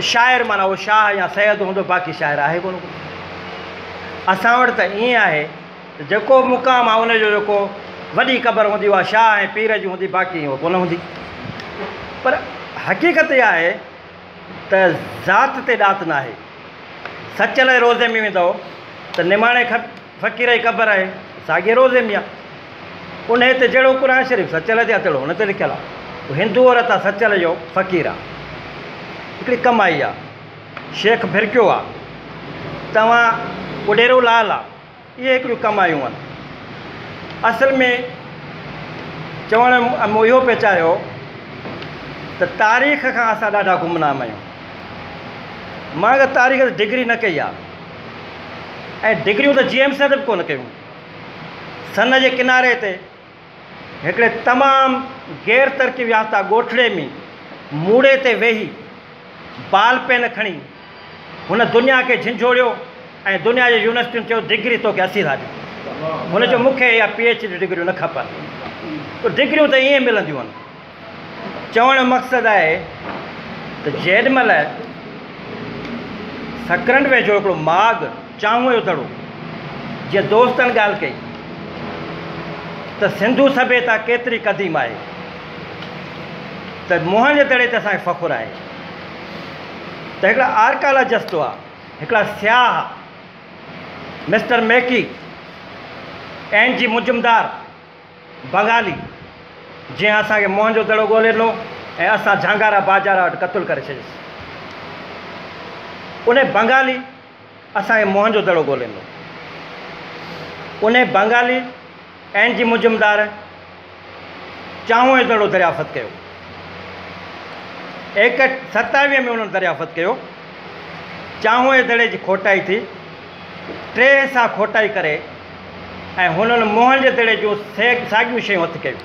M: शाइर माना उहो शाह या सैयद हूंदो, बाक़ी शाइर आहे कोन। असां वटि त ईअं आहे जेको मुक़ाम आहे उनजो जेको वॾी क़बर हूंदी उहा शाह ऐं पीर जी हूंदी, बाक़ी उहा कोन हूंदी। पर हक़ीक़त इहा आहे त ज़ात ते ॾात न आहे। सचल जे रोज़े में वेंदव त निमाणे फ़क़ीर जी क़बर आहे, साॻिए रोज़े में आहे। उन ते जहिड़ो क़ुर शरीफ़ सचल ते आहे तहिड़ो हुन ते लिखियलु आहे। हिंदू औरत आहे, सचल जो फ़क़ीर आहे। हिकिड़ी कमाई आहे, शेख भिरकियो आहे, तव्हां उॾेरो लाल आहे, इहे हिकिड़ियूं कमायूं आहिनि। असल में चवण मूं इहो पियो चाहियो त तारीख़ खां असां ॾाढा गुमनाम आहियूं। मां अगरि तारीख़ ते डिग्री न कई आहे, ऐं डिग्रियूं त GM सां बि कोन कयूं। सन जे किनारे ते हिकिड़े तमामु गैर तरक़ी याफ़्ता ॻोठड़े में मूड़े ते वेही बाल पेन खणी हुन दुनिया खे झंझोड़ियो ऐं दुनिया जी यूनिवर्सिटियुनि चयो डिग्री तोखे असीं था ॾियूं। हुन चयो मूंखे इहा PhD डिग्रियूं न खपनि। त डिग्रियूं त ईअं मिलंदियूं आहिनि। चवण जो मक़सदु आहे त जेॾीमहिल सकरंड वेझो हिकिड़ो माग चांहूअ जो दड़ो, जीअं दोस्तनि ॻाल्हि कई त सिंधू सभ्यता केतिरी क़दीम आहे, त मोहन जे दड़े ते असांखे फ़ख़ुरु आहे। त हिकिड़ा आर्कालॉजिस्ट हुआ, हिकिड़ा सियाह, मिस्टर मेकी, NG मुजुमदार, बंगाली, जीअं असांखे मोहन जो दड़ो ॻोल्हे ॾिनो ऐं असां झांगारा बाजारा वटि क़तलु करे छॾियोसीं। उन बंगाली असांखे मोहन जो दड़ो ॻोल्हे ॾिनो। उन बंगाली NG मुजुमदार चांहूअ जो दड़ो दरियाफ़त कयो। 1927 में उन्होंने दरियाफ़त कयो। चांहूअ जे दड़े जी खोटाई थी, 3 हिसा खोटाई करे ऐं हुननि मोहन जे दड़े जूं साॻियूं शयूं हथु कयूं।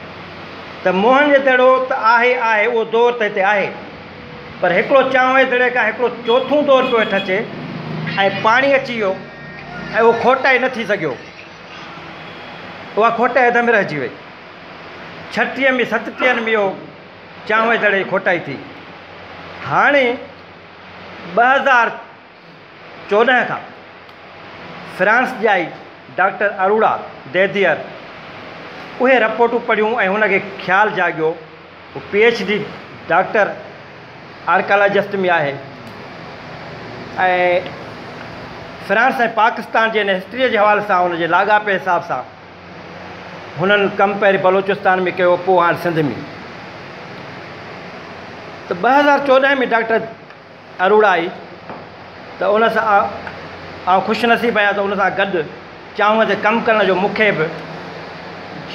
M: त मोहन जो दड़ो त आहे उहो दौर त हिते आहे, पर हिकिड़ो चांहूअ जे दड़े खां हिकिड़ो चोथों दौर पियो हेठि अचे ऐं पाणी अची वियो ऐं उहो खोटाई न थी सघियो। उहा खोटाई अध में रहिजी वई। 36 में 37 में इहो चांहूअ जे दड़े जी खोटाई थी। हाणे 2014 खां फ्रांस जा ई डॉक्टर अरोड़ा देदियर उहे रिपोर्टूं पढ़ियूं ऐं हुनखे ख़्यालु जाॻियो। उहो PhD डॉक्टर आर्कालॉजिस्ट में आहे ऐं फ्रांस ऐं पाकिस्तान जे हिन हिस्ट्रीअ जे हवाले सां हुनजे लाॻापे हिसाब सां हुननि कमु पहिरीं बलोचिस्तान में कयो, पोइ हाणे सिंध में। त 2014 में डॉक्टर अरोड़ा आई त उन सां आउं ख़ुशनसीब आहियां त उन सां गॾु चांहूअ ते कमु करण जो मूंखे बि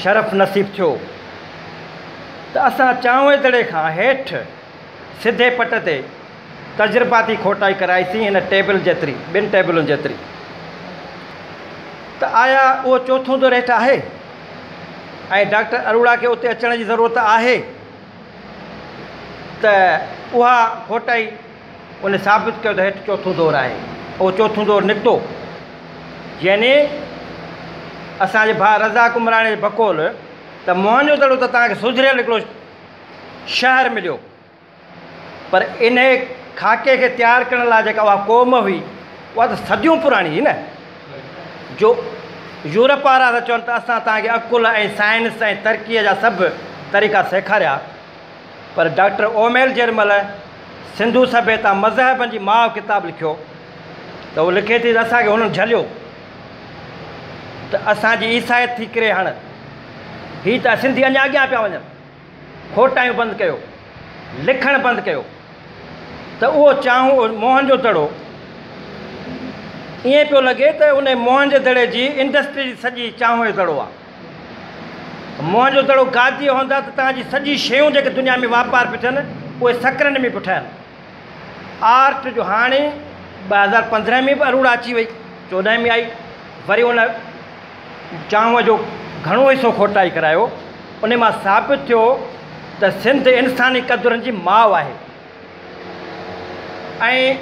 M: शरफ़ नसीब थियो। त असां चांहूअ जे दड़े खां हेठि सिधे पट ते तजुर्बाती खोटाई कराईसीं, हिन टेबल जेतिरी, 2 टेबलुनि जेतिरी। त आया उहो चोथों दौर हेठि आहे ऐं डॉक्टर अरोड़ा खे उते अचण जी ज़रूरत आहे। त उहा खोटाई उन साबित कयो त हेठि चोथों दौर आहे। उहो चोथों दौर निकितो, यानी असांजे भाउ रज़ा कुमराणी जे बकौल त मोहन जो दड़ो त तव्हांखे सुधरियल हिकिड़ो शहर मिलियो, पर इन खाके खे तयारु करण लाइ जेका उहा क़ौम हुई उहा त सदियूं पुराणी हुई न। जो यूरोप वारा त चवनि त असां तव्हांखे अकुल ऐं साइंस ऐं तरक़ीअ जा सभु तरीक़ा सेखारिया, पर डॉक्टर ओमेल जेॾीमहिल सिंधू सभ्यता मज़हबनि जी माउ किताबु लिखियो त उहो लिखे थी त असांखे हुननि झलियो त असांजी ईसाइत थी किरे। हाणे हीअ त सिंधी अञा अॻियां पिया वञनि, खोटायूं बंदि कयो, लिखणु बंदि कयो। त उहो चांहूं मोहन जो दड़ो ईअं पियो लॻे त उन मोहन जे दड़े जी इंडस्ट्री सॼी चांहूअ जो दड़ो आहे। मोहन जो दड़ो गादीअ हूंदा त तव्हांजी सॼी शयूं जेके दुनिया में वापारु पियूं थियनि उहे सकरनि में पियूं ठहनि। आर्ट जो हाणे 2015 में बि अरोड़ा अची वई, 14 में आई, वरी उन चांहूअ जो घणो हिसो खोटाई करायो। उन मां साबित थियो त सिंध इंसानी क़दुरनि जी माउ आहे ऐं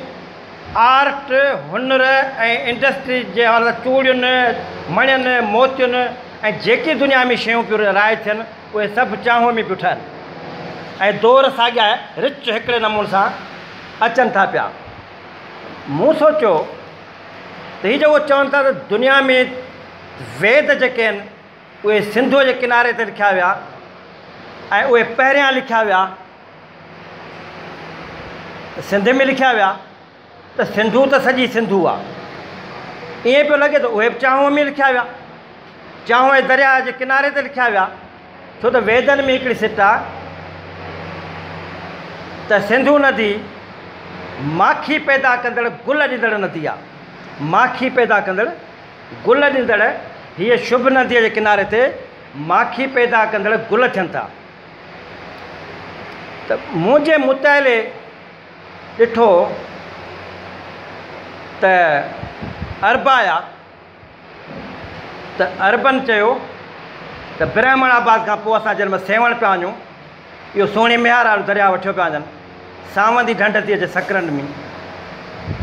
M: आर्ट, हुनर ऐं इंडस्ट्री जे हवाले चूड़ियुनि, मणियुनि, मोतियुनि ऐं जेकी दुनिया में शयूं पियूं राय थियनि उहे सभु चांहूअ में पियूं ठहनि ऐं दौर साॻिया रिच हिकिड़े नमूने सां अचनि था पिया। मूं सोचियो त हीअ जेको चवनि था त दुनिया में वेद जेके आहिनि उहे सिंधु जे किनारे ते लिखिया विया ऐं उहे पहिरियां लिखिया विया सिंध में लिखिया विया त सिंधू त सॼी सिंधू आहे। ईअं पियो लॻे त उहे बि चांहूअ में लिखिया विया, चांहूअ जे दरिया जे किनारे ते लिखिया विया, छो त वेदनि में हिकिड़ी सिट आहे त सिंधू नदी माखी पैदा कंदड़ गुल ॾींदड़ नदी आहे। माखी पैदा कंदड़ गुल ॾींदड़ हीअ शुभ नदीअ जे किनारे ते माखी पैदा कंदड़ गुल थियनि था। त मुंहिंजे मुताले ॾिठो त अरबाया त अरबन चयो त ब्राह्मणाबाद खां पोइ असां जॾहिं सेवण पिया वञूं, इहो सोणी मियार वारो दरिया वठियो पिया वञनि, सावंदी ढंढ थी अचे सकरनि में,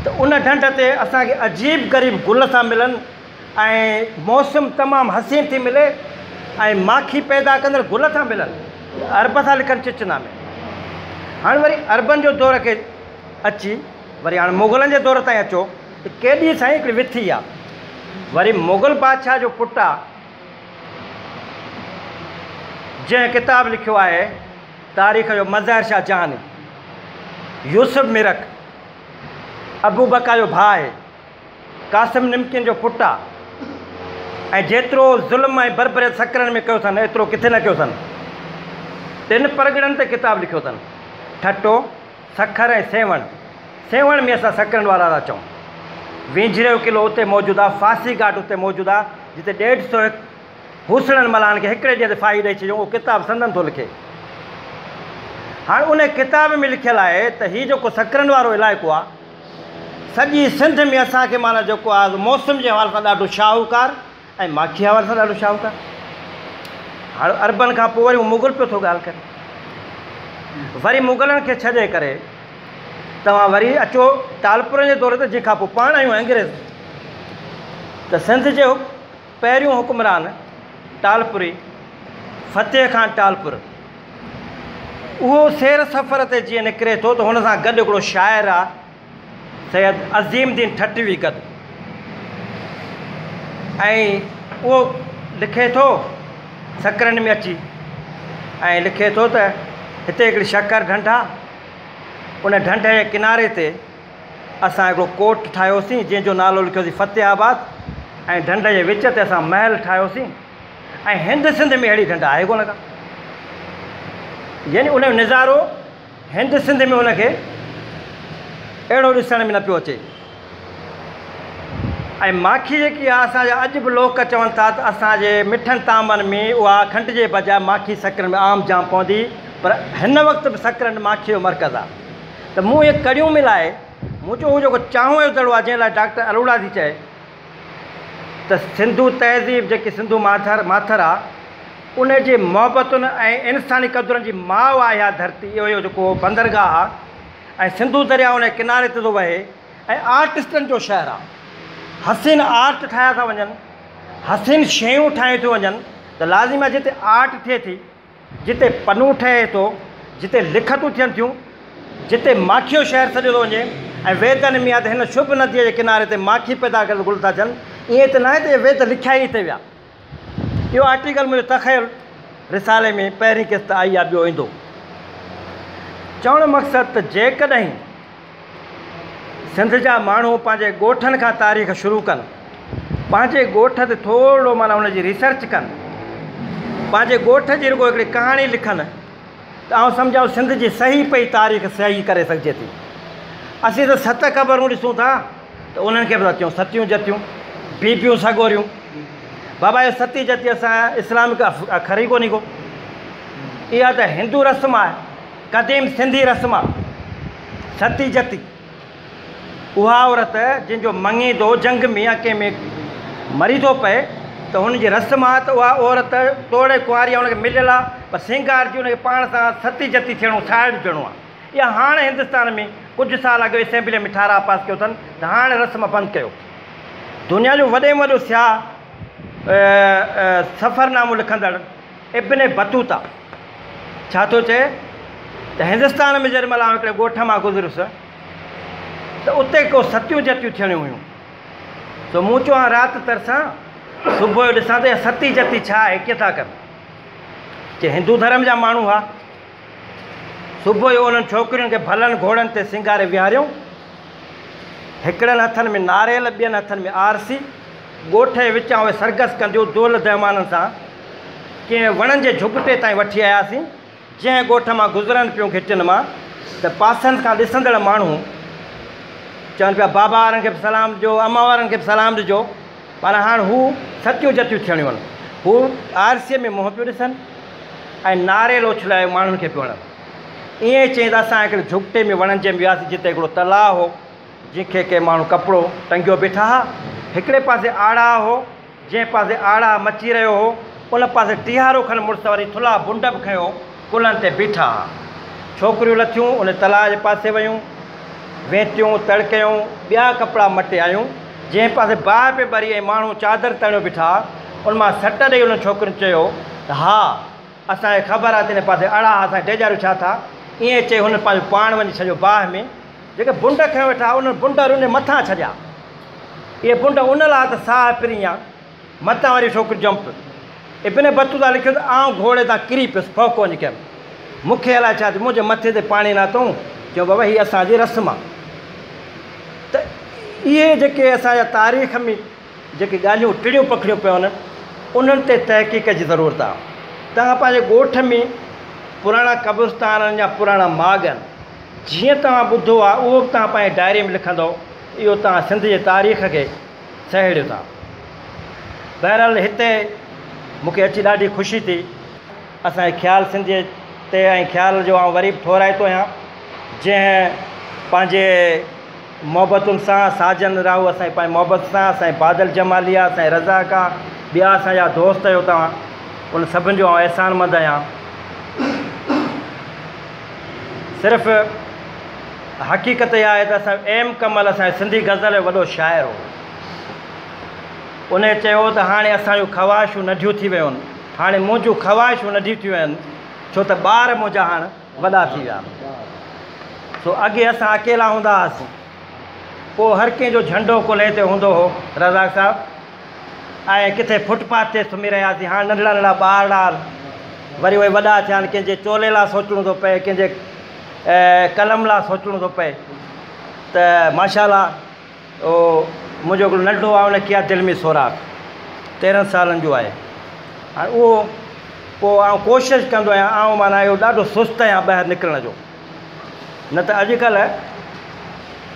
M: त उन ढंढ ते असांखे अजीब ग़रीब गुल था मिलनि ऐं मौसम तमामु हसीन थी मिले ऐं माखी पैदा कंदड़ गुल था मिलनि। अरब था लिखनि चिचना में। हाणे वरी अरबनि जो दौर खे अची वरी हाणे मुग़लनि जे दौर ताईं अचो त केॾी साईं हिकिड़ी विथी आहे। वरी मुग़ल बादशाह जो पुटु आहे जंहिं किताबु लिखियो आहे तारीख़ जो मज़हर शाह जहानी, यूसुफ मिरक अबू बका जो भाउ आहे, कासिम निमकिन जो पुटु आहे ऐं जेतिरो ज़ुल्म ऐं बरबरियत सकरनि में कयो अथनि एतिरो किथे न कयो अथनि। 3 परगि॒णनि ते किताबु लिखियो अथनि, ठटो, सखर ऐं सेवण। सेवण में असां सकरनि वारा था चऊं। वींझरे जो किलो उते मौजूदु आहे, फांसी घाट उते मौजूदु आहे जिते 150 हूसड़नि मल्हाइण खे हिकिड़े ॾींहं ते फाही ॾेई छॾियूं। उहो किताबु संदन थो लिखे। हाणे उन किताब में लिखियलु आहे त हीउ जेको सकरनि वारो इलाइक़ो आहे सॼी सिंध में असांखे माना जेको आहे मौसम जे हवाले सां ॾाढो शाहूकार ऐं माखी हवाले सां ॾाढो शाहूकार। हाणे अरबनि खां पोइ वरी उहो मुग़ल पियो थो ॻाल्हि करे। वरी मुग़लनि खे छॾे करे तव्हां वरी अचो टालपुरनि जे दौर ते, जंहिंखां पोइ पाण आहियूं अंग्रेज़। त सिंध जे पहिरियों हुकुमरान टालपुरी फ़तेह ख़ान टालपुर, उहो सैर सफ़र ते जीअं निकिरे थो त हुन सां गॾु हिकिड़ो शाइर आहे सैयद अज़ीमुद्दीन ठटवी गॾु, ऐं उहो लिखे थो सकरनि में अची ऐं लिखे थो त हिते हिकिड़ी शकर ढंढ आहे, उन ढंढ जे किनारे ते असां हिकिड़ो कोट ठाहियोसीं जंहिंजो नालो लिखियोसीं फ़तेहाबाद, ऐं ढंढ जे विच ते असां महल ठाहियोसीं ऐं हिंद सिंध में अहिड़ी ढंढ आहे कोन का। यानी उन जो नज़ारो हिंद सिंध में उनखे अहिड़ो ॾिसण में न पियो अचे। ऐं माखी जेकी आहे असांजा अॼु बि लोक चवनि था त असांजे मिठनि तामनि में उहा खंड जे बजाए माखी सकरनि में आम जाम पवंदी, पर हिन वक़्तु बि सकरनि माखी जो मर्कज़ आहे। त मूं इहे कड़ियूं मिलाए मुंहिंजो उहो जेको चांहूअ जो दड़ो आहे जंहिं लाइ डॉक्टर अरोड़ा थी चए त सिंधू तहज़ीब जेकी सिंधू माथर आहे उन जे मुहबतुनि ऐं इंसानी क़दुरनि जी माउ आहे इहा धरती, इहो जेको बंदरगाह आहे ऐं सिंधू दरिया उन किनारे ते थो वहे ऐं आर्टिस्टनि जो शहरु आहे। हसीन आर्ट ठाहिया था वञनि, हसीन शयूं ठाहियूं थियूं वञनि, त लाज़िम आहे जिते आर्ट थिए थी, जिते पनू ठहे थो, जिते लिखतूं थियनि थियूं, जिते माखीअ जो शहरु सॼो थो वञे ऐं वेदनि में आहे त हिन शुभ नदीअ जे किनारे ते माखी पैदा करे गुल था थियनि। ईअं त न आहे त वेद लिखिया ई हिते विया। इहो आर्टिकल मुंहिंजो तख़यल रिसाले में पहिरीं किस्त आई आहे, ॿियो ईंदो। चवण जो मक़सदु त जेकॾहिं सिंध जा माण्हू पंहिंजे ॻोठनि खां तारीख़ शुरू कनि, पंहिंजे ॻोठ ते थोरो माना हुनजी रिसर्च कनि, पंहिंजे ॻोठ जी रुगो हिकिड़ी कहाणी लिखनि, त आउं सम्झां सिंध जी सही पई तारीख़ सही करे सघिजे थी। असीं त 7 ख़बरूं ॾिसूं था त उन्हनि खे बि था चयूं सतियूं जतियूं, बीबियूं सगोरियूं। बाबा इहो सती जती असां इस्लामिक खरी कोन्हे को, इहा त हिंदू रस्म आहे, क़दीम सिंधी रस्म आहे। सती जती उहा औरत जंहिंजो मङीदो जंग में अके में मरी थो पए त हुनजी रस्म आहे त उहा औरत तोड़े कुंवारी आहे, हुनखे मिलियल आहे, पर सिंगार जी हुनखे पाण सां सती जती थियणो साइड ॾियणो आहे। इहा हाणे हिंदुस्तान में कुझु साल अॻु असेंबली में ठाराह पास कयो अथनि त हाणे रस्म बंदि कयो। दुनिया जो वॾे में वॾो सियाह सफ़रनामो लिखंदड़ इब्न बतूता छा थो चए त हिंदुस्तान में जॾहिं महिल आउं हिकिड़े ॻोठ मां गुज़रियुसि त उते को सतियूं जतियूं थियणियूं हुयूं। त मूं चयो राति तरसां सुबुह जो ॾिसां त सती जती छा आहे कीअं था कनि जे हिंदू धर्म जा माण्हू हुआ सुबुह जो उन्हनि छोकिरियुनि खे भलनि घोड़नि ते सिंगारे विहारियूं हिकिड़नि हथनि में नारेल ॿियनि हथनि में आरसी ॻोठ जे विचां उहे सरगस कंदियूं दोल दहमाननि सां कंहिं वणनि जे झुगटे ताईं वठी आयासीं जंहिं ॻोठ मां गुज़रनि पियूं घिटियुनि मां त पासनि खां ॾिसंदड़ माण्हू चवनि पिया बाबा वारनि खे बि सलाम ॾिजो अम्मा वारनि खे बि सलाम ॾिजो पर हाणे हू सतियूं जतियूं थियणियूं आहिनि हू आरसीअ में मुंहुं पियो ॾिसनि ऐं नारेल उछलाए माण्हुनि खे पियो वणनि ईअं चई त असां हिकिड़े झुगटे में वणनि जे में वियासीं जिते हिकिड़ो तलाउ हो जंहिंखे के माण्हू कपिड़ो टंगियो बीठा हुआ हिकिड़े पासे आड़ा हो जंहिं पासे आड़ा मची रहियो हो उन पासे टीहारो खनि मुड़ुस वरी थुला बुंड बि खयो कुलनि ते बीठा हुआ छोकिरियूं लथियूं उन तलाउ जे पासे वयूं वेतियूं तड़कियूं ॿिया कपिड़ा मटे आयूं जंहिं पासे बाहि पे ॿरी ऐं माण्हू चादर तणियो बीठा उन मां सट ॾेई उन छोकिरियुनि चयो त हा असांखे ख़बर आहे त हिन पासे अड़ा असां डेजारियूं छा था ईअं चई हुन पंहिंजो पाण वञी छॾियो बाहि में जेके बुंड खयो वेठा उन बुंड उन मथां छॾिया इहे बुंड उन लाइ त साह पिरी आहे मथां वारी छोकिरी जंप इब्न बतूता लिखियो त आउं घोड़े तां किरी पियुसि फ़ौक़ो वञी कयुमि मूंखे अलाए छा मुंहिंजे मथे ते पाणी न अथऊं चयो बाबा हीअ असांजी रस्म आहे त इहे जेके असांजा तारीख़ में जेके ॻाल्हियूं टिड़ियूं पखड़ियूं पियूं आहिनि उन्हनि ते तहक़ीक़ जी ज़रूरत आहे तव्हां पंहिंजे ॻोठ में पुराणा क़ब्रिस्तान आहिनि या पुराणा माग आहिनि जीअं तव्हां ॿुधो आहे उहो बि तव्हां पंहिंजे डायरी में लिखंदव इहो तव्हां सिंध जे तारीख़ खे सहेड़ियो था बहरहाल हिते मूंखे अची ॾाढी ख़ुशी थी असांजे ख़्यालु सिंधीअ ते ऐं ख़्याल जो आउं वरी बि ठोराए थो आहियां जंहिं पंहिंजे मोहबतुनि सां साजन राहू असांजी पंहिंजी मोहबत सां असांजे बादल जमालिया असांजे रज़ाका ॿिया असांजा दोस्त आहियो तव्हां उन सभिनि जो आउं अहसानमंद आहियां सिर्फ़ु हक़ीक़त इहा आहे त असां एम कमल असांजे सिंधी गज़ल जो वॾो शाइर हो उन चयो त हाणे असांजूं ख़्वाहिशूं नंढियूं थी वियूं आहिनि हाणे मुंहिंजूं ख़्वाहिशूं नंढियूं थी वियूं आहिनि छो त ॿार मुंहिंजा हाणे वॾा थी विया सो अॻे असां अकेला हूंदा हुआसीं पोइ हर कंहिंजो झंडो कुल्हे ते हूंदो हो रज़ाक साहिबु ऐं किथे फुटपाथ ते सुम्ही रहियासीं हाणे नंढड़ा नंढड़ा ॿार वरी उहे वॾा थिया आहिनि कंहिंजे चोले लाइ सोचणो थो पए कंहिंजे कलम लाइ सोचणो थो पए त माशाल्लाह उहो मुंहिंजो हिकिड़ो नंढो आहे उन खे आहे दिलि में सोराख़ 13 सालनि जो आहे हाणे उहो पोइ आउं कोशिशि कंदो आहियां आउं माना इहो ॾाढो सुस्तु आहियां ॿाहिरि निकिरण जो न त अॼुकल्ह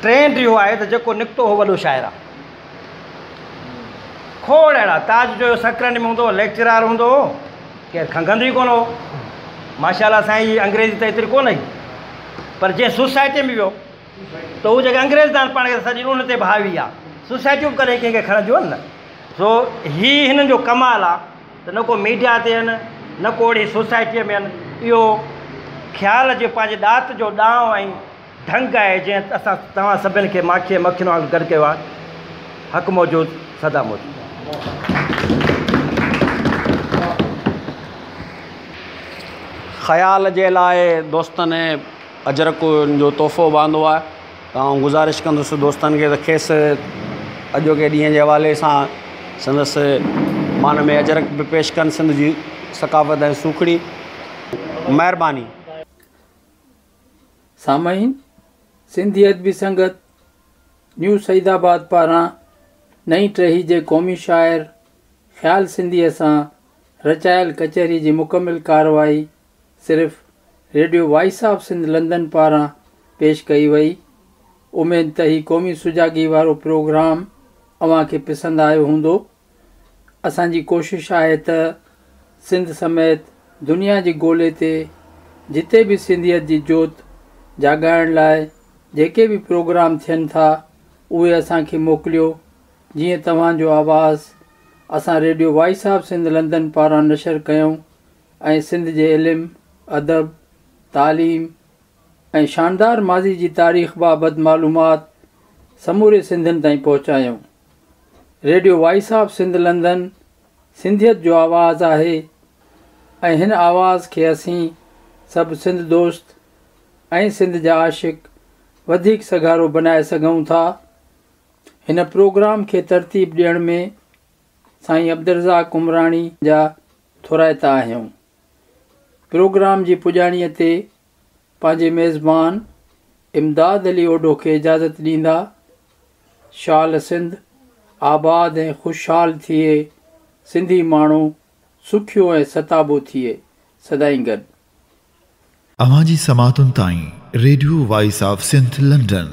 M: ट्रेंड इहो आहे त जेको निकितो हो वॾो शाइर आहे खोड़ अहिड़ा ताज जो सकरनि में हूंदो हो लेक्चरार हूंदो हो केरु खंघंदो ई कोन हो माशाल्लाह साईं जी अंग्रेज़ी त एतिरी कोन हुई पर जंहिं सोसाइटी में वियो त उहो जेके अंग्रेज़दान पाण खे सॼी उन ते भावी आहे सोसाइटियूं बि कॾहिं कंहिंखे खणंदियूं आहिनि न सो हीअ हिननि जो कमाल आहे त न को मीडिया ते आहिनि न को अहिड़ी सोसाइटीअ में आहिनि इहो ख़्याल जो पंहिंजे ॾात जो ॾांहुं ऐं ढंग आहे जंहिं असां तव्हां सभिनि खे माखीअ मखियुनि वांगुरु गॾु कयो आहे हक़ मौजूदु सदा मौजूदु
D: ख़्याल जे लाइ दोस्तनि अजरक जो तोहफ़ो बांधो आहे त आउं गुज़ारिश कंदुसि दोस्तनि खे त खेसि अॼोके ॾींहं जे हवाले सां संदसि मान में अजरक बि पेश कनि सिंध जी सकाफ़त ऐं सूखड़ी महिरबानी
C: सामाईन सिंधी अदबी संगत न्यू सईदाबाद पारां नई टही जे क़ौमी शाइर ख़्याल सिंधीअ सां रचायल कचहरी जी मुकमिल कार्रवाई सिर्फ़ radio voice of Sindh London पारां पेश कई वई उमेद त ही क़ौमी सुजागी वारो प्रोग्राम अव्हां खे पसंदि आयो हूंदो असांजी कोशिशि आहे त सिंध समेत दुनिया जी ॻोल्हे ते जिते बि सिंधियत जी जोत जाॻाइण लाइ जेके बि प्रोग्राम थियनि था उहे असांखे मोकिलियो जीअं तव्हांजो आवाज़ असां radio voice of Sindh London पारां नशर कयूं ऐं सिंध जे इल्मु अदब तालीम ऐं शानदार माज़ी जी तारीख़ बाबति मालूमात समूरे सिंधियुनि ताईं पहुचायूं radio voice of Sindh London सिंधियत जो आवाज़ु आहे ऐं हिन आवाज़ खे असीं सभु सिंध दोस्त ऐं सिंध जा आशिक़ वधीक सघारो बनाए सघूं था हिन प्रोग्राम खे तरतीब ॾियण में साईं अब्दुर्रज़ाक उमराणी जा थोराइता आहियूं। प्रोग्राम जी पुॼाणीअ ते पंहिंजे मेज़बान इमदाद अली ओडो खे इजाज़त ॾींदा। शाल सिंध आबाद ऐं ख़ुशहाल थिए, सिंधी माण्हू सुखियो ऐं सताबो थिए। सदाईं गॾु।
B: अवां जी समातुनि ताईं radio voice of Sindh London